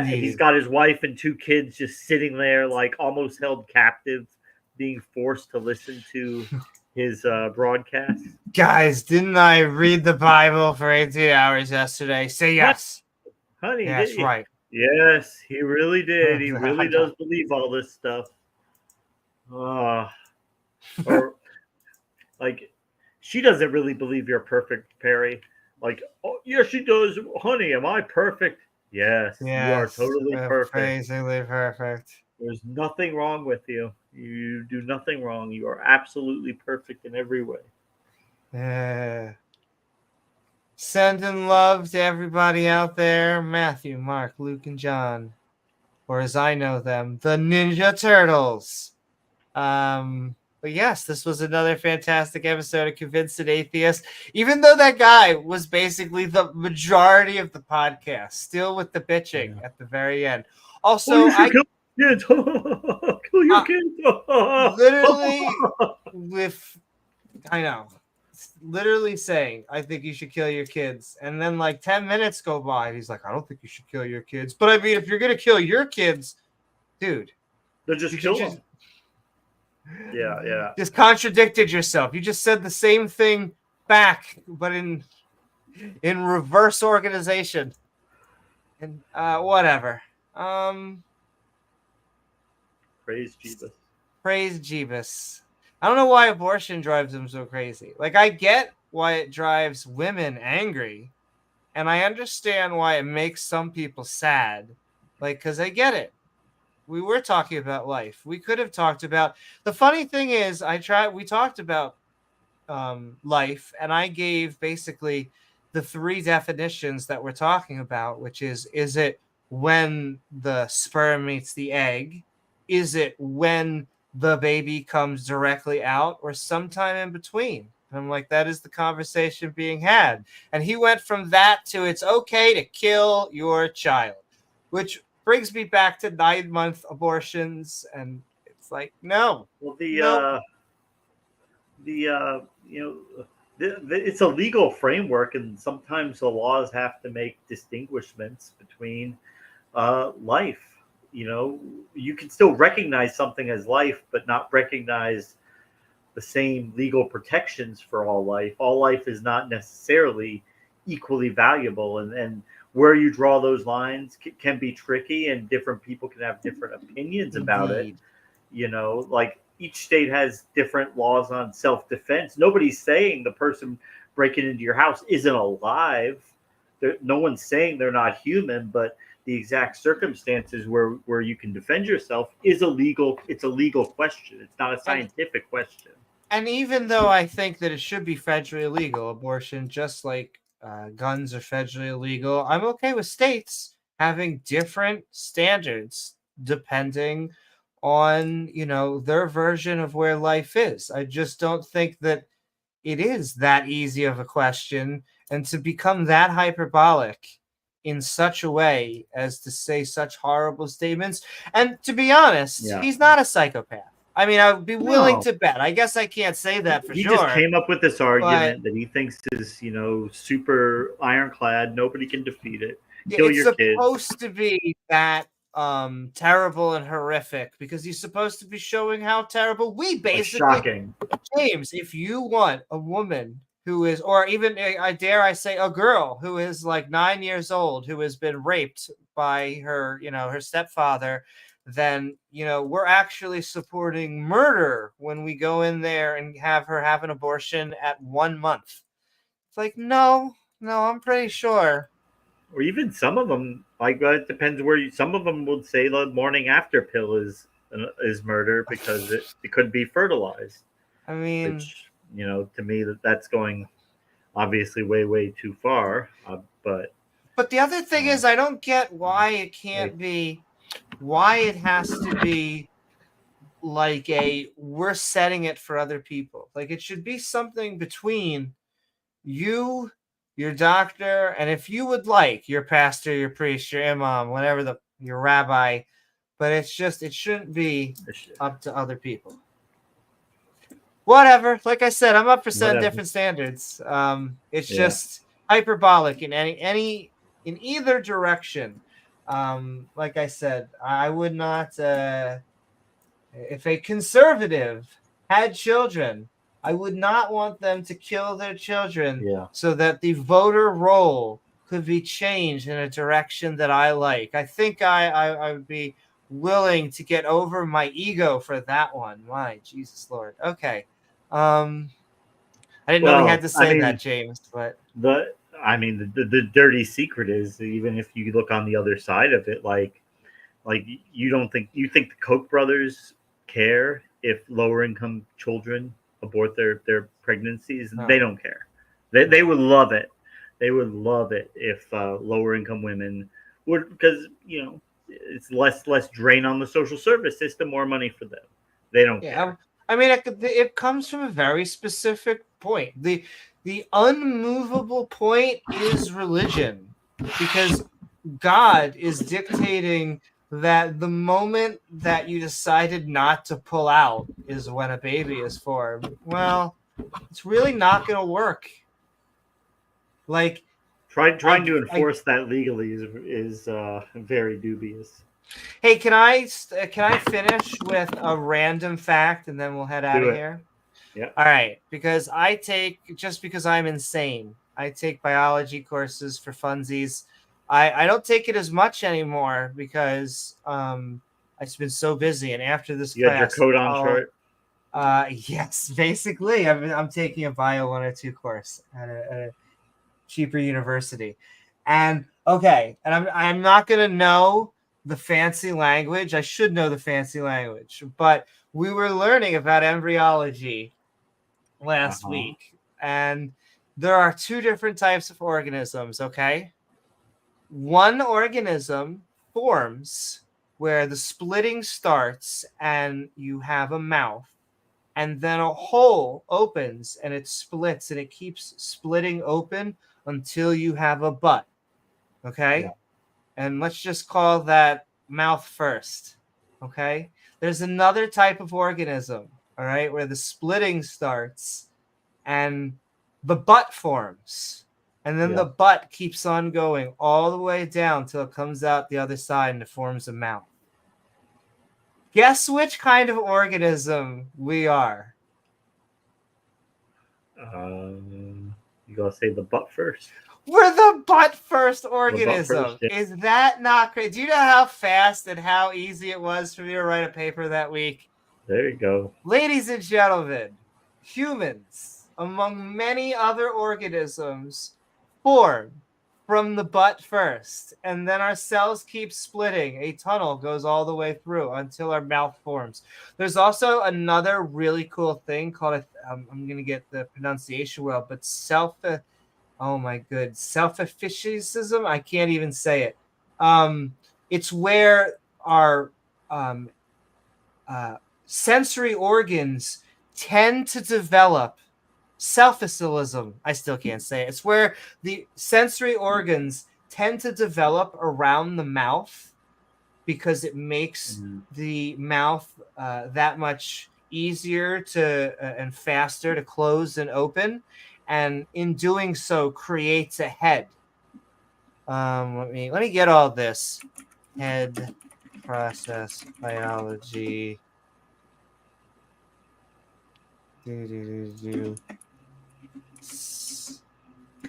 B: he's got his wife and 2 kids just sitting there like almost held captive, being forced to listen to his broadcast.
A: Guys, didn't I read the Bible for 18 hours yesterday? Say yes.
B: Honey,
A: that's right.
B: Yes, he really did. He really does believe all this stuff. Or like, she doesn't really believe you're perfect, Perry. Like, oh, yes, she does. Honey, am I perfect? Yes, you are totally perfect.
A: Amazingly perfect.
B: There's nothing wrong with you. You do nothing wrong. You are absolutely perfect in every way.
A: Sending love to everybody out there. Matthew, Mark, Luke, and John. Or as I know them, the Ninja Turtles. But yes, this was another fantastic episode of Convinced an Atheist. Even though that guy was basically the majority of the podcast, still with the bitching at the very end. Also,
B: kill kids. Kill your kids.
A: Literally, literally saying, I think you should kill your kids. And then like 10 minutes go by. And he's like, I don't think you should kill your kids. But I mean, if you're going to kill your kids, dude.
B: They'll just kill them. Yeah.
A: Just contradicted yourself. You just said the same thing back, but in reverse organization. And whatever.
B: Praise Jesus.
A: Praise Jeebus. I don't know why abortion drives them so crazy. Like, I get why it drives women angry, and I understand why it makes some people sad. Like, because I get it. We were talking about life. We could have talked about... The funny thing is, we talked about life, and I gave basically the 3 definitions that we're talking about, which is it when the sperm meets the egg? Is it when the baby comes directly out, or sometime in between? And I'm like, that is the conversation being had. And he went from that to it's okay to kill your child, which brings me back to 9-month abortions. And it's like, no.
B: Well, it's a legal framework, and sometimes the laws have to make distinguishments between life. You can still recognize something as life, but not recognize the same legal protections for all life. All life is not necessarily equally valuable, and where you draw those lines can be tricky, and different people can have different opinions about it. Like each state has different laws on self-defense. Nobody's saying the person breaking into your house isn't alive. No one's saying they're not human, but the exact circumstances where you can defend yourself is illegal. It's a legal question. It's not a scientific question.
A: And even though I think that it should be federally illegal, abortion, just like guns are federally illegal, I'm okay with states having different standards depending on, their version of where life is. I just don't think that it is that easy of a question, and to become that hyperbolic in such a way as to say such horrible statements. And to be honest, he's not a psychopath. I mean, I would be willing to bet. I guess I can't say that for sure.
B: He just came up with this argument that he thinks is, super ironclad. Nobody can defeat it. Kill your kids.
A: It's supposed to be that terrible and horrific because he's supposed to be showing how terrible we basically...
B: Shocking.
A: James, if you want a woman who is, or even, I dare I say, a girl who is like 9 years old, who has been raped by her, her stepfather, then, we're actually supporting murder when we go in there and have her have an abortion at 1 month. It's like, no, I'm pretty sure.
B: Or even some of them, like, it depends where some of them would say the morning after pill is murder because it could be fertilized.
A: I mean...
B: Which, to me, that's going obviously way too far. But
A: the other thing is, I don't get why it can't be, why it has to be like we're setting it for other people. Like, it should be something between you, your doctor, and if you would like, your pastor, your priest, your imam, whatever your rabbi. But it shouldn't be up to other people. Whatever. Like I said, I'm up for setting different standards. It's just hyperbolic in in either direction. Like I said, I would not. If a conservative had children, I would not want them to kill their children so that the voter roll could be changed in a direction that I like. I think I would be willing to get over my ego for that one. My Jesus Lord. Okay. I didn't know we had to say that, James. But
B: the dirty secret is, even if you look on the other side of it, like you think the Koch brothers care if lower income children abort their pregnancies? No. They don't care. They would love it. They would love it if lower income women would, because it's less drain on the social service system, more money for them. They don't care.
A: I mean, it comes from a very specific point. The unmovable point is religion, because God is dictating that the moment that you decided not to pull out is when a baby is formed. Well, it's really not going to work. Like,
B: trying to enforce that legally is very dubious.
A: Hey, can I finish with a random fact and then we'll head out of here?
B: Yeah.
A: All right, because because I'm insane, I take biology courses for funsies. I don't take it as much anymore because I've been so busy, and after this
B: You had your
A: class,
B: codon chart.
A: yes, basically, I'm taking a Bio 102 course at a cheaper university, and I'm not gonna know the fancy language. I should know the fancy language, but we were learning about embryology last week, and there are two different types of organisms. Okay, one organism forms where the splitting starts and you have a mouth, and then a hole opens and it splits and it keeps splitting open until you have a butt. Okay,
B: Yeah.
A: and let's just call that mouth first. Okay, there's another type of organism, all right, where the splitting starts and the butt forms, and then the butt keeps on going all the way down till it comes out the other side and it forms a mouth. Guess which kind of organism we are?
B: You gotta say the butt first.
A: We're the butt first organism.
B: Butt first, yeah.
A: Is that not crazy? Do you know how fast and how easy it was for me to write a paper that week?
B: There you go.
A: Ladies and gentlemen, humans, among many other organisms, form from the butt first, and then our cells keep splitting. A tunnel goes all the way through until our mouth forms. There's also another really cool thing called, I'm going to get the pronunciation well, but self-efficacism. I can't even say it. It's where our sensory organs tend to develop self-facialism. I still can't say it. It's where the sensory organs tend to develop around the mouth because it makes the mouth that much easier to and faster to close and open, and in doing so creates a head. Let me get all this. Head process biology.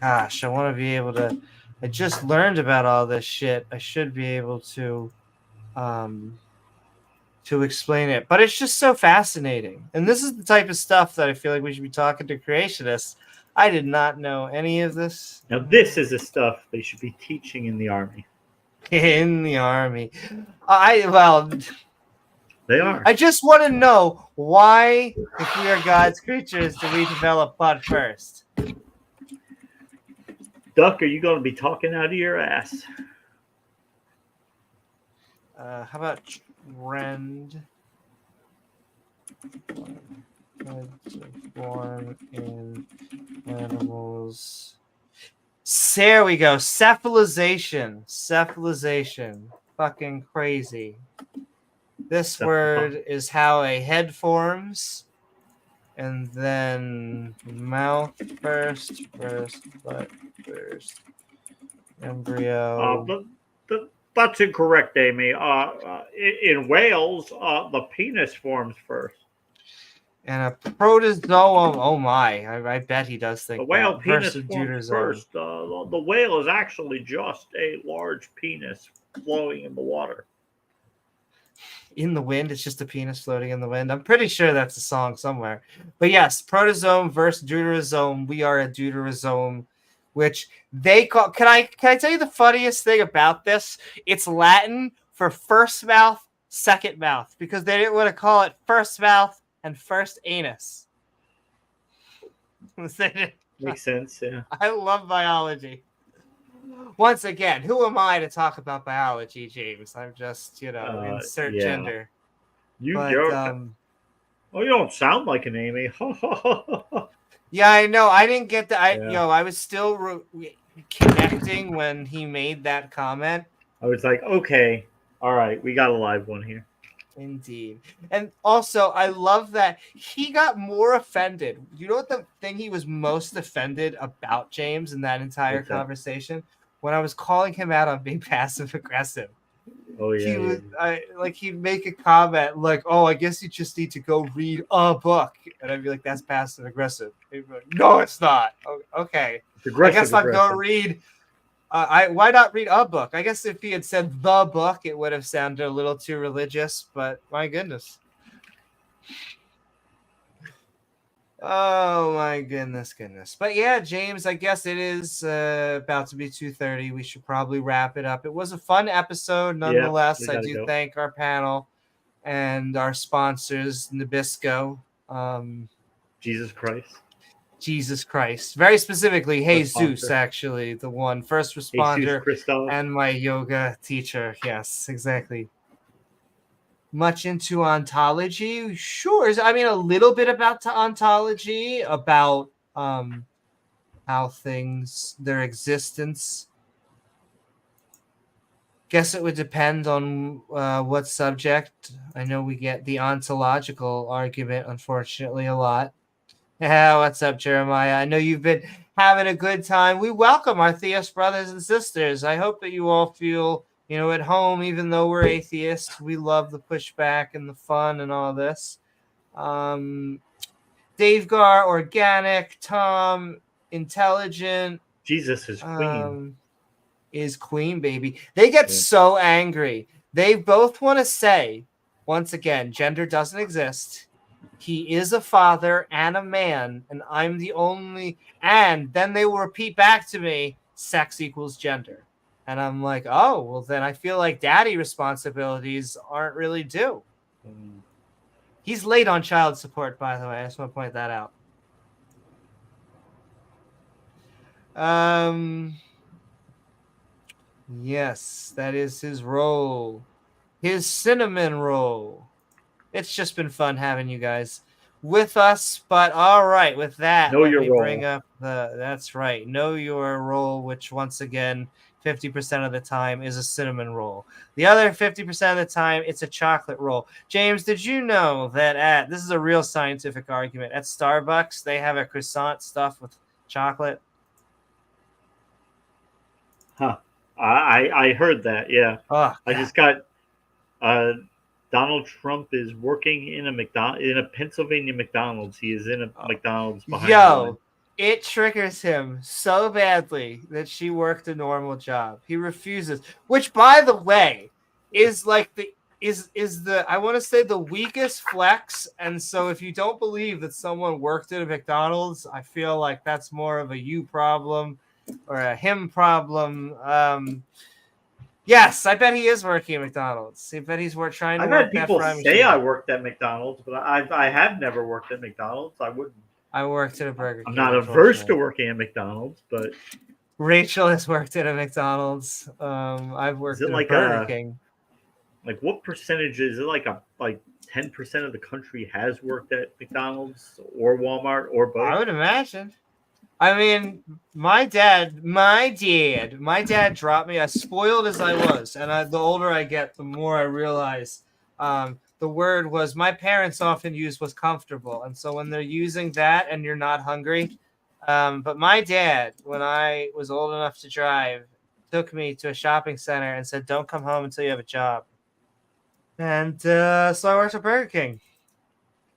A: Gosh, I want to be able to. I just learned about all this shit. I should be able to explain it, but it's just so fascinating. And this is the type of stuff that I feel like we should be talking to creationists. I did not know any of this.
B: Now, this is the stuff they should be teaching in the army.
A: In the army,
B: they are.
A: I just want to know why, if we are God's creatures, do we develop butt first?
B: Duck, are you going to be talking out of your ass?
A: How about trend? Born in animals. There we go. Cephalization. Fucking crazy. This word is how a head forms. And then mouth first, butt first, embryo.
B: That's incorrect, Amy. In whales, the penis forms first.
A: And a protozoum. Oh my! I bet he does think
B: the whale
A: that.
B: penis forms first. The whale is actually just a large penis flowing in the water.
A: In the wind, it's just a penis floating in the wind. I'm pretty sure that's a song somewhere. But yes, protozoum versus deuterosome. We are a deuterosome, which they call. Can I tell you the funniest thing about this? It's Latin for first mouth, second mouth, because they didn't want to call it first mouth and first anus.
B: Makes sense, yeah.
A: I love biology. Once again, who am I to talk about biology, James? I'm just, insert gender.
B: You don't sound like an Amy.
A: Yeah, I know. I didn't get that. I was still connecting when he made that comment.
B: I was like, okay, all right, we got a live one here.
A: Indeed. And also, I love that he got more offended. You know what the thing he was most offended about, James, in that entire conversation? When I was calling him out on being passive aggressive.
B: Oh yeah.
A: He would, he'd make a comment like, "Oh, I guess you just need to go read a book," and I'd be like, "That's passive aggressive." He'd be like, "No, it's not." Okay, I guess I'll go read. Why not read a book? I guess if he had said the book, it would have sounded a little too religious. But my goodness. Oh my goodness. But yeah, James, I guess it is about to be 2:30. We should probably wrap it up. It was a fun episode nonetheless. I do thank our panel and our sponsors, Nabisco.
B: Jesus Christ.
A: Very specifically, Jesus, actually, the one first responder and my yoga teacher. Yes, exactly. Much into ontology, sure. I mean, a little bit about ontology, about how things, their existence. Guess it would depend on what subject. I know we get the ontological argument, unfortunately, a lot. Yeah, what's up, Jeremiah? I know you've been having a good time. We welcome our theist brothers and sisters. I hope that you all feel, at home, even though we're atheists. We love the pushback and the fun and all this. Davegar, organic, Tom, intelligent.
B: Jesus is queen.
A: Is queen, baby. They get so angry. They both want to say, once again, gender doesn't exist. He is a father and a man, and I'm the only. And then they will repeat back to me, sex equals gender. And I'm like, oh, well, then I feel like daddy responsibilities aren't really due. He's late on child support, by the way. I just want to point that out. Yes, that is his role. His cinnamon roll. It's just been fun having you guys with us. But all right, with that, let me bring up that's right. Know your role, which once again, 50% of the time is a cinnamon roll. The other 50% of the time, it's a chocolate roll. James, did you know that this is a real scientific argument. At Starbucks, they have a croissant stuffed with chocolate?
B: Huh. I heard that, yeah.
A: Oh,
B: I just got Donald Trump is working in a Pennsylvania McDonald's. He is in a McDonald's behind Holen.
A: It triggers him so badly that she worked a normal job. He refuses, which, by the way, is like the I want to say the weakest flex. And so if you don't believe that someone worked at a McDonald's, I feel like that's more of a you problem or a him problem. Yes, I bet he is working at McDonald's. I bet he's trying to work.
B: I've had people say I worked at McDonald's, but I have never worked at McDonald's. I wouldn't.
A: I worked at a Burger King.
B: I'm not averse to working at McDonald's, but
A: Rachel has worked at a McDonald's. I've worked at a Burger King.
B: Like, what percentage is it? Like 10% of the country has worked at McDonald's or Walmart or both?
A: I would imagine. I mean, my dad dropped me, as spoiled as I was, and the older I get, the more I realize the word was my parents often used was comfortable. And so when they're using that and you're not hungry, but my dad, when I was old enough to drive, took me to a shopping center and said, don't come home until you have a job. And so I worked at Burger King.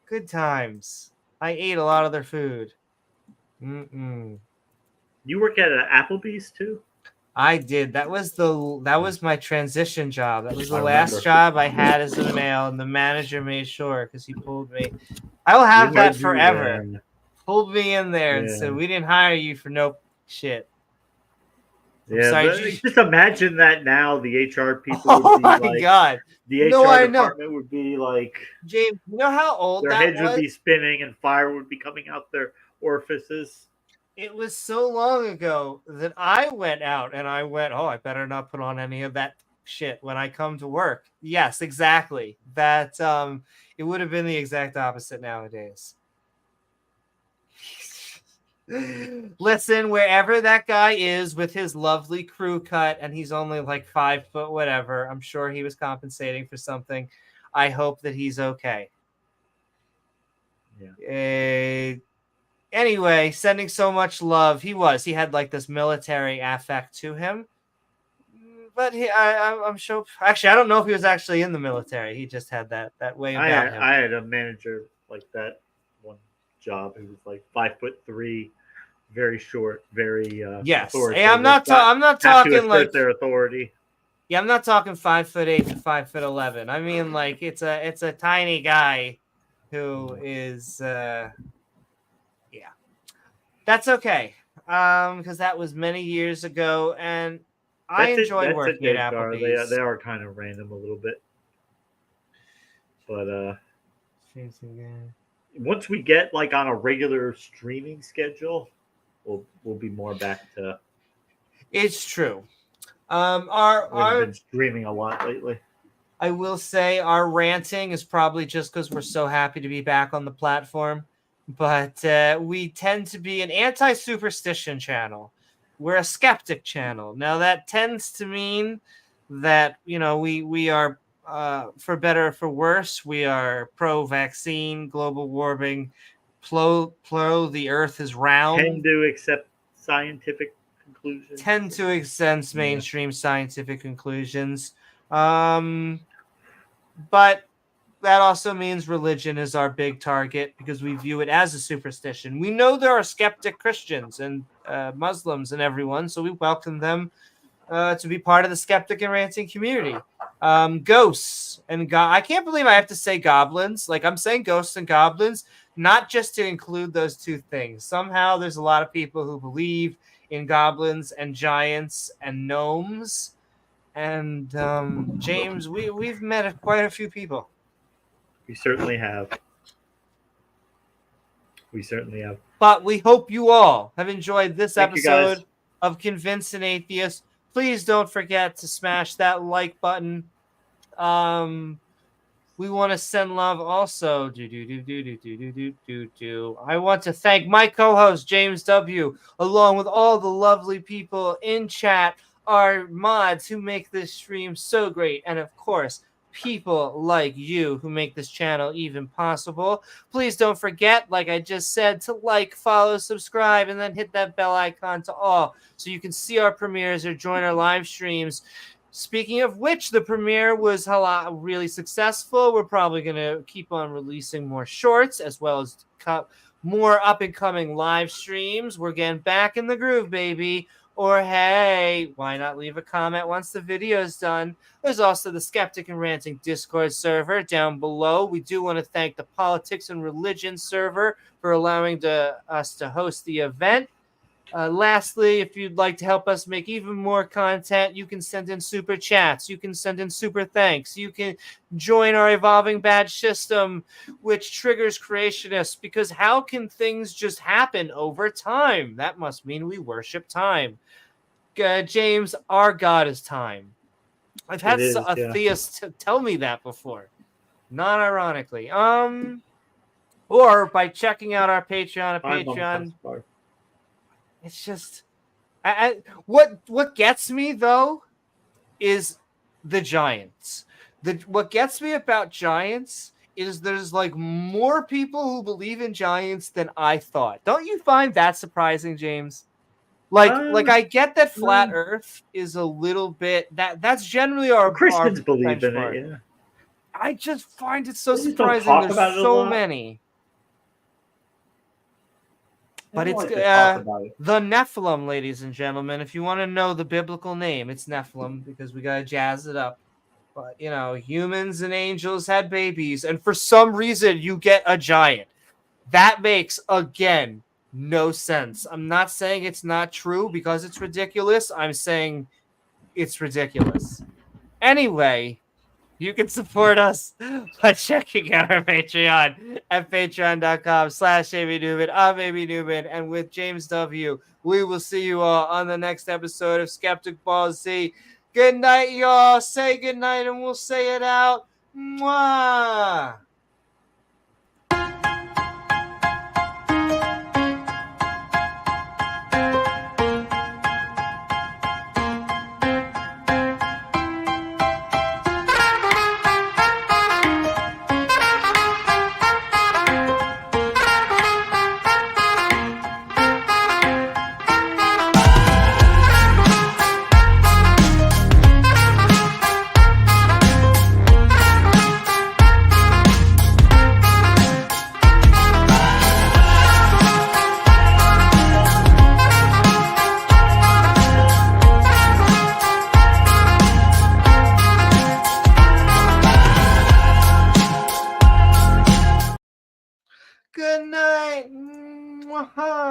A: Good times. I ate a lot of their food.
B: You work at Applebee's too?
A: I did. That was my transition job. That was the last job I had as a male, and the manager made sure because he pulled me. I will have that forever. Pulled me in there and said, "We didn't hire you for no shit."
B: Just imagine that now. The HR people.
A: Oh my god!
B: The HR department would be like,
A: James. You know how old
B: their heads would be spinning and fire would be coming out their orifices.
A: It was so long ago that I went out and I went, oh, I better not put on any of that shit when I come to work. Yes, exactly. That it would have been the exact opposite nowadays. Listen, wherever that guy is with his lovely crew cut, and he's only like 5 foot whatever, I'm sure he was compensating for something. I hope that he's okay.
B: Yeah.
A: Anyway, sending so much love. He had like this military affect to him. but I'm sure. Actually, I don't know if he was actually in the military. He just had that way about him.
B: I had a manager like that one job who was like 5'3", very short, very
A: yes. Hey, I'm not talking like
B: their authority.
A: Yeah, I'm not talking 5'8" to 5'11". I mean, like it's a tiny guy who is That's okay. Because that was many years ago, and I enjoy working at Applebee's.
B: They are kind of random a little bit, but once we get like on a regular streaming schedule, we'll be more back to.
A: It's true.
B: We've been streaming a lot lately.
A: I will say our ranting is probably just because we're so happy to be back on the platform. But we tend to be an anti-superstition channel. We're a skeptic channel. Now, that tends to mean that, we are, for better or for worse, we are pro-vaccine, global warming, pro the earth is round.
B: Tend to accept scientific conclusions.
A: Tend to accept mainstream scientific conclusions. But that also means religion is our big target because we view it as a superstition. We know there are skeptic Christians and Muslims and everyone, so we welcome them to be part of the skeptic and ranting community. Ghosts and I can't believe I have to say goblins. Like, I'm saying ghosts and goblins, not just to include those two things. Somehow there's a lot of people who believe in goblins and giants and gnomes. And James, we've met quite a few people.
B: We certainly have.
A: But we hope you all have enjoyed this episode of Convince an Atheist. Please don't forget to smash that like button. We want to send love also. I want to thank my co-host, James W., along with all the lovely people in chat, our mods who make this stream so great, and of course, people like you who make this channel even possible. Please don't forget, like I just said, to like, follow, subscribe, and then hit that bell icon to all so you can see our premieres or join our live streams. Speaking of which, the premiere was really successful. We're probably going to keep on releasing more shorts as well as more up-and-coming live streams. We're getting back in the groove, baby. Or, hey, why not leave a comment once the video is done? There's also the Skeptic and Ranting Discord server down below. We do want to thank the Politics and Religion server for allowing us to host the event. Lastly, if you'd like to help us make even more content, you can send in super chats. You can send in super thanks. You can join our evolving badge system, which triggers creationists, because how can things just happen over time? That must mean we worship time. James, our God is time. I've had atheists tell me that before. Not ironically. Or by checking out our Patreon. It's just what gets me though is the Giants. What gets me about Giants is there's like more people who believe in Giants than I thought. Don't you find that surprising, James? Like I get that flat Earth is a little bit that's generally our
B: Christians believe
A: benchmark.
B: in it. Yeah.
A: I just find it so surprising. There's so many. But it's the Nephilim, ladies and gentlemen. If you want to know the biblical name, it's Nephilim because we got to jazz it up. But, humans and angels had babies. And for some reason, you get a giant. That makes, again, no sense. I'm not saying it's not true because it's ridiculous. I'm saying it's ridiculous. Anyway, you can support us by checking out our Patreon at patreon.com/ABNewman. I'm AB Newman, and with James W., we will see you all on the next episode of Skeptic Ball Z. Good night, y'all. Say good night, and we'll say it out. Mwah! Mwaha.